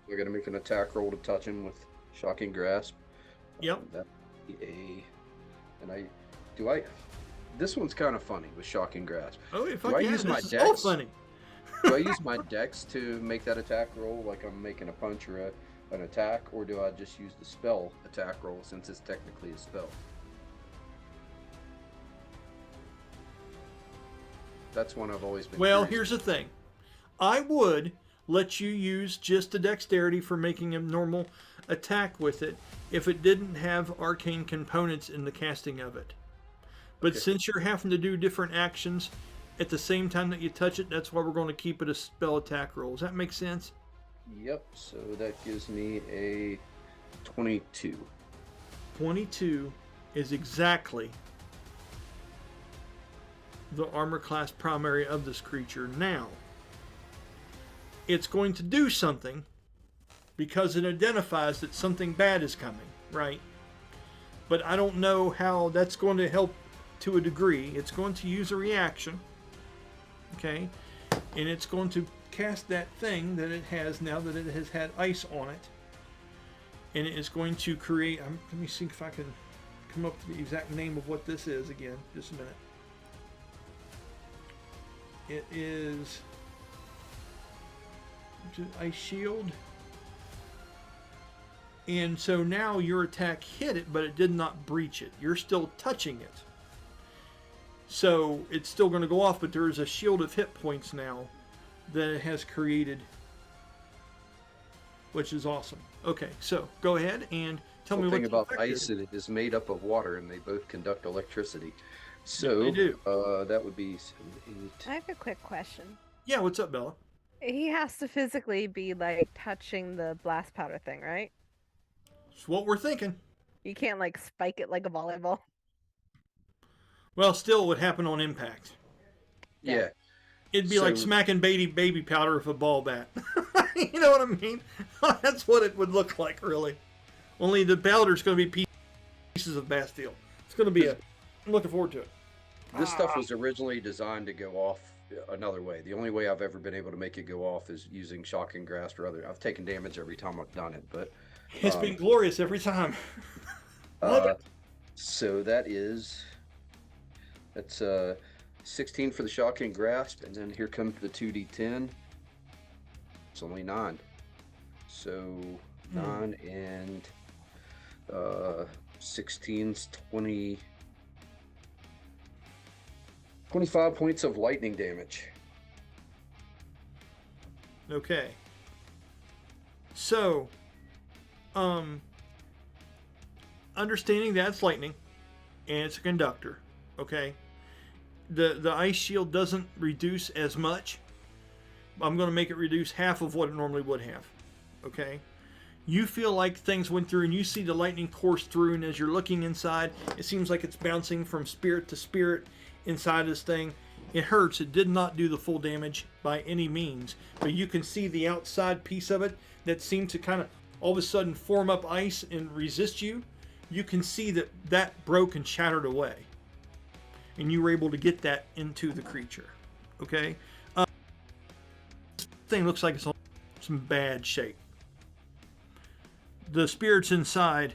We're going to make an attack roll to touch him with shocking grasp. Yep. This one's kind of funny with shocking grasp. Oh, if Do I I can, use my this is dex? all funny. Do I use my dex to make that attack roll like I'm making a punch or an attack, or do I just use the spell attack roll since it's technically a spell? That's one I've always been Well, curious here's the thing. I would let you use just the dexterity for making a normal attack with it if it didn't have arcane components in the casting of it. But Okay. since you're having to do different actions at the same time that you touch it, that's why we're going to keep it a spell attack roll. Does that make sense? Yep, so that gives me a 22. 22 is exactly the armor class primary of this creature. Now, it's going to do something because it identifies that something bad is coming, right? But I don't know how that's going to help to a degree. It's going to use a reaction, okay? And it's going to cast that thing that it has now that it has had ice on it. And it is going to create, let me see if I can come up with the exact name of what this is again. Just a minute. It is ice shield. And so now your attack hit it, but it did not breach it. You're still touching it. So it's still going to go off, but there is a shield of hit points now that it has created, which is awesome. Okay, so go ahead and tell me The what thing the about effect ice is. is it is made up of water, and they both conduct electricity. So they do. That would be 7, 8. I have a quick question. Yeah, what's up, Bella? He has to physically be like touching the blast powder thing, right? It's what we're thinking. You can't like spike it like a volleyball. Well, still it would happen on impact. Yeah. It'd be like So- smacking baby powder with a ball bat. You know what I mean? That's what it would look like, really. Only the powder's going to be pieces of Bastille. It's going to be I'm looking forward to it. This stuff was originally designed to go off another way. The only way I've ever been able to make it go off is using shocking grasp or other. I've taken damage every time I've done it, but It's been glorious every time. so that's 16 for the shocking grasp, and then here comes the 2d10. It's only 9. So 9 and 16's 20. 25 points of lightning damage. Okay. So, understanding that's lightning, and it's a conductor, okay? The ice shield doesn't reduce as much. I'm going to make it reduce half of what it normally would have, okay? You feel like things went through, and you see the lightning course through, and as you're looking inside, it seems like it's bouncing from spirit to spirit inside this thing. It hurts. It did not do the full damage by any means, but you can see the outside piece of it that seemed to kind of all of a sudden form up ice and resist you. You can see that broke and shattered away, and you were able to get that into the creature. Okay, this thing looks like it's in some bad shape. The spirits inside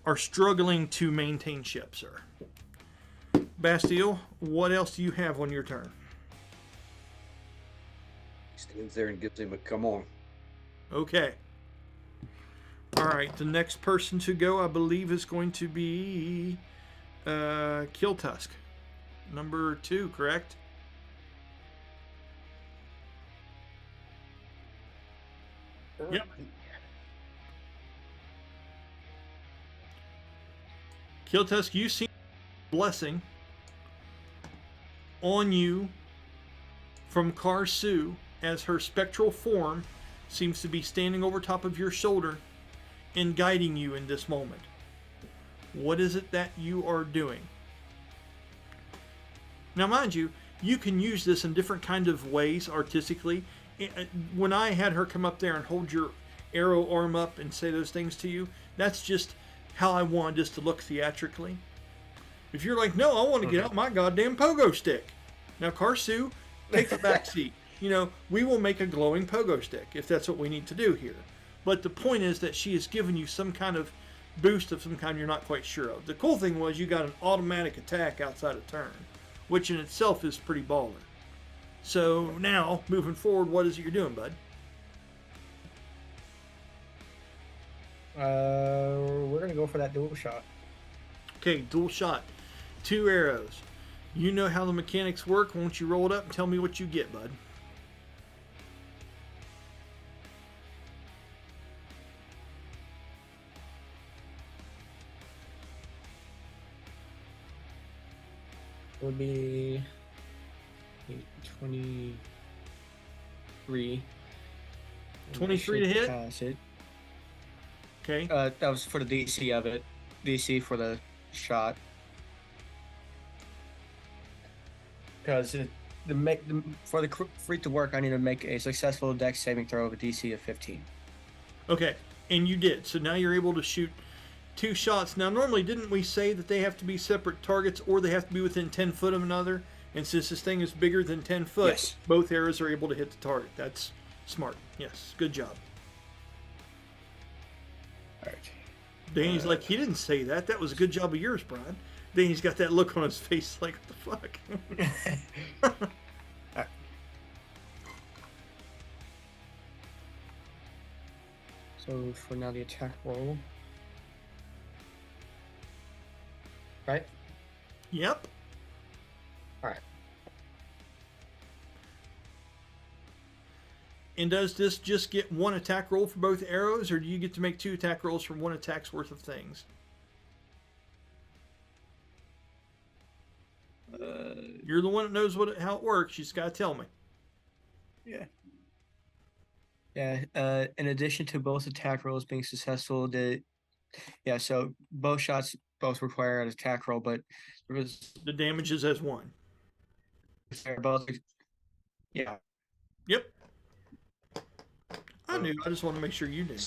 are struggling to maintain ship, sir. Bastille, what else do you have on your turn? He stands there and gives him a come on. Okay. All right, the next person to go, I believe, is going to be Killtusk. Number 2, correct? Yep. Killtusk, you see blessing on you from Karsu as her spectral form seems to be standing over top of your shoulder and guiding you in this moment. What is it that you are doing? Now, mind you, you can use this in different kind of ways artistically. When I had her come up there and hold your arrow arm up and say those things to you, that's just how I wanted this to look theatrically. If you're like, no, I want to get out my goddamn pogo stick. Now, Karsu, take the back seat. You know, we will make a glowing pogo stick if that's what we need to do here. But the point is that she has given you some kind of boost of some kind you're not quite sure of. The cool thing was you got an automatic attack outside of turn, which in itself is pretty baller. So now, moving forward, what is it you're doing, bud? We're gonna go for that dual shot. Okay, dual shot. 2 arrows. You know how the mechanics work. Won't you roll it up and tell me what you get, bud? Would be 23. 23 to hit? Pass it. Okay. That was for the DC of it. DC for the shot. Because for the freak to work, I need to make a successful dex saving throw of a DC of 15. Okay, and you did. So now you're able to shoot 2 shots. Now, normally, didn't we say that they have to be separate targets or they have to be within 10 foot of another? And since this thing is bigger than 10 foot, Yes. both arrows are able to hit the target. That's smart. Yes, good job. All right. Danny's like, he didn't say that. That was a good job of yours, Brian. Danny's got that look on his face like, what the fuck? So for now, the attack roll. Right? Yep. Alright. And does this just get one attack roll for both arrows, or do you get to make 2 attack rolls for 1 attack's worth of things? You're the one that knows how it works. You just gotta tell me. Yeah. Yeah. In addition to both attack rolls being successful, so both shots both require an attack roll, but there was The damage is as 1. they're both. Yeah. Yep. I knew. I just want to make sure you knew.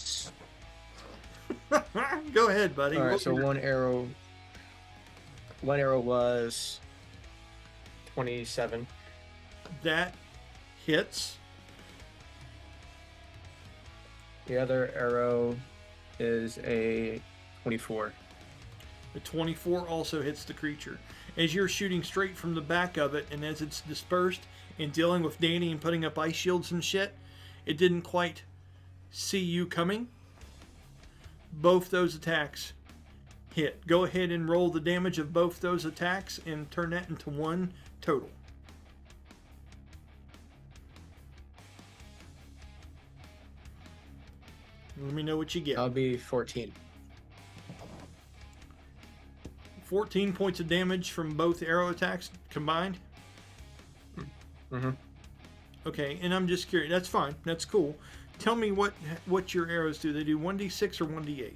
Go ahead, buddy. All right. What So were your- one arrow was 27. that hits. The other arrow is a 24. The 24 also hits the creature. As you're shooting straight from the back of it, and as it's dispersed and dealing with Danny and putting up ice shields and shit, it didn't quite see you coming. Both those attacks hit. Go ahead and roll the damage of both those attacks and turn that into 1 total. Let me know what you get. That'll be 14. 14 points of damage from both arrow attacks combined. Mm-hmm. Okay, and I'm just curious. That's fine. That's cool. Tell me what your arrows do. They do 1d6 or 1d8?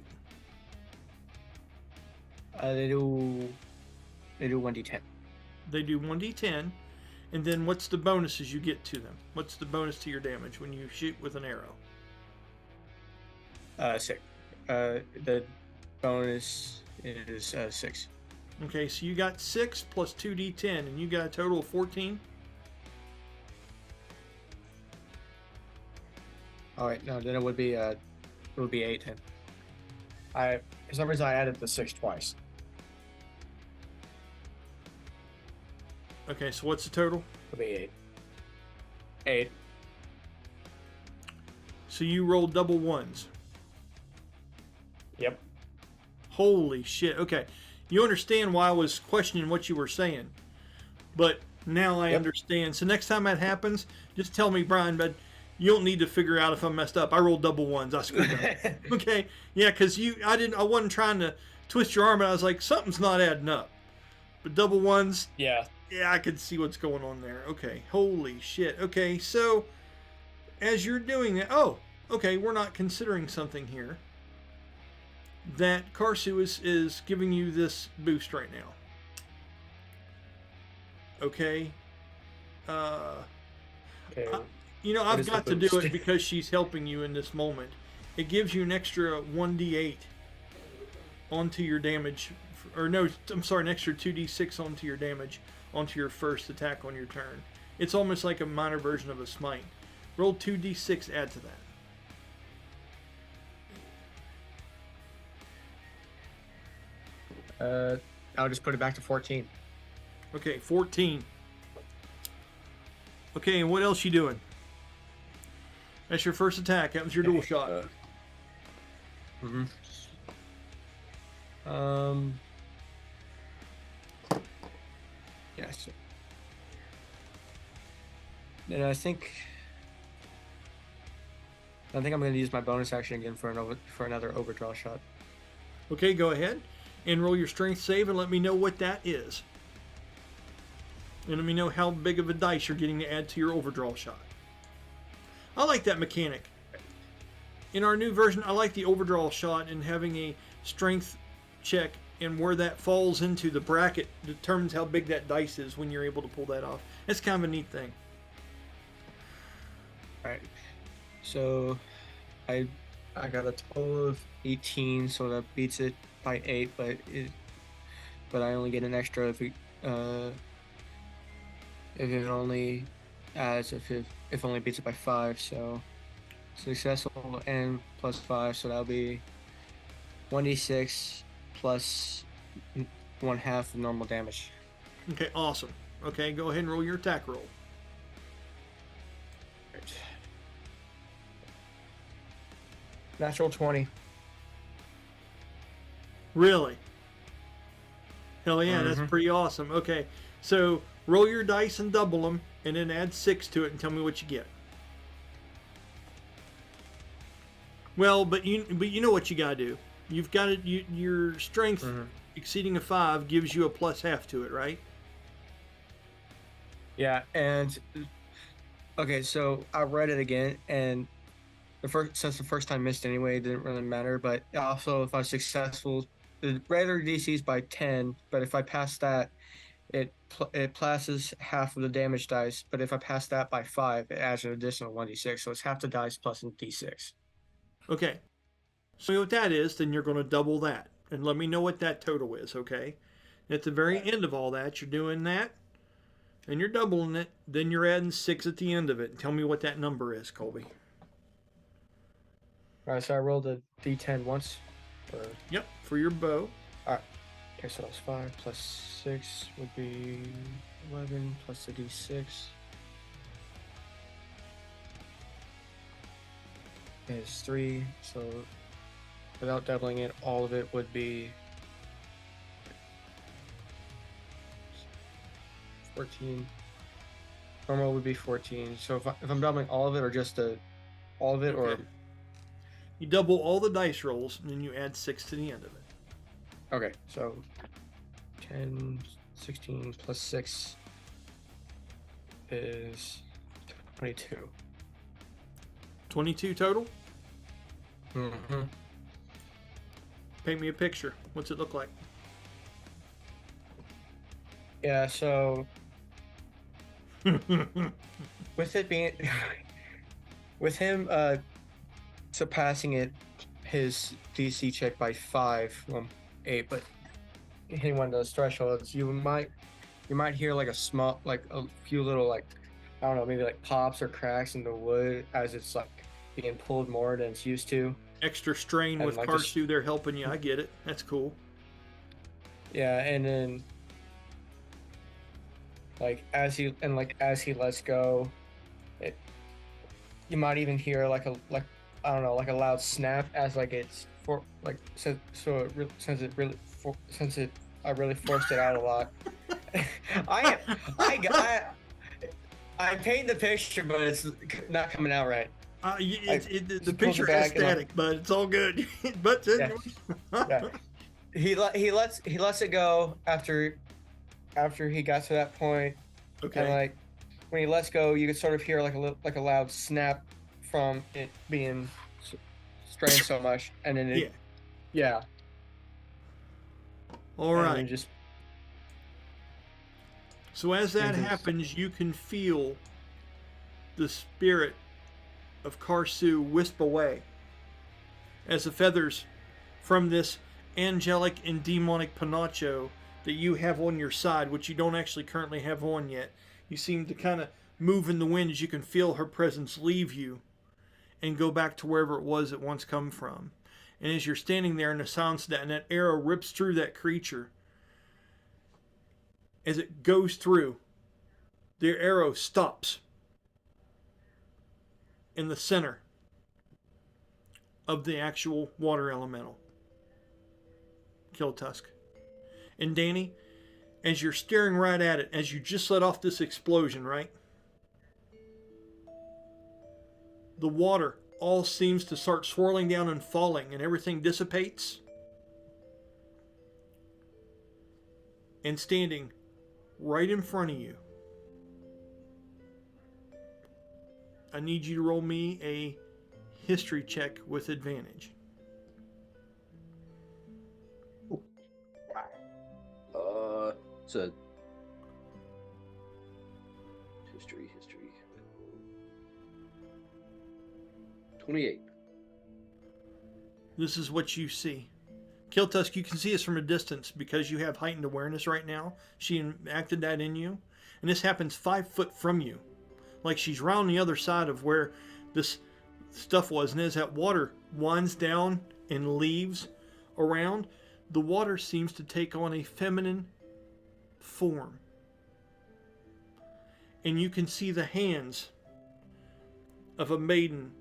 They do 1d10. They do 1d10. And then what's the bonuses you get to them? What's the bonus to your damage when you shoot with an arrow? 6. The bonus is 6. Okay, so you got 6 plus 2d10, and you got a total of 14? Oh wait, no, then it would be 8 then. For some reason I added the 6 twice. Okay, so what's the total? It would be 8. 8. So you rolled double ones. Yep. Holy shit. Okay. You understand why I was questioning what you were saying. But now I understand. So next time that happens, just tell me, Brian, but you don't need to figure out if I messed up. I rolled double ones. I screwed up. Okay. Yeah, because I wasn't trying to twist your arm, but I was like, something's not adding up. But double ones, Yeah. yeah, I could see what's going on there. Okay. Holy shit. Okay, so as you're doing that, okay, we're not considering something here. That Karsu is giving you this boost right now. Okay. Okay. I've is the got to do boost? it because she's helping you in this moment. It gives you an extra 1d8 onto your damage. Or no, I'm sorry, an extra 2d6 onto your damage onto your first attack on your turn. It's almost like a minor version of a smite. Roll 2d6, add to that. I'll just put it back to 14. Okay, 14. Okay, and what else you doing? That's your first attack. That was your dual shot. Mm-hmm. Yes. Then I think I'm going to use my bonus action again for another overdraw shot. Okay, go ahead and roll your strength save and let me know what that is. And let me know how big of a dice you're getting to add to your overdraw shot. I like that mechanic. In our new version, I like the overdraw shot and having a strength check, and where that falls into the bracket determines how big that dice is when you're able to pull that off. That's kind of a neat thing. All right. So I got a total of 18, so that beats it by 8, but I only get an extra if it only adds if only beats it by 5. So successful and plus 5, so that'll be 1d6 plus 1/2 of normal damage. Okay, awesome. Okay, go ahead and roll your attack roll. Right. Natural 20. Really? Hell yeah, that's Mhm. pretty awesome. Okay, so roll your dice and double them, and then add 6 to it, and tell me what you get. Well, but you know what you gotta do. You've got it. Your strength Mhm. exceeding a 5 gives you a plus half to it, right? Yeah, and okay, so I read it again, and since the first time missed anyway, it didn't really matter. But also, if I was successful, the regular DC is by 10, but if I pass that, it passes half of the damage dice. But if I pass that by 5, it adds an additional 1d6, so it's half the dice plus a d6. Okay. So what that is, then you're going to double that, and let me know what that total is. Okay. At the very end of all that, you're doing that, and you're doubling it. Then you're adding 6 at the end of it. And tell me what that number is, Colby. All right, so I rolled a d10 once. Yep, for your bow. Okay, so that's 5 plus 6 would be 11 plus the d6 is 3. So without doubling it, all of it would be 14. Normal would be 14. So if I'm doubling all of it, or just all of it, or Okay. You double all the dice rolls, and then you add 6 to the end of it. okay, so 10, 16 plus 6 is 22. 22 total. Mm-hmm. Paint me a picture. What's it look like? Yeah, so with it being with him surpassing his DC check by 5, 8, but hitting one of those thresholds, you might hear like a few little, like, I don't know, maybe like pops or cracks in the wood as it's like being pulled more than it's used to. Extra strain And with like Karsu there helping you. I get it. That's cool. Yeah, and then as he lets go, you might even hear like a loud snap as it's for like since I really forced it out a lot. I paint the picture, but it's not coming out right. The picture is static, but it's all good. But yeah. He lets it go after he got to that point. Okay. And when he lets go, you can sort of hear like a loud snap from it being strained so much, and then yeah. All right. And just so as that happens, you can feel the spirit of Karsu wisp away as the feathers from this angelic and demonic panacho that you have on your side, which you don't actually currently have on yet. You seem to kind of move in the wind as you can feel her presence leave you and go back to wherever it was it once come from. And as you're standing there in the silence of that, and that arrow rips through that creature, as it goes through, the arrow stops in the center of the actual water elemental, Killtusk. And Danny, as you're staring right at it, as you just let off this explosion, right? The water all seems to start swirling down and falling, and everything dissipates. And standing right in front of you, I need you to roll me a history check with advantage. It's a history. 28. This is what you see. Killtusk, you can see us from a distance because you have heightened awareness right now. She enacted that in you. And this happens 5 foot from you. Like she's round the other side of where this stuff was. And as that water winds down and leaves around, the water seems to take on a feminine form. And you can see the hands of a maiden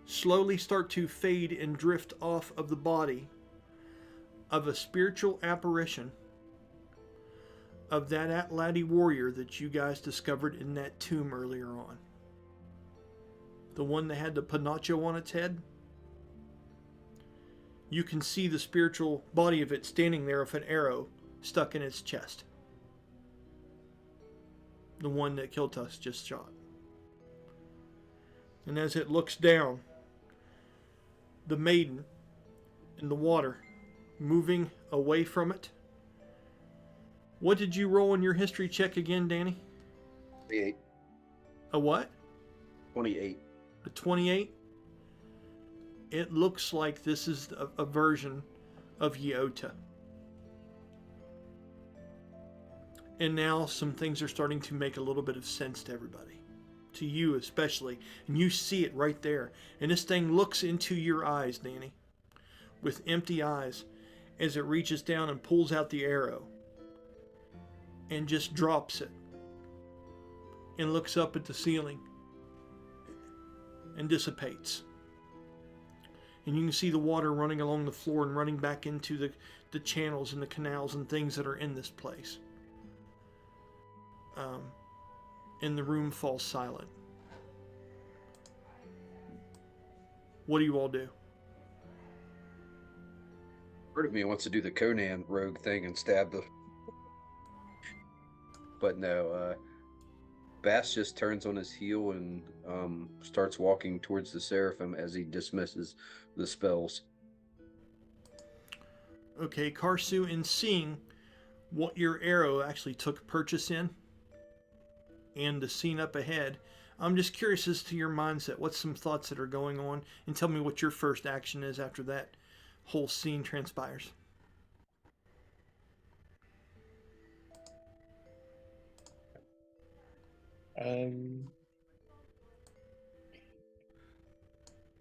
slowly start to fade and drift off of the body of a spiritual apparition of that Atladi warrior that you guys discovered in that tomb earlier on. The one that had the panacho on its head. You can see the spiritual body of it standing there with an arrow stuck in its chest. The one that Killtusk just shot. And as it looks down, the maiden in the water, moving away from it. What did you roll in your history check again, Danny? 28. A what? 28. A 28? It looks like this is a version of Yota. And now some things are starting to make a little bit of sense to everybody. To you especially. And you see it right there. And this thing looks into your eyes, Danny. With empty eyes. As it reaches down and pulls out the arrow. And just drops it. And looks up at the ceiling. And dissipates. And you can see the water running along the floor and running back into the channels and the canals and things that are in this place. And the room falls silent. What do you all do? Part of me wants to do the Conan rogue thing and stab the... But no, Bass just turns on his heel and starts walking towards the Seraphim as he dismisses the spells. Okay, Karsu, in seeing what your arrow actually took purchase in and the scene up ahead, I'm just curious as to your mindset. What's some thoughts that are going on? And tell me what your first action is after that whole scene transpires.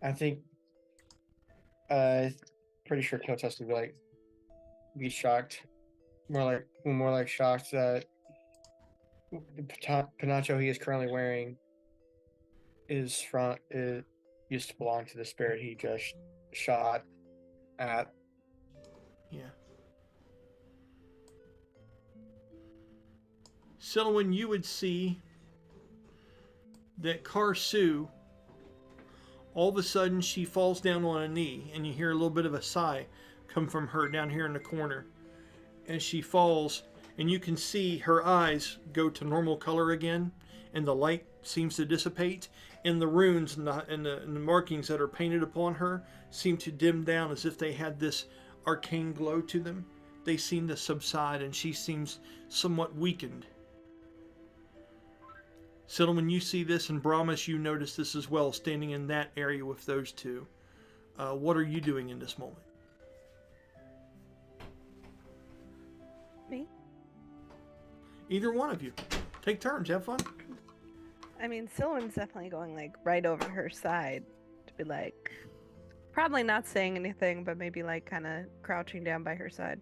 I think pretty sure Killtusk would be shocked, more like shocked that the panacho he is currently wearing is used to belong to the spirit he just shot at. Yeah. Selwyn, you would see that Karsu, all of a sudden she falls down on a knee, and you hear a little bit of a sigh come from her down here in the corner. As she falls, and you can see her eyes go to normal color again, and the light seems to dissipate, and the runes and the markings that are painted upon her seem to dim down as if they had this arcane glow to them. They seem to subside, and she seems somewhat weakened. So when you see this, and Brahmus, you notice this as well, standing in that area with those two. What are you doing in this moment? Me? Either one of you. Take turns, have fun. I mean, Sylvan's definitely going right over her side to be probably not saying anything, but maybe kind of crouching down by her side.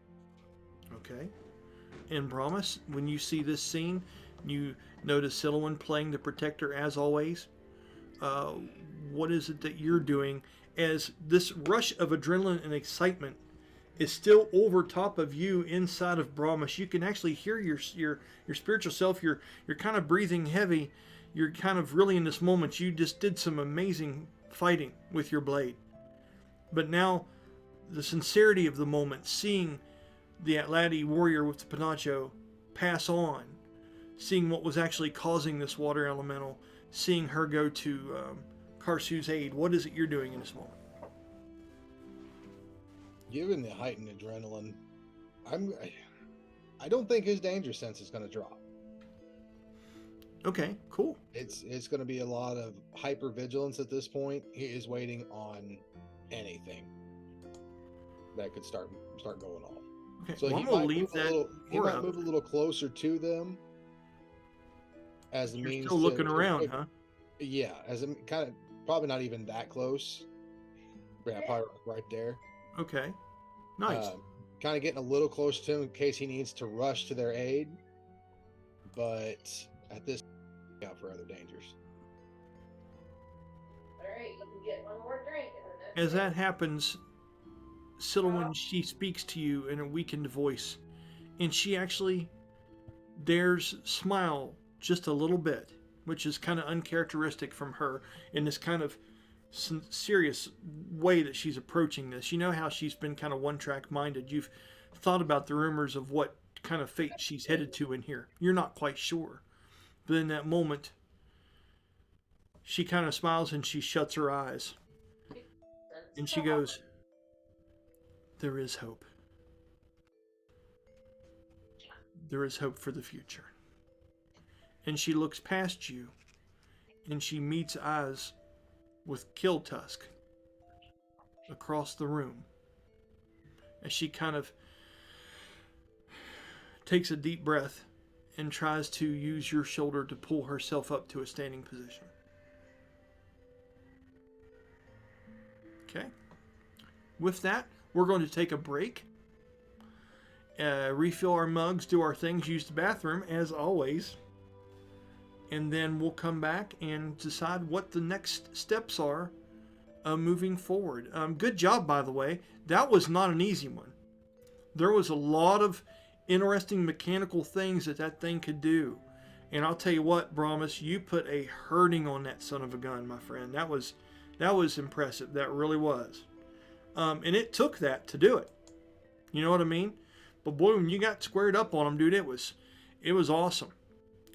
Okay. And Brahmus, when you see this scene, you notice Silwan playing the protector as always. What is it that you're doing as this rush of adrenaline and excitement is still over top of you inside of Brahmus? You can actually hear your spiritual self. You're kind of breathing heavy. You're kind of really in this moment. You just did some amazing fighting with your blade. But now the sincerity of the moment, seeing the Atladi warrior with the panacho pass on, seeing what was actually causing this water elemental, seeing her go to Karsu's aid. What is it you're doing in this moment? Given the heightened adrenaline, I don't think his danger sense is going to drop. Okay, cool. It's going to be a lot of hypervigilance at this point. He is waiting on anything that could start going off. Okay, So well, he I'm gonna might leave that. he might move a little closer to them as the You're means still to looking around, huh? Yeah, as a kind of probably not even that close. Yeah, probably right there. Okay, nice. Kind of getting a little close to him in case he needs to rush to their aid, but at this, look out for other dangers. Alright, you can get one more drink. And then As that happens, Silouan, she speaks to you in a weakened voice, and she actually dares smile just a little bit, which is kind of uncharacteristic from her in this kind of serious way that she's approaching this. You know how she's been kind of one-track minded. You've thought about the rumors of what kind of fate she's headed to in here. You're not quite sure. But in that moment, she kind of smiles and she shuts her eyes. And she goes, "There is hope. There is hope for the future." And she looks past you and she meets eyes with Killtusk across the room. As she kind of takes a deep breath and tries to use your shoulder to pull herself up to a standing position. Okay. With that, we're going to take a break, refill our mugs, do our things, use the bathroom as always, and then we'll come back and decide what the next steps are moving forward. Good job, by the way. That was not an easy one. There was a lot of interesting mechanical things that thing could do. And I'll tell you what, Brahmus, you put a hurting on that son of a gun, my friend. That was impressive. That really was. And it took that to do it. You know what I mean? But boy, when you got squared up on them, dude, it was awesome.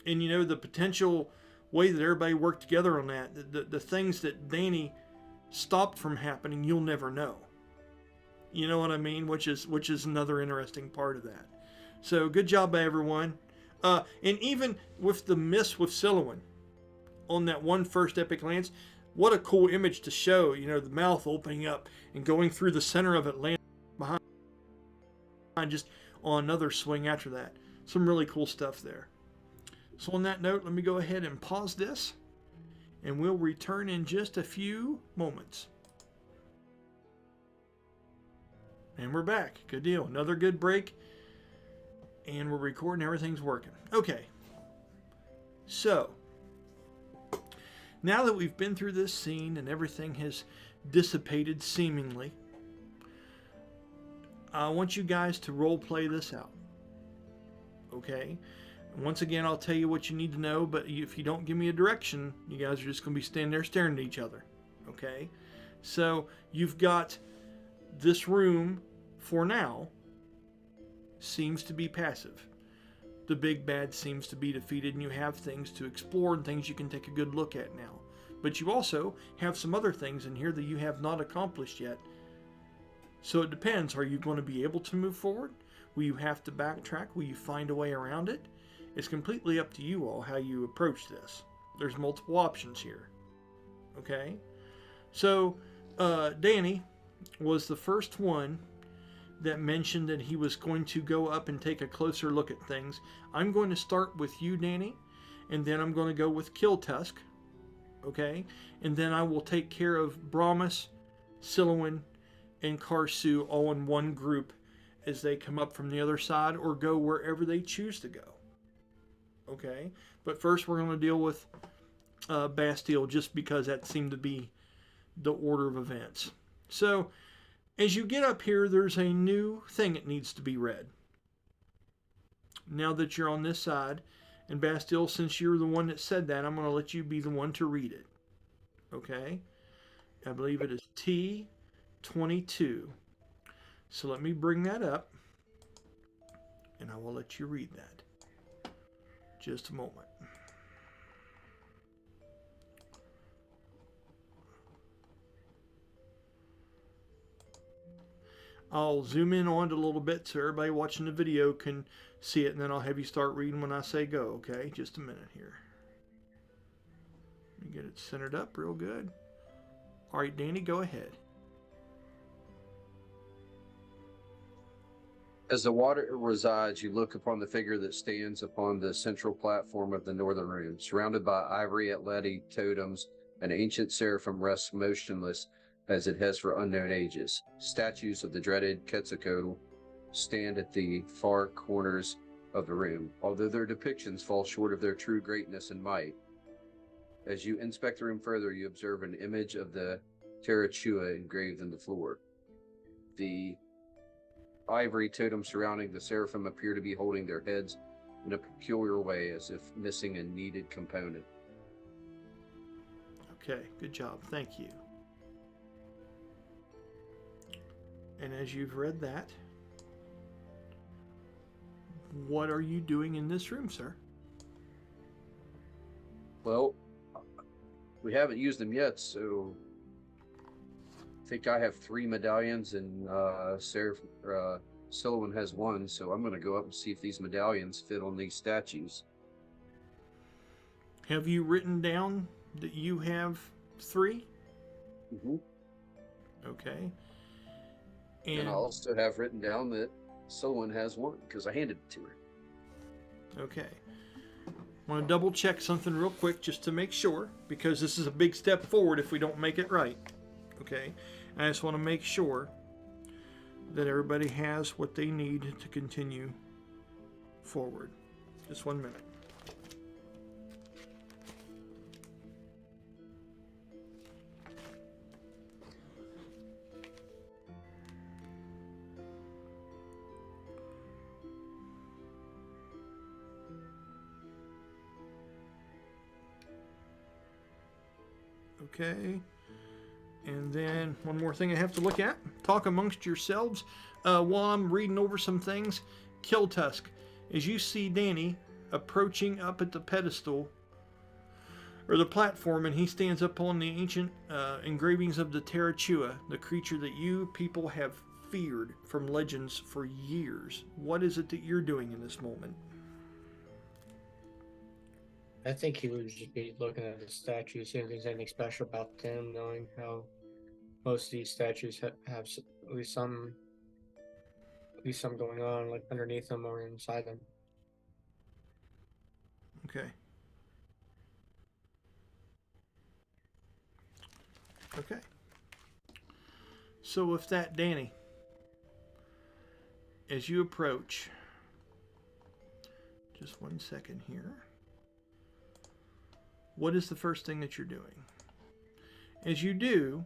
And you know, the potential way that everybody worked together on that, the things that Danny stopped from happening, you'll never know. You know what I mean? Which is another interesting part of that. So good job by everyone. And even with the miss with Silouan on that one first epic lance, what a cool image to show. You know, the mouth opening up and going through the center of it, landing behind just on another swing after that. Some really cool stuff there. So on that note, let me go ahead and pause this, and we'll return in just a few moments. And we're back. Good deal. Another good break. And we're recording. Everything's working. Okay. So, now that we've been through this scene and everything has dissipated seemingly, I want you guys to role play this out. Okay? Once again, I'll tell you what you need to know, but if you don't give me a direction, you guys are just going to be standing there staring at each other. Okay? So, you've got this room, for now, seems to be passive. The big bad seems to be defeated, and you have things to explore and things you can take a good look at now. But you also have some other things in here that you have not accomplished yet. So it depends. Are you going to be able to move forward? Will you have to backtrack? Will you find a way around it? It's completely up to you all how you approach this. There's multiple options here. Okay? So, Danny was the first one that mentioned that he was going to go up and take a closer look at things. I'm going to start with you, Danny, and then I'm going to go with Killtusk, okay? And then I will take care of Brahmus, Silouan, and Karsu all in one group as they come up from the other side or go wherever they choose to go, okay? But first we're going to deal with Bastille just because that seemed to be the order of events. So, as you get up here, there's a new thing that needs to be read. Now that you're on this side, and Bastille, since you're the one that said that, I'm going to let you be the one to read it. Okay? I believe it is T22. So let me bring that up, and I will let you read that. Just a moment. I'll zoom in on it a little bit so everybody watching the video can see it, and then I'll have you start reading when I say go, okay? Just a minute here. Let me get it centered up real good. All right, Danny, go ahead. As the water resides, you look upon the figure that stands upon the central platform of the northern room, surrounded by ivory atleti totems. An ancient seraphim rests motionless as it has for unknown ages. Statues of the dreaded Quetzalcoatl stand at the far corners of the room, although their depictions fall short of their true greatness and might. As you inspect the room further, you observe an image of the Terrachua engraved in the floor. The ivory totems surrounding the Seraphim appear to be holding their heads in a peculiar way, as if missing a needed component. Okay, good job. Thank you. And as you've read that, what are you doing in this room, sir? Well, we haven't used them yet, so I think I have 3 medallions, and Silouan has 1, so I'm going to go up and see if these medallions fit on these statues. Have you written down that you have 3? Mm-hmm. Okay. And I also have written down that Silouan has 1, because I handed it to her. Okay. I want to double check something real quick just to make sure, because this is a big step forward if we don't make it right. Okay. I just want to make sure that everybody has what they need to continue forward. Just 1 minute. Okay. And then one more thing I have to look at. Talk amongst yourselves while I'm reading over some things. Killtusk, as you see Danny approaching up at the pedestal or the platform, and he stands up on the ancient engravings of the Terrachua, the creature that you people have feared from legends for years. What is it that you're doing in this moment? I think he would just be looking at the statues, seeing if there's anything special about them, knowing how most of these statues have at least some going on, like underneath them or inside them. Okay. Okay. So with that, Danny, as you approach, just 1 second here. What is the first thing that you're doing? As you do,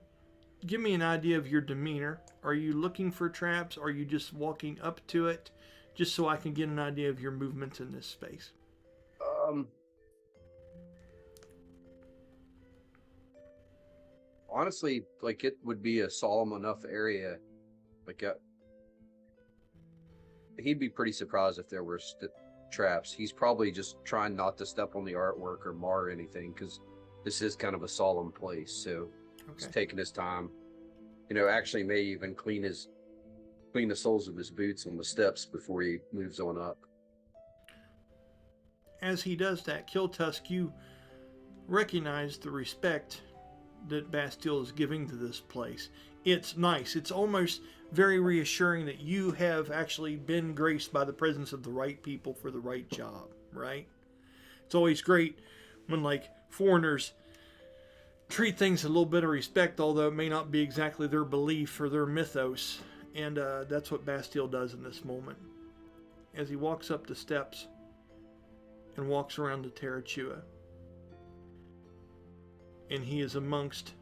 give me an idea of your demeanor. Are you looking for traps? Are you just walking up to it? Just so I can get an idea of your movements in this space. Honestly, like, it would be a solemn enough area. Like, he'd be pretty surprised if there were traps. He's probably just trying not to step on the artwork or mar anything, because this is kind of a solemn place. So he's taking his time. You know, actually may even clean the soles of his boots on the steps before he moves on up. As he does that, Killtusk, you recognize the respect that Bastille is giving to this place. It's nice. It's almost very reassuring that you have actually been graced by the presence of the right people for the right job, right? It's always great when, like, foreigners treat things with a little bit of respect, although it may not be exactly their belief or their mythos. And that's what Bastille does in this moment. As he walks up the steps and walks around the Terrachua, and he is amongst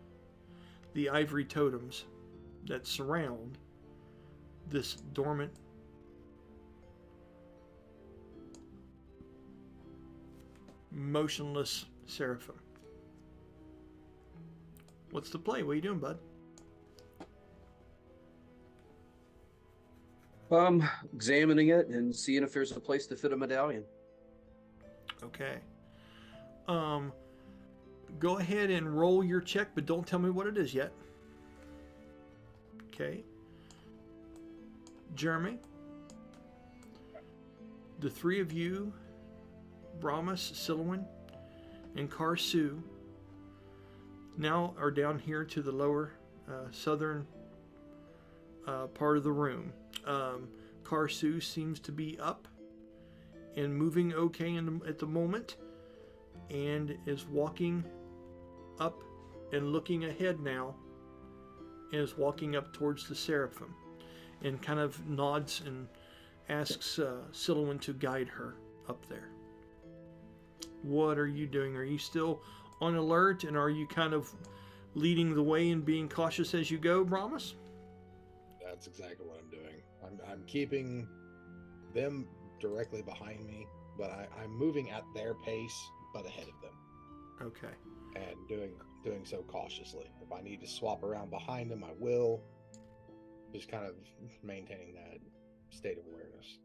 the ivory totems that surround this dormant motionless Seraphim. What's the play? What are you doing, bud? Examining it and seeing if there's a place to fit a medallion. Okay. Go ahead and roll your check, but don't tell me what it is yet. Okay. Jeremy, the 3 of you, Brahmus, Silouan, and Karsu, now are down here to the lower southern part of the room. Karsu seems to be up and moving okay at the moment, and is walking up and looking ahead now, and is walking up towards the Seraphim, and kind of nods and asks Silouan to guide her up there. What are you doing? Are you still on alert, and are you kind of leading the way and being cautious as you go, Brahmus? That's exactly what I'm doing. I'm keeping them directly behind me, but I'm moving at their pace, but ahead of them, Okay. and doing so cautiously. If I need to swap around behind them, I will. Just kind of maintaining that state of awareness.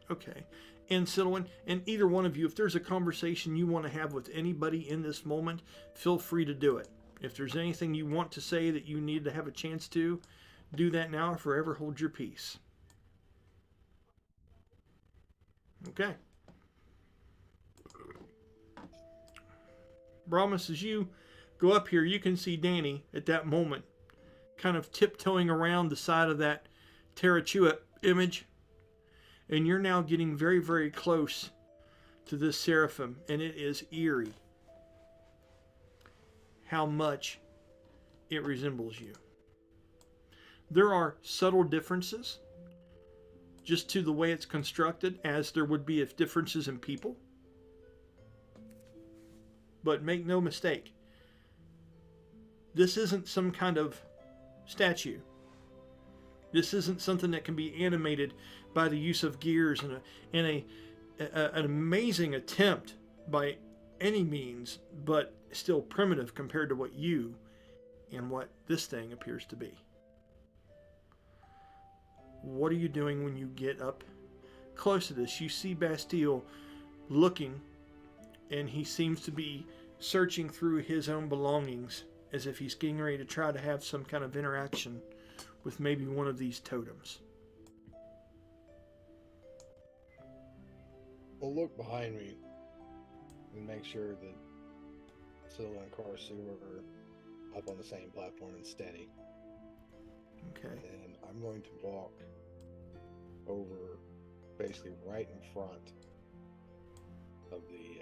Okay. And Silwyn, and either one of you, if there's a conversation you want to have with anybody in this moment, feel free to do it. If there's anything you want to say that you need to have a chance to, do that now or forever hold your peace. Okay. Brahmus, as you go up here, you can see Danny at that moment kind of tiptoeing around the side of that Terrachua image. And you're now getting very, very close to this Seraphim. And it is eerie how much it resembles you. There are subtle differences just to the way it's constructed, as there would be if differences in people. But make no mistake, this isn't some kind of statue. This isn't something that can be animated by the use of gears and an amazing attempt by any means, but still primitive compared to what you and what this thing appears to be. What are you doing when you get up close to this? You see Bastille looking, and he seems to be searching through his own belongings as if he's getting ready to try to have some kind of interaction with maybe one of these totems. I'll look behind me and make sure that Scylla and Karsu are up on the same platform and steady. Okay. And I'm going to walk over basically right in front of the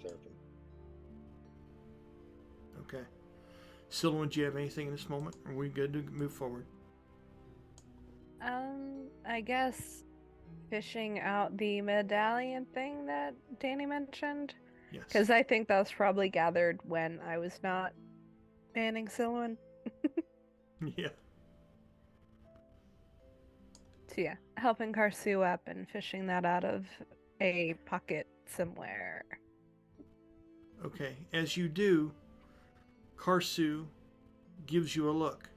Seraphim. Okay. Scylla, do you have anything in this moment? Are we good to move forward? I guess fishing out the medallion thing that Danny mentioned. Yes. Because I think that was probably gathered when I was not manning Silwan. Yeah. So yeah, helping Karsu up and fishing that out of a pocket somewhere. Okay. As you do, Karsu gives you a look.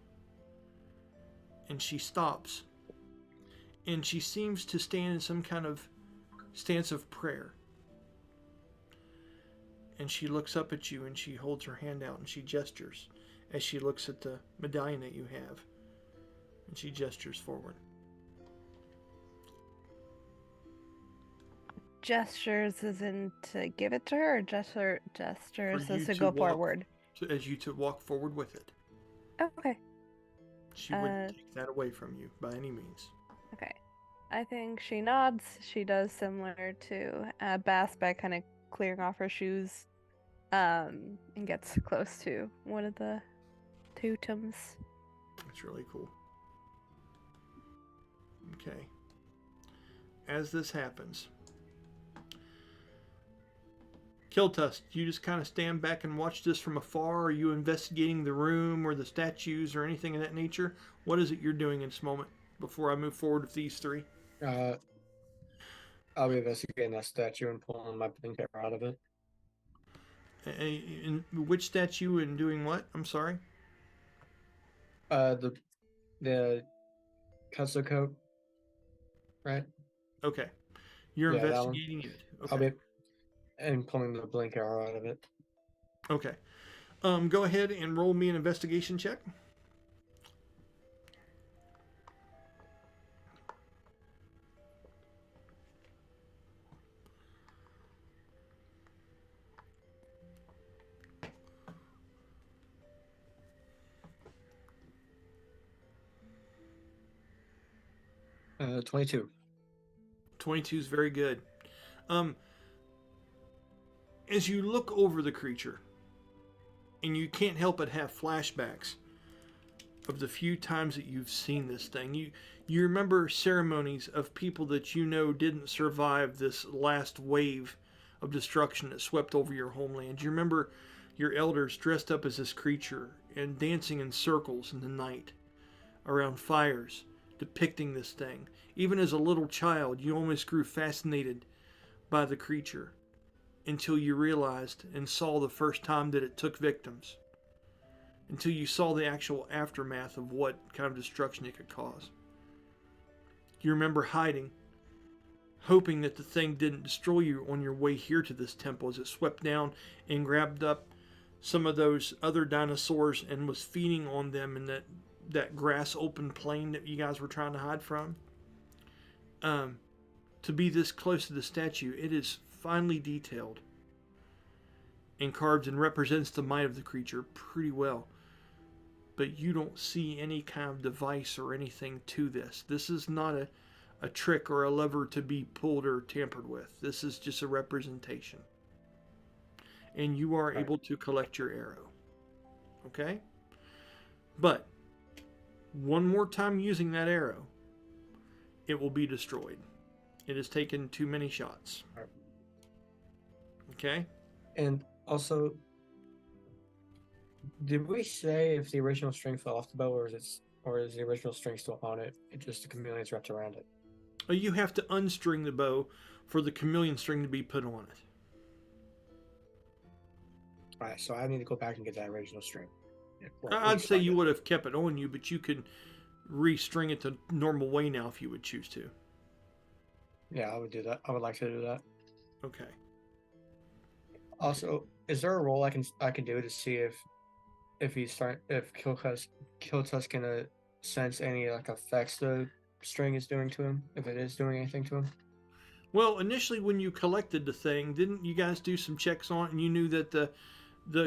And she stops. And she seems to stand in some kind of stance of prayer. And she looks up at you and she holds her hand out and she gestures as she looks at the medallion that you have. And she gestures forward. Gestures as in to give it to her, or gestures For as you to to go walk- forward? As you to walk forward with it. Okay. She wouldn't take that away from you by any means. Okay. I think she nods. She does similar to Bass by kind of clearing off her shoes and gets close to one of the totems. That's really cool. Okay. As this happens, Killtusk, you just kind of stand back and watch this from afar? Are you investigating the room or the statues or anything of that nature? What is it you're doing in this moment before I move forward with these three? I'll be investigating that statue and pulling my blinker out of it. In which statue and doing what? I'm sorry? The Kutsu coat, right? Okay. You're Yeah, that one. investigating it. I'll Okay. be and pulling the blinker out of it. Okay. Go ahead and roll me an investigation check. Uh, 22. 22 is very good. As you look over the creature, and you can't help but have flashbacks of the few times that you've seen this thing. You remember ceremonies of people that you know didn't survive this last wave of destruction that swept over your homeland. You remember your elders dressed up as this creature and dancing in circles in the night around fires, depicting this thing. Even as a little child, you almost grew fascinated by the creature until you realized and saw the first time that it took victims. Until you saw the actual aftermath of what kind of destruction it could cause. You remember hiding, hoping that the thing didn't destroy you on your way here to this temple as it swept down and grabbed up some of those other dinosaurs and was feeding on them in that grass open plain that you guys were trying to hide from. To be this close to the statue, it is finely detailed and carved and represents the might of the creature pretty well. But you don't see any kind of device or anything to this. This is not a trick or a lever to be pulled or tampered with. This is just a representation. And you are able to collect your arrow. Okay? But one more time using that arrow, it will be destroyed. It has taken too many shots. Okay? And also, did we say if the original string fell off the bow, or is the original string still on it? It's just the chameleon's wrapped around it. You have to unstring the bow for the chameleon string to be put on it. All right, so I need to go back and get that original string. I'd say you would have kept it on you, but you could restring it the normal way now if you would choose to. Yeah, I would do that. I would like to do that. Okay. Also, is there a roll I can do to see if Killtusk can sense any like effects the string is doing to him, if it is doing anything to him? Well, initially when you collected the thing, didn't you guys do some checks on it and you knew that the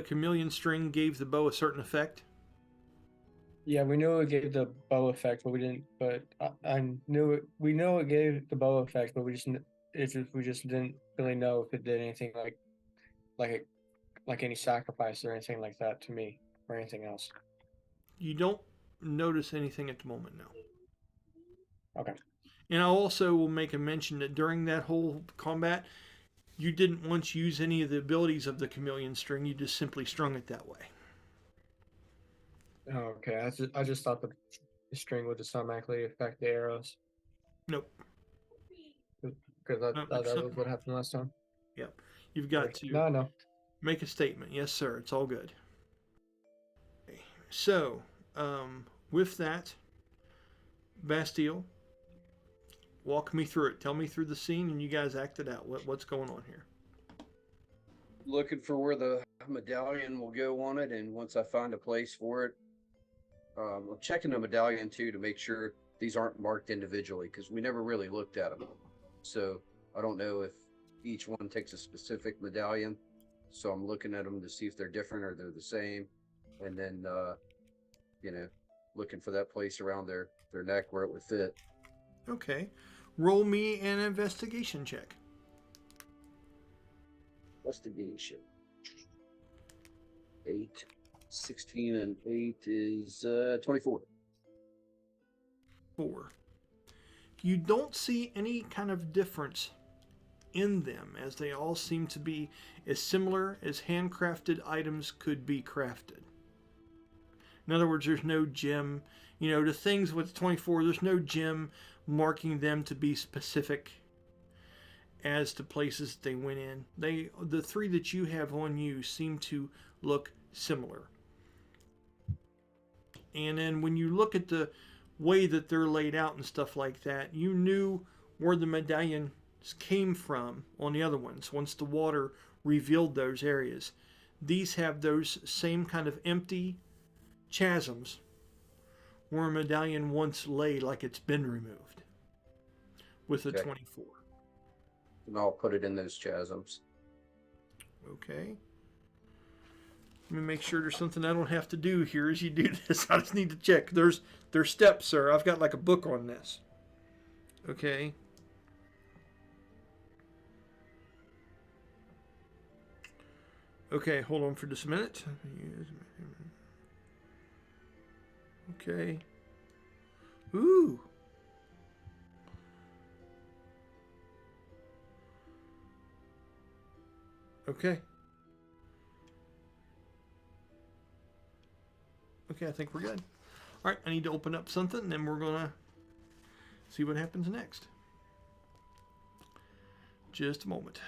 chameleon string gave the bow a certain effect? Yeah, we knew it gave the bow effect, but we didn't. But I knew it. We know it gave the bow effect, but we just didn't really know if it did anything like any sacrifice or anything like that to me or anything else. You don't notice anything at the moment, no. Okay. And I also will make a mention that during that whole combat, you didn't once use any of the abilities of the chameleon string. You just simply strung it that way. Oh, okay. I just thought the string would just automatically affect the arrows. Nope. Because that was what happened last time. Yep. You've got to No. make a statement. Yes, sir. It's all good. Okay. So, with that, Bastille, walk me through it. Tell me through the scene, and you guys act it out. What's going on here? Looking for where the medallion will go on it, and once I find a place for it, I'm checking the medallion too to make sure these aren't marked individually, because we never really looked at them. So I don't know if each one takes a specific medallion. So I'm looking at them to see if they're different or they're the same, and then looking for that place around their neck where it would fit. Okay. Roll me an investigation check. Investigation. 8, 16, and 8 is 24. 4. You don't see any kind of difference in them, as they all seem to be as similar as handcrafted items could be crafted. In other words, there's no gem. The things with 24, there's no gem marking them to be specific as to places they went in. The 3 that you have on you seem to look similar. And then when you look at the way that they're laid out and stuff like that, you knew where the medallions came from on the other ones once the water revealed those areas. These have those same kind of empty chasms where a medallion once lay like it's been removed with a 24. And I'll put it in those chasms. Okay. Let me make sure there's something I don't have to do here as you do this. I just need to check. There's steps, sir. I've got like a book on this. Okay. Okay, hold on for just a minute. Okay. Ooh. Okay. Okay, I think we're good. All right, I need to open up something, and then we're gonna see what happens next. Just a moment.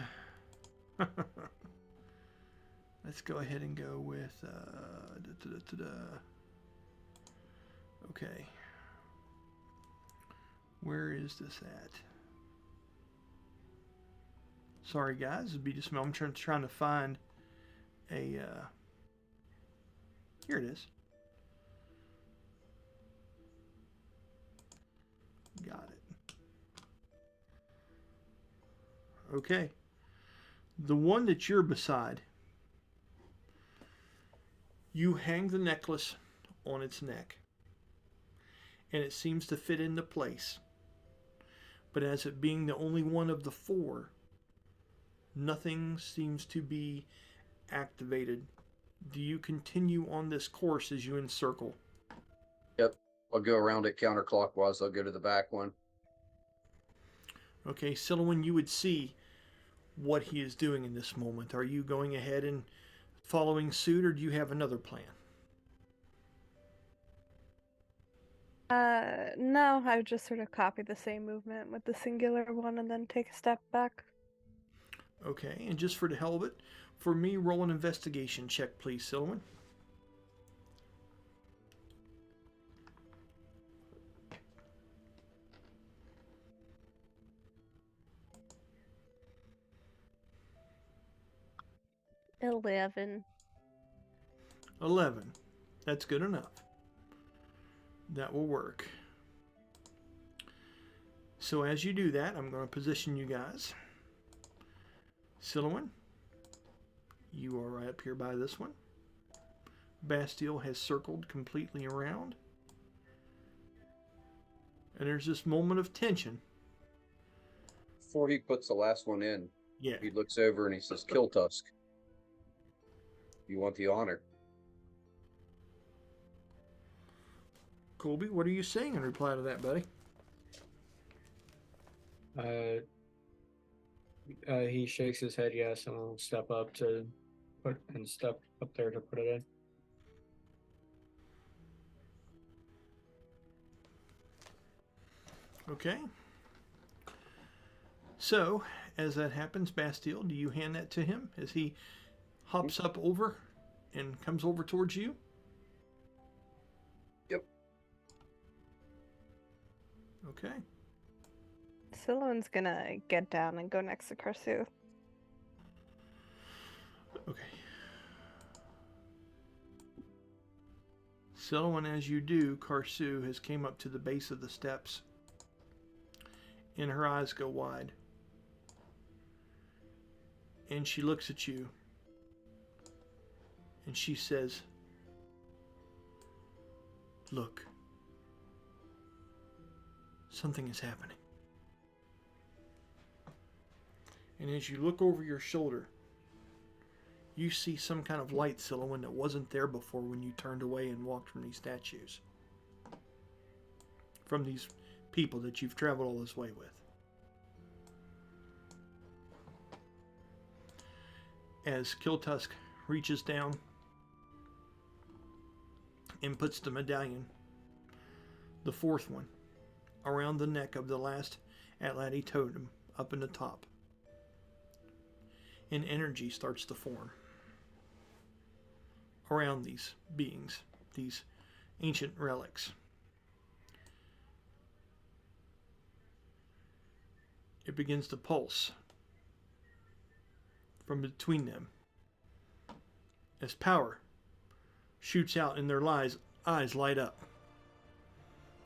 Let's go ahead and go with. Okay. Where is this at? Sorry, guys. It'd be just I'm trying to find a. Here it is. Got it. Okay. The one that you're beside, you hang the necklace on its neck, and it seems to fit into place. But as it being the only one of the four, nothing seems to be activated. Do you continue on this course as you encircle? Yep. I'll go around it counterclockwise. I'll go to the back one. Okay, Silouan, you would see what he is doing in this moment. Are you going ahead and following suit, or do you have another plan? No, I would just sort of copy the same movement with the singular one and then take a step back. Okay, and just for the hell of it, for me, roll an investigation check, please, Silouan. $11. 11. That's good enough. That will work. So as you do that, I'm going to position you guys. Silouan, you are right up here by this one. Bastille has circled completely around. And there's this moment of tension. Before he puts the last one in, Yeah. he looks over and he says, Killtusk, you want the honor? Colby, what are you saying in reply to that, buddy? He shakes his head yes, and will step up to step up there to put it in. Okay. So, as that happens, Bastille, do you hand that to him as he hops up over and comes over towards you? Yep. Okay. Silouan's gonna get down and go next to Karsu. Okay. Silouan, as you do, Karsu has came up to the base of the steps, and her eyes go wide. And she looks at you, and she says, "Look, something is happening." And as you look over your shoulder, you see some kind of light, Silouan, that wasn't there before when you turned away and walked from these statues. From these people that you've traveled all this way with. As Killtusk reaches down and puts the medallion, the fourth one, around the neck of the last Atlati totem up in the top, and energy starts to form around these beings, these ancient relics. It begins to pulse from between them as power shoots out and their eyes light up.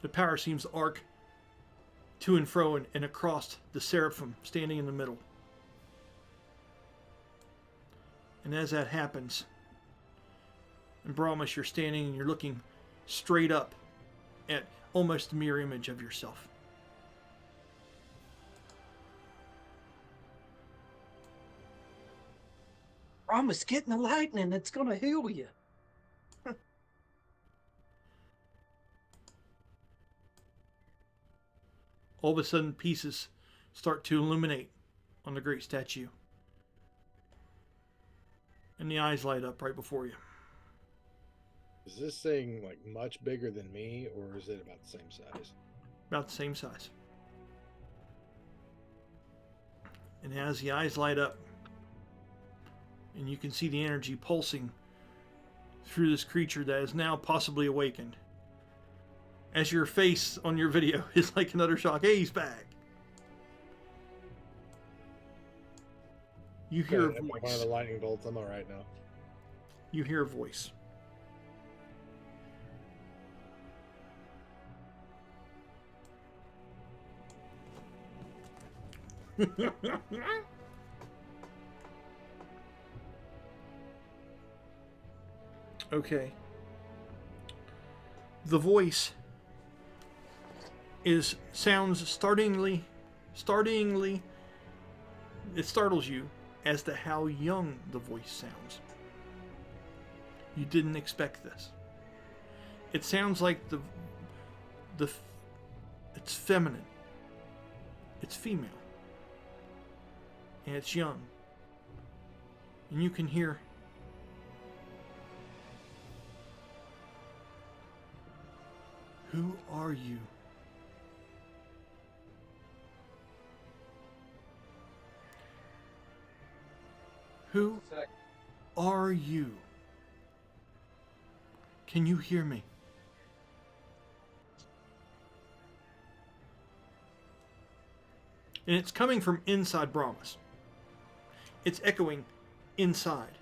The power seems to arc to and fro and across the Seraphim standing in the middle. And as that happens, and Brahmus, you're standing and you're looking straight up at almost the mirror image of yourself. Brahmus, get in the lightning. It's going to heal you. All of a sudden, pieces start to illuminate on the great statue. And the eyes light up right before you. Is this thing like much bigger than me, or is it about the same size? About the same size. And as the eyes light up, and you can see the energy pulsing through this creature that is now possibly awakened. As your face on your video is like another shock. Hey, he's back. You hear a One of voice. the lightning bolts. I'm all right now. You hear a voice. Okay. The voice sounds startlingly, it startles you as to how young the voice sounds. You didn't expect this. It sounds like it's feminine. It's female. And it's young. And you can hear, "Who are you?" Who are you? Can you hear me? And it's coming from inside Brahmus. It's echoing inside.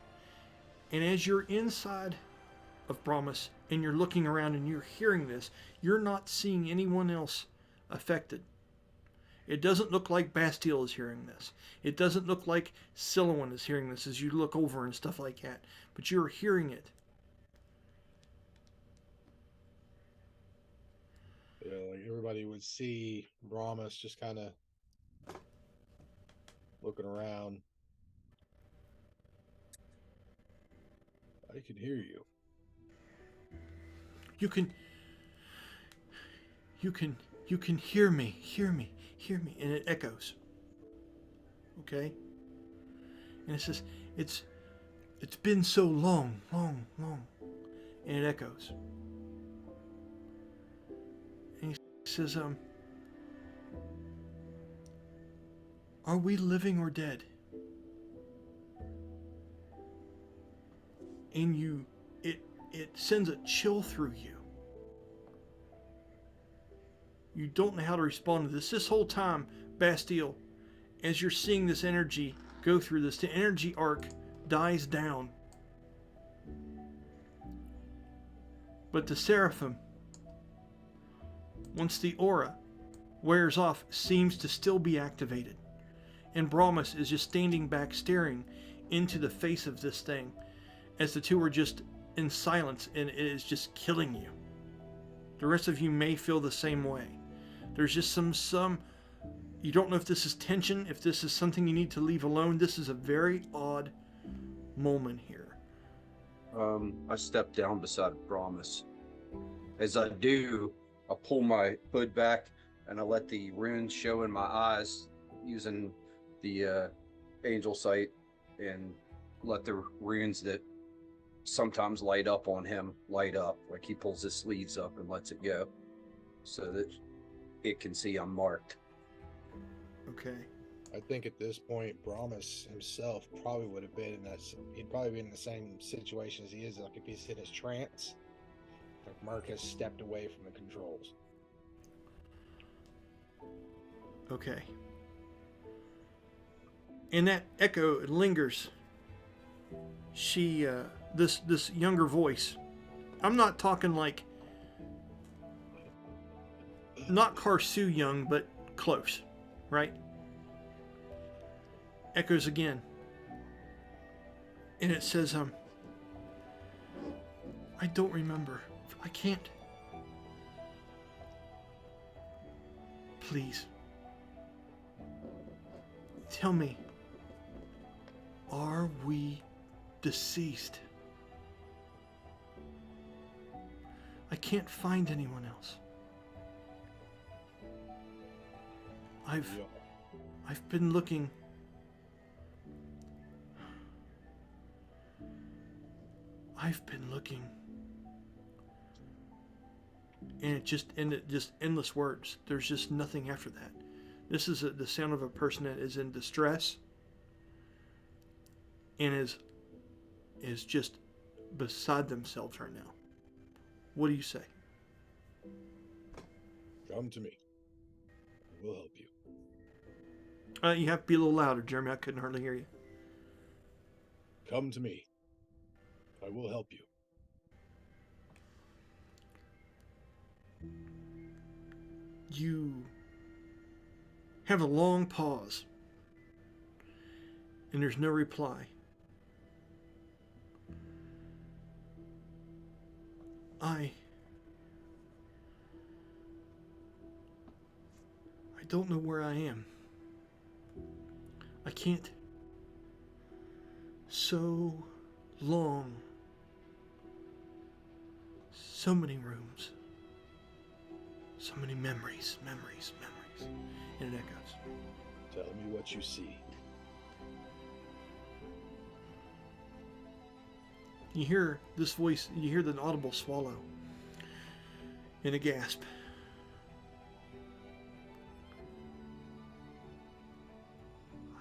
And as you're inside of Brahmus and you're looking around and you're hearing this, you're not seeing anyone else affected. It doesn't look like Bastille is hearing this. It doesn't look like Silouan is hearing this as you look over and stuff like that. But you're hearing it. Yeah, like everybody would see Brahmus just kind of looking around. I can hear you. You can hear me, and it echoes. Okay? And it says, it's been so long. And it echoes. And he says, are we living or dead? And it sends a chill through you. You don't know how to respond to this. This whole time, Bastille, as you're seeing this energy go through this, the energy arc dies down. But the Seraphim, once the aura wears off, seems to still be activated. And Brahmus is just standing back staring into the face of this thing as the two are just in silence, and it is just killing you. The rest of you may feel the same way. There's just some you don't know if this is tension, if this is something you need to leave alone. This is a very odd moment here. I step down beside Brahmus. As I do, I pull my hood back and I let the runes show in my eyes using the angel sight, and let the runes that sometimes light up on him light up. Like he pulls his sleeves up and lets it go so that it can see I'm marked. Okay. I think at this point, Brahmus himself probably would have been in that. He'd probably be in the same situation as he is, like if he's in his trance. Like Mirk has stepped away from the controls. Okay. And that echo lingers. She, this younger voice. I'm not talking like, not Karsu young, but close, right? Echoes again. And it says, I don't remember. I can't. Please. Tell me, are we deceased? I can't find anyone else. I've been looking. I've been looking. And it just endless words. There's just nothing after that. This is the sound of a person that is in distress and is just beside themselves right now. What do you say? Come to me. I will help you. You have to be a little louder, Jeremy. I couldn't hardly hear you. Come to me. I will help you. You have a long pause, and there's no reply. I don't know where I am. I can't. So long. So many rooms. So many memories. And it echoes. Tell me what you see. You hear this voice, you hear the audible swallow and a gasp.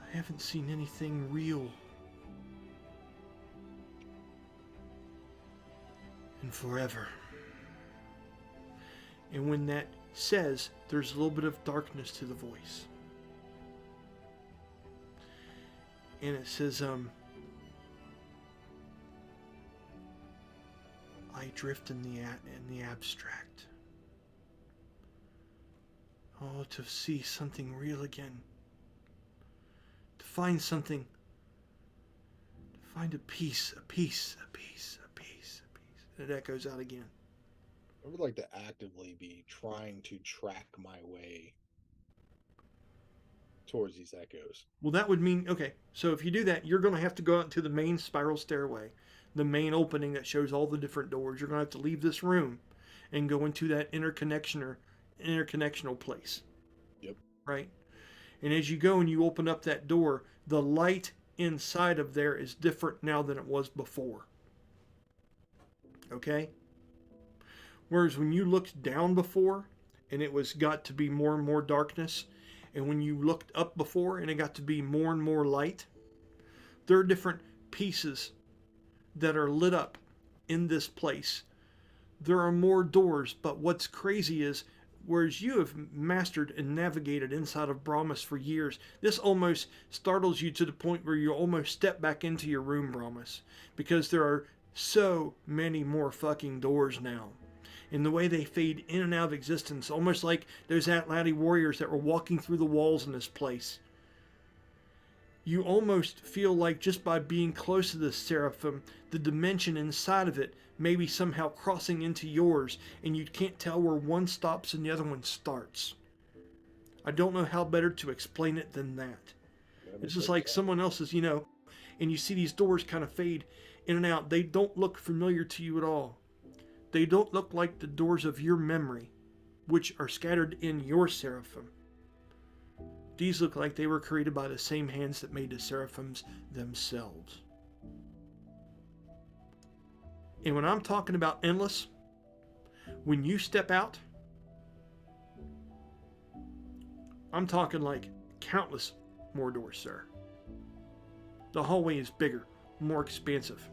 I haven't seen anything real in forever. And when that says, there's a little bit of darkness to the voice. And it says, I drift in the abstract. Oh, to see something real again. To find something. To find a piece. And it echoes out again. I would like to actively be trying to track my way towards these echoes. Well, that would mean, okay, so if you do that, you're going to have to go out to the main spiral stairway, the main opening that shows all the different doors. You're going to have to leave this room and go into that interconnectional place. Yep. Right? And as you go and you open up that door, the light inside of there is different now than it was before. Okay? Whereas when you looked down before and it got to be more and more darkness, and when you looked up before and it got to be more and more light, there are different pieces that are lit up in this place. There are more doors, but what's crazy is, whereas you have mastered and navigated inside of Brahmus for years, this almost startles you to the point where you almost step back into your room, Brahmus, because there are so many more fucking doors now. And the way they fade in and out of existence, almost like those Atlantic warriors that were walking through the walls in this place. You almost feel like just by being close to the Seraphim, the dimension inside of it may be somehow crossing into yours, and you can't tell where one stops and the other one starts. I don't know how better to explain it than that. It's just like someone else's, and you see these doors kind of fade in and out. They don't look familiar to you at all. They don't look like the doors of your memory, which are scattered in your Seraphim. These look like they were created by the same hands that made the Seraphims themselves. And when I'm talking about endless, when you step out, I'm talking like countless more doors, sir. The hallway is bigger, more expansive.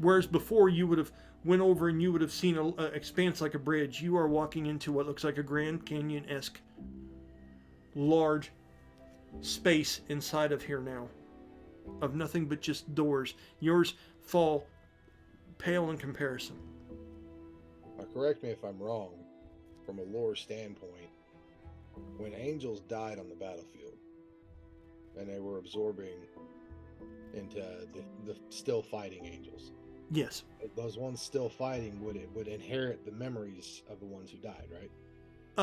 Whereas before you would have went over and you would have seen an expanse like a bridge, you are walking into what looks like a Grand Canyon-esque large space inside of here now, of nothing but just doors. Yours fall pale in comparison. Now, correct me if I'm wrong, from a lore standpoint, when angels died on the battlefield and they were absorbing into the still fighting angels, Yes. those ones still fighting would inherit the memories of the ones who died, right?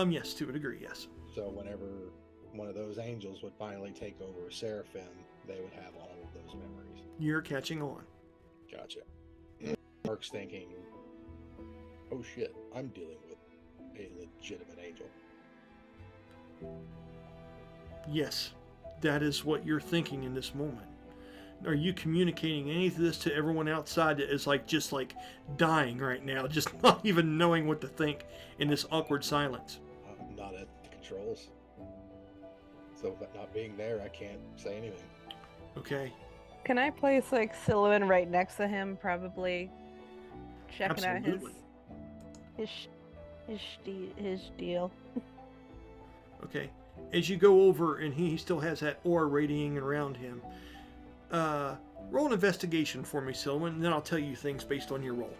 Yes, to a degree, yes. So whenever one of those angels would finally take over a Seraphim, they would have all of those memories. You're catching on. Gotcha. Mark's thinking, oh shit, I'm dealing with a legitimate angel. Yes, that is what you're thinking in this moment. are you communicating any of this to everyone outside that is like just like dying right now, just not even knowing what to think in this awkward silence? I'm not at the controls. So not being there, I can't say anything. Okay. Can I place like Silouan right next to him, probably checking Absolutely. out his deal? Okay. As you go over and he still has that aura radiating around him, roll an investigation for me, Silouan, and then I'll tell you things based on your roll.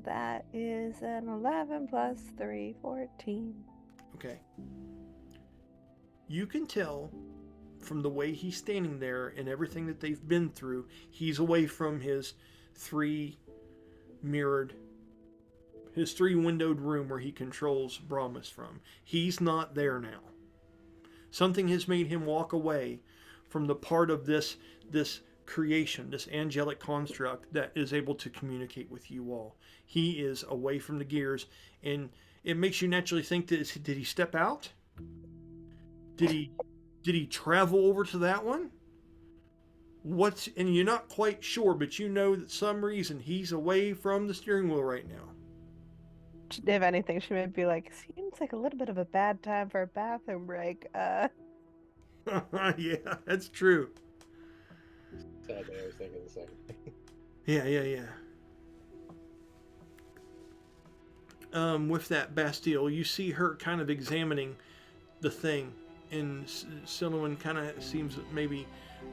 That is an 11 plus 3, 14. Okay. You can tell from the way he's standing there and everything that they've been through, he's away from his three windowed room where he controls Brahmus from. He's not there now. Something has made him walk away from the part of this creation, this angelic construct that is able to communicate with you all. He is away from the gears, and it makes you naturally think that did he step out? Did he travel over to that one? And you're not quite sure, but you know that some reason he's away from the steering wheel right now. If anything, she might be like, seems like a little bit of a bad time for a bathroom break. Yeah, that's true. Sadly, I was thinking the same thing. Yeah. With that Bastille, you see her kind of examining the thing, and Silouan kind of seems maybe.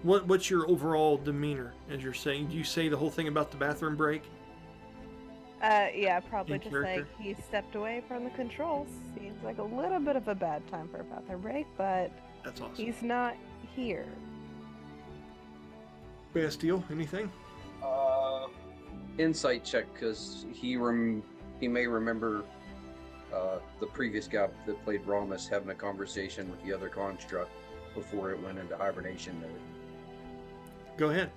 What's your overall demeanor as you're saying? Do you say the whole thing about the bathroom break? Yeah, probably In just character? like he stepped away from the controls. Seems like a little bit of a bad time for a bathroom break, but That's awesome. he's not here. Bastille, anything? Insight check, because he may remember the previous guy that played Brahmus having a conversation with the other construct before it went into hibernation mode. Go ahead.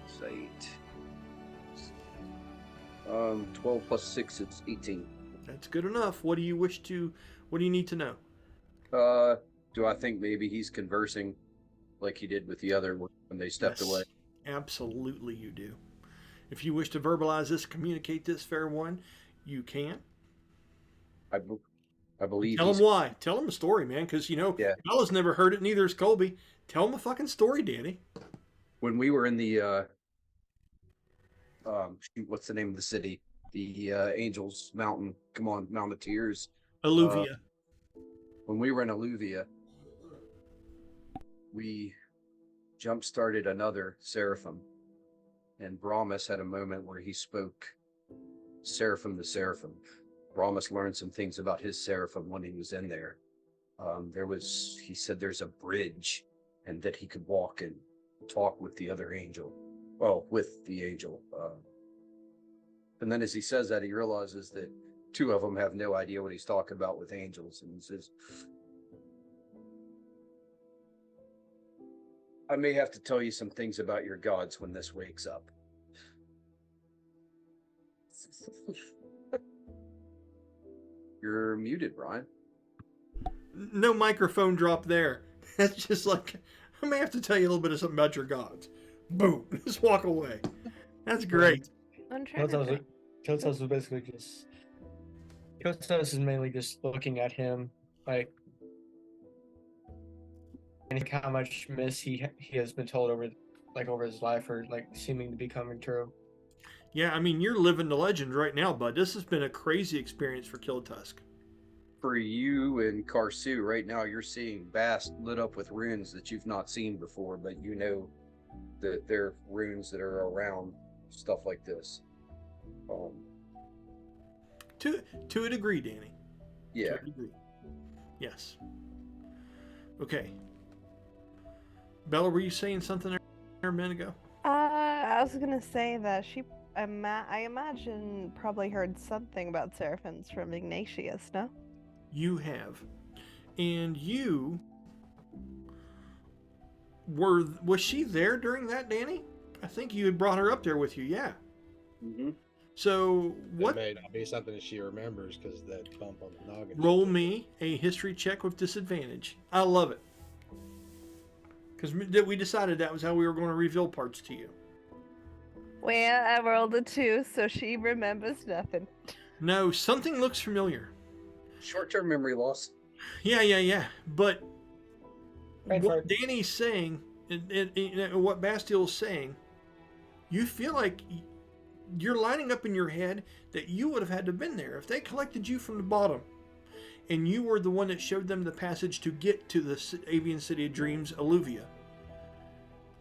Insight. 12 plus 6, it's 18. That's good enough. What do you need to know? Do I think maybe he's conversing like he did with the other one when they stepped Yes, away? Absolutely you do. If you wish to verbalize this, communicate this, fair one, you can. I believe Tell him why. Tell him a story, man, because, Yeah. Bella's never heard it, neither has Colby. Tell him a fucking story, Danny. When we were in the what's the name of the city? The Angels Mountain. Come on, Mount of Tears. Alluvia. When we were in Alluvia, we jump-started another Seraphim, and Brahmus had a moment where he spoke Seraphim to Seraphim. Brahmus learned some things about his Seraphim when he was in there. He said there's a bridge, and that he could walk and talk with the other angel. Well, with the angel. And then as he says that, he realizes that two of them have no idea what he's talking about with angels. And he says, I may have to tell you some things about your gods when this wakes up. You're muted, Brian. No microphone drop there. That's just like, I may have to tell you a little bit of something about your gods. Boom. Just walk away. That's great. I'm trying to think. Killtusk was basically just. Killtusk is mainly just looking at him, like, and how much myths he has been told over his life, or like seeming to be coming true. Yeah, I mean, you're living the legend right now, bud. This has been a crazy experience for Killtusk. For you and Karsu, right now you're seeing Bast lit up with runes that you've not seen before, but you know that they're runes that are around stuff like this. To a degree, Danny. Yeah. To a degree. Yes. Okay. Bella, were you saying something there a minute ago? I was gonna say that I imagine probably heard something about Seraphims from Ignatius, no? You have. And you was she there during that, Danny? I think you had brought her up there with you, yeah. Mm-hmm. So It what? may not be something that she remembers because that bump on the noggin. she Roll took. me a history check with disadvantage. I love it. Because we decided that was how we were going to reveal parts to you. Well, I rolled a 2, so she remembers nothing. No, something looks familiar. Short-term memory loss. Yeah. But Wait for what it. Danny's saying, and what Bastille's saying, you feel like you're lining up in your head that you would have had to have been there. If they collected you from the bottom, and you were the one that showed them the passage to get to the Avian City of Dreams, Alluvia,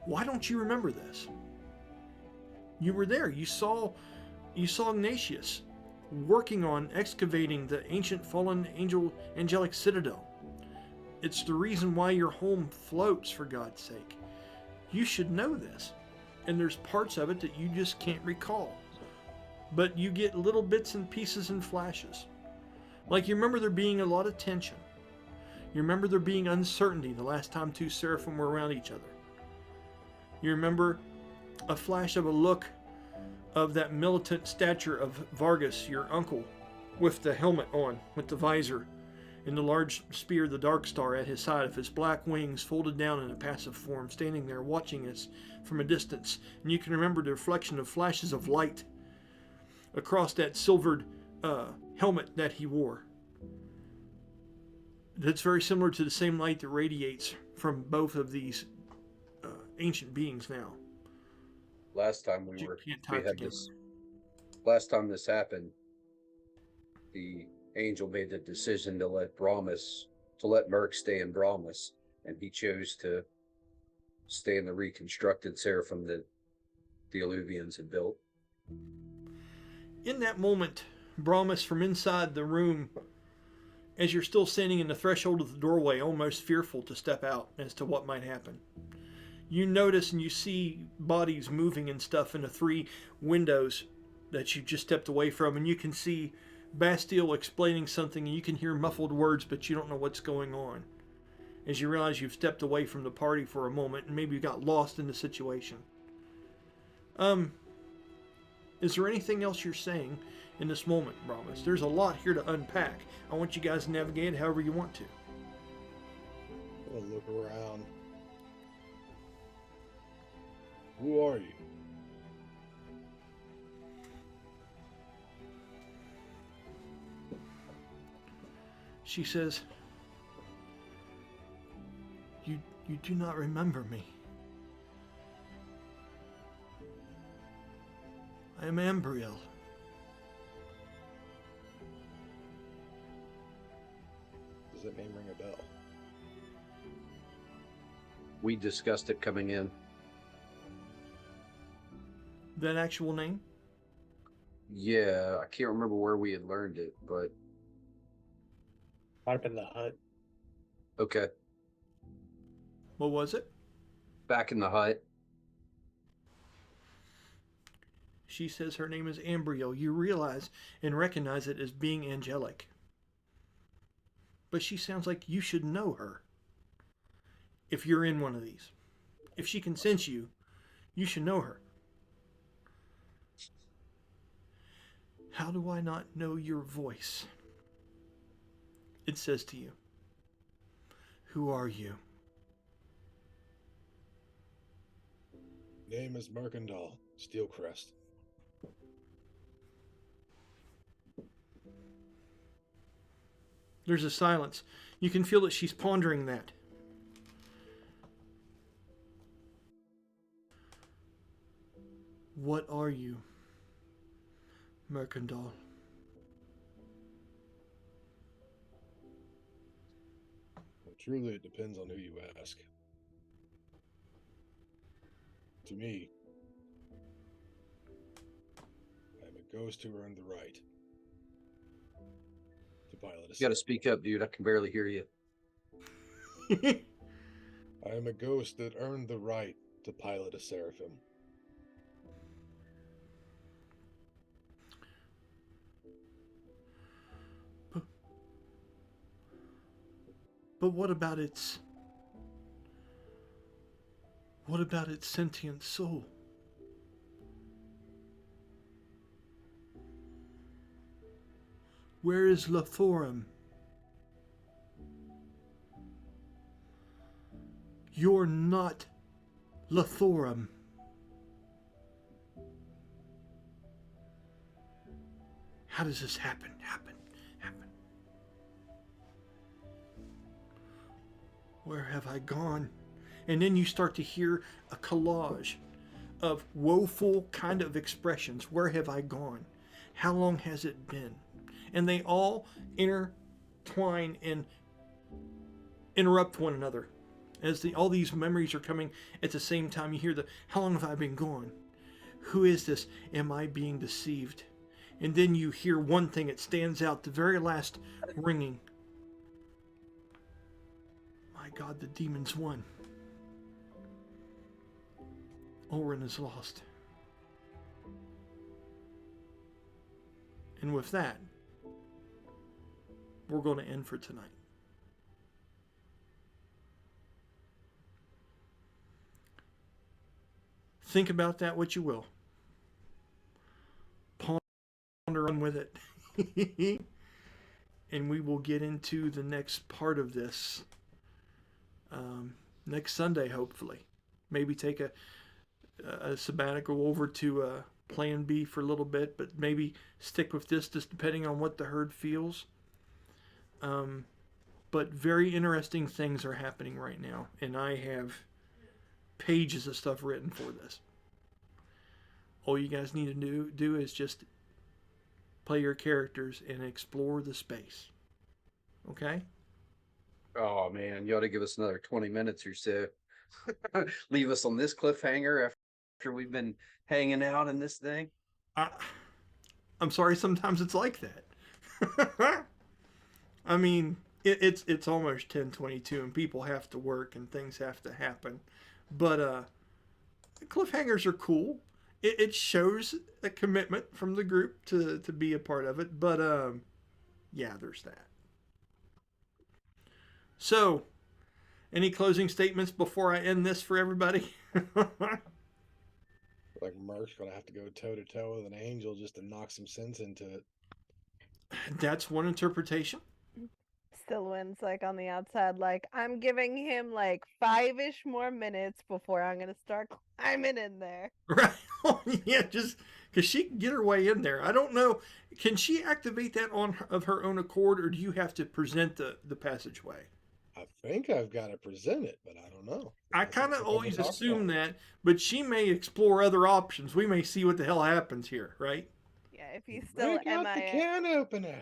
why don't you remember this? You were there. You saw Ignatius working on excavating the ancient fallen angelic citadel. It's the reason why your home floats, for God's sake. You should know this. And there's parts of it that you just can't recall. But you get little bits and pieces and flashes. Like you remember there being a lot of tension. You remember there being uncertainty the last time two Seraphim were around each other. You remember a flash of a look of that militant stature of Vargas, your uncle, with the helmet on, with the visor, and the large spear, the Dark Star, at his side, of his black wings folded down in a passive form, standing there watching us from a distance. And you can remember the reflection of flashes of light across that silvered helmet that he wore. That's very similar to the same light that radiates from both of these ancient beings now. Last time You we can't tie it had together. this. Last time this happened, the angel made the decision to let Mirk stay in Brahmus, and he chose to stay in the reconstructed Seraphim that the Alluvians had built. In that moment, Brahmus, from inside the room, as you're still standing in the threshold of the doorway, almost fearful to step out as to what might happen, you notice and you see bodies moving and stuff in the 3 windows that you just stepped away from, and you can see Bastille explaining something, and you can hear muffled words, but you don't know what's going on. As you realize you've stepped away from the party for a moment, and maybe you got lost in the situation. Is there anything else you're saying in this moment, Brahmus? There's a lot here to unpack. I want you guys to navigate however you want to. I'll look around. Who are you? She says, You do not remember me. I am Ambriel. Does that name ring a bell? We discussed it coming in. That actual name? Yeah, I can't remember where we had learned it, but Might have been the hut. okay. What was it? Back in the hut. She says her name is Ambriel. You realize and recognize it as being angelic. But she sounds like you should know her. If you're in one of these. If she can sense you, you should know her. How do I not know your voice? It says to you. Who are you? Name is Mercandal, Steelcrest. There's a silence. You can feel that she's pondering that. What are you, Mercandal? Well, truly, it depends on who you ask. To me, I am a ghost who earned the right to pilot a You got to speak up, dude. I can barely hear you. I am a ghost that earned the right to pilot a Seraphim. But what about its sentient soul? Where is Lathorum? You're not Lathorum. How does this happen? Happen. Where have I gone? And then you start to hear a collage of woeful kind of expressions. Where have I gone? How long has it been? And they all intertwine and interrupt one another. As all these memories are coming at the same time, you hear the, how long have I been gone? Who is this? Am I being deceived? And then you hear one thing that stands out, the very last ringing. My God, the demons won. Ulran is lost. And with that, we're going to end for tonight. Think about that what you will. Ponder on with it. And we will get into the next part of this next Sunday, hopefully. Maybe take a sabbatical over to Plan B for a little bit, but maybe stick with this just depending on what the herd feels. But very interesting things are happening right now, and I have pages of stuff written for this. All you guys need to do is just play your characters and explore the space. Okay? Oh man, you ought to give us another 20 minutes or so. Leave us on this cliffhanger after we've been hanging out in this thing. I'm sorry, sometimes it's like that. I mean, it's almost 10:22 and people have to work and things have to happen. But cliffhangers are cool. It shows a commitment from the group to be a part of it. But yeah, there's that. So, any closing statements before I end this for everybody? Like Mirk's gonna have to go toe to toe with an angel just to knock some sense into it. That's one interpretation. Stillwin's like on the outside, like, I'm giving him like 5-ish more minutes before I'm gonna start climbing in there. Right. Yeah, just because she can get her way in there. I don't know. Can she activate that of her own accord, or do you have to present the passageway? I think I've got to present it, but I don't know. I kind of always assume that, but she may explore other options. We may see what the hell happens here, right? Yeah, if he's still Break out the MIA, can opener.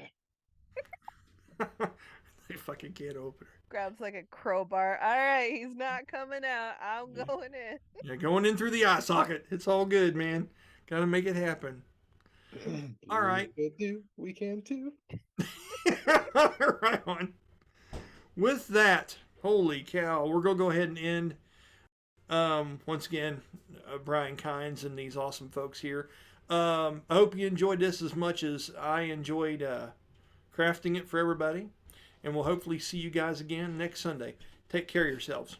They fucking can't open her. grabs like a crowbar. All right, he's not coming out. I'm going in. Yeah, going in through the eye socket. It's all good, man. Got to make it happen. All right. We can too. Right on. With that, holy cow, we're going to go ahead and end. Once again, Brian Kynes and these awesome folks here. I hope you enjoyed this as much as I enjoyed crafting it for everybody. And we'll hopefully see you guys again next Sunday. Take care of yourselves.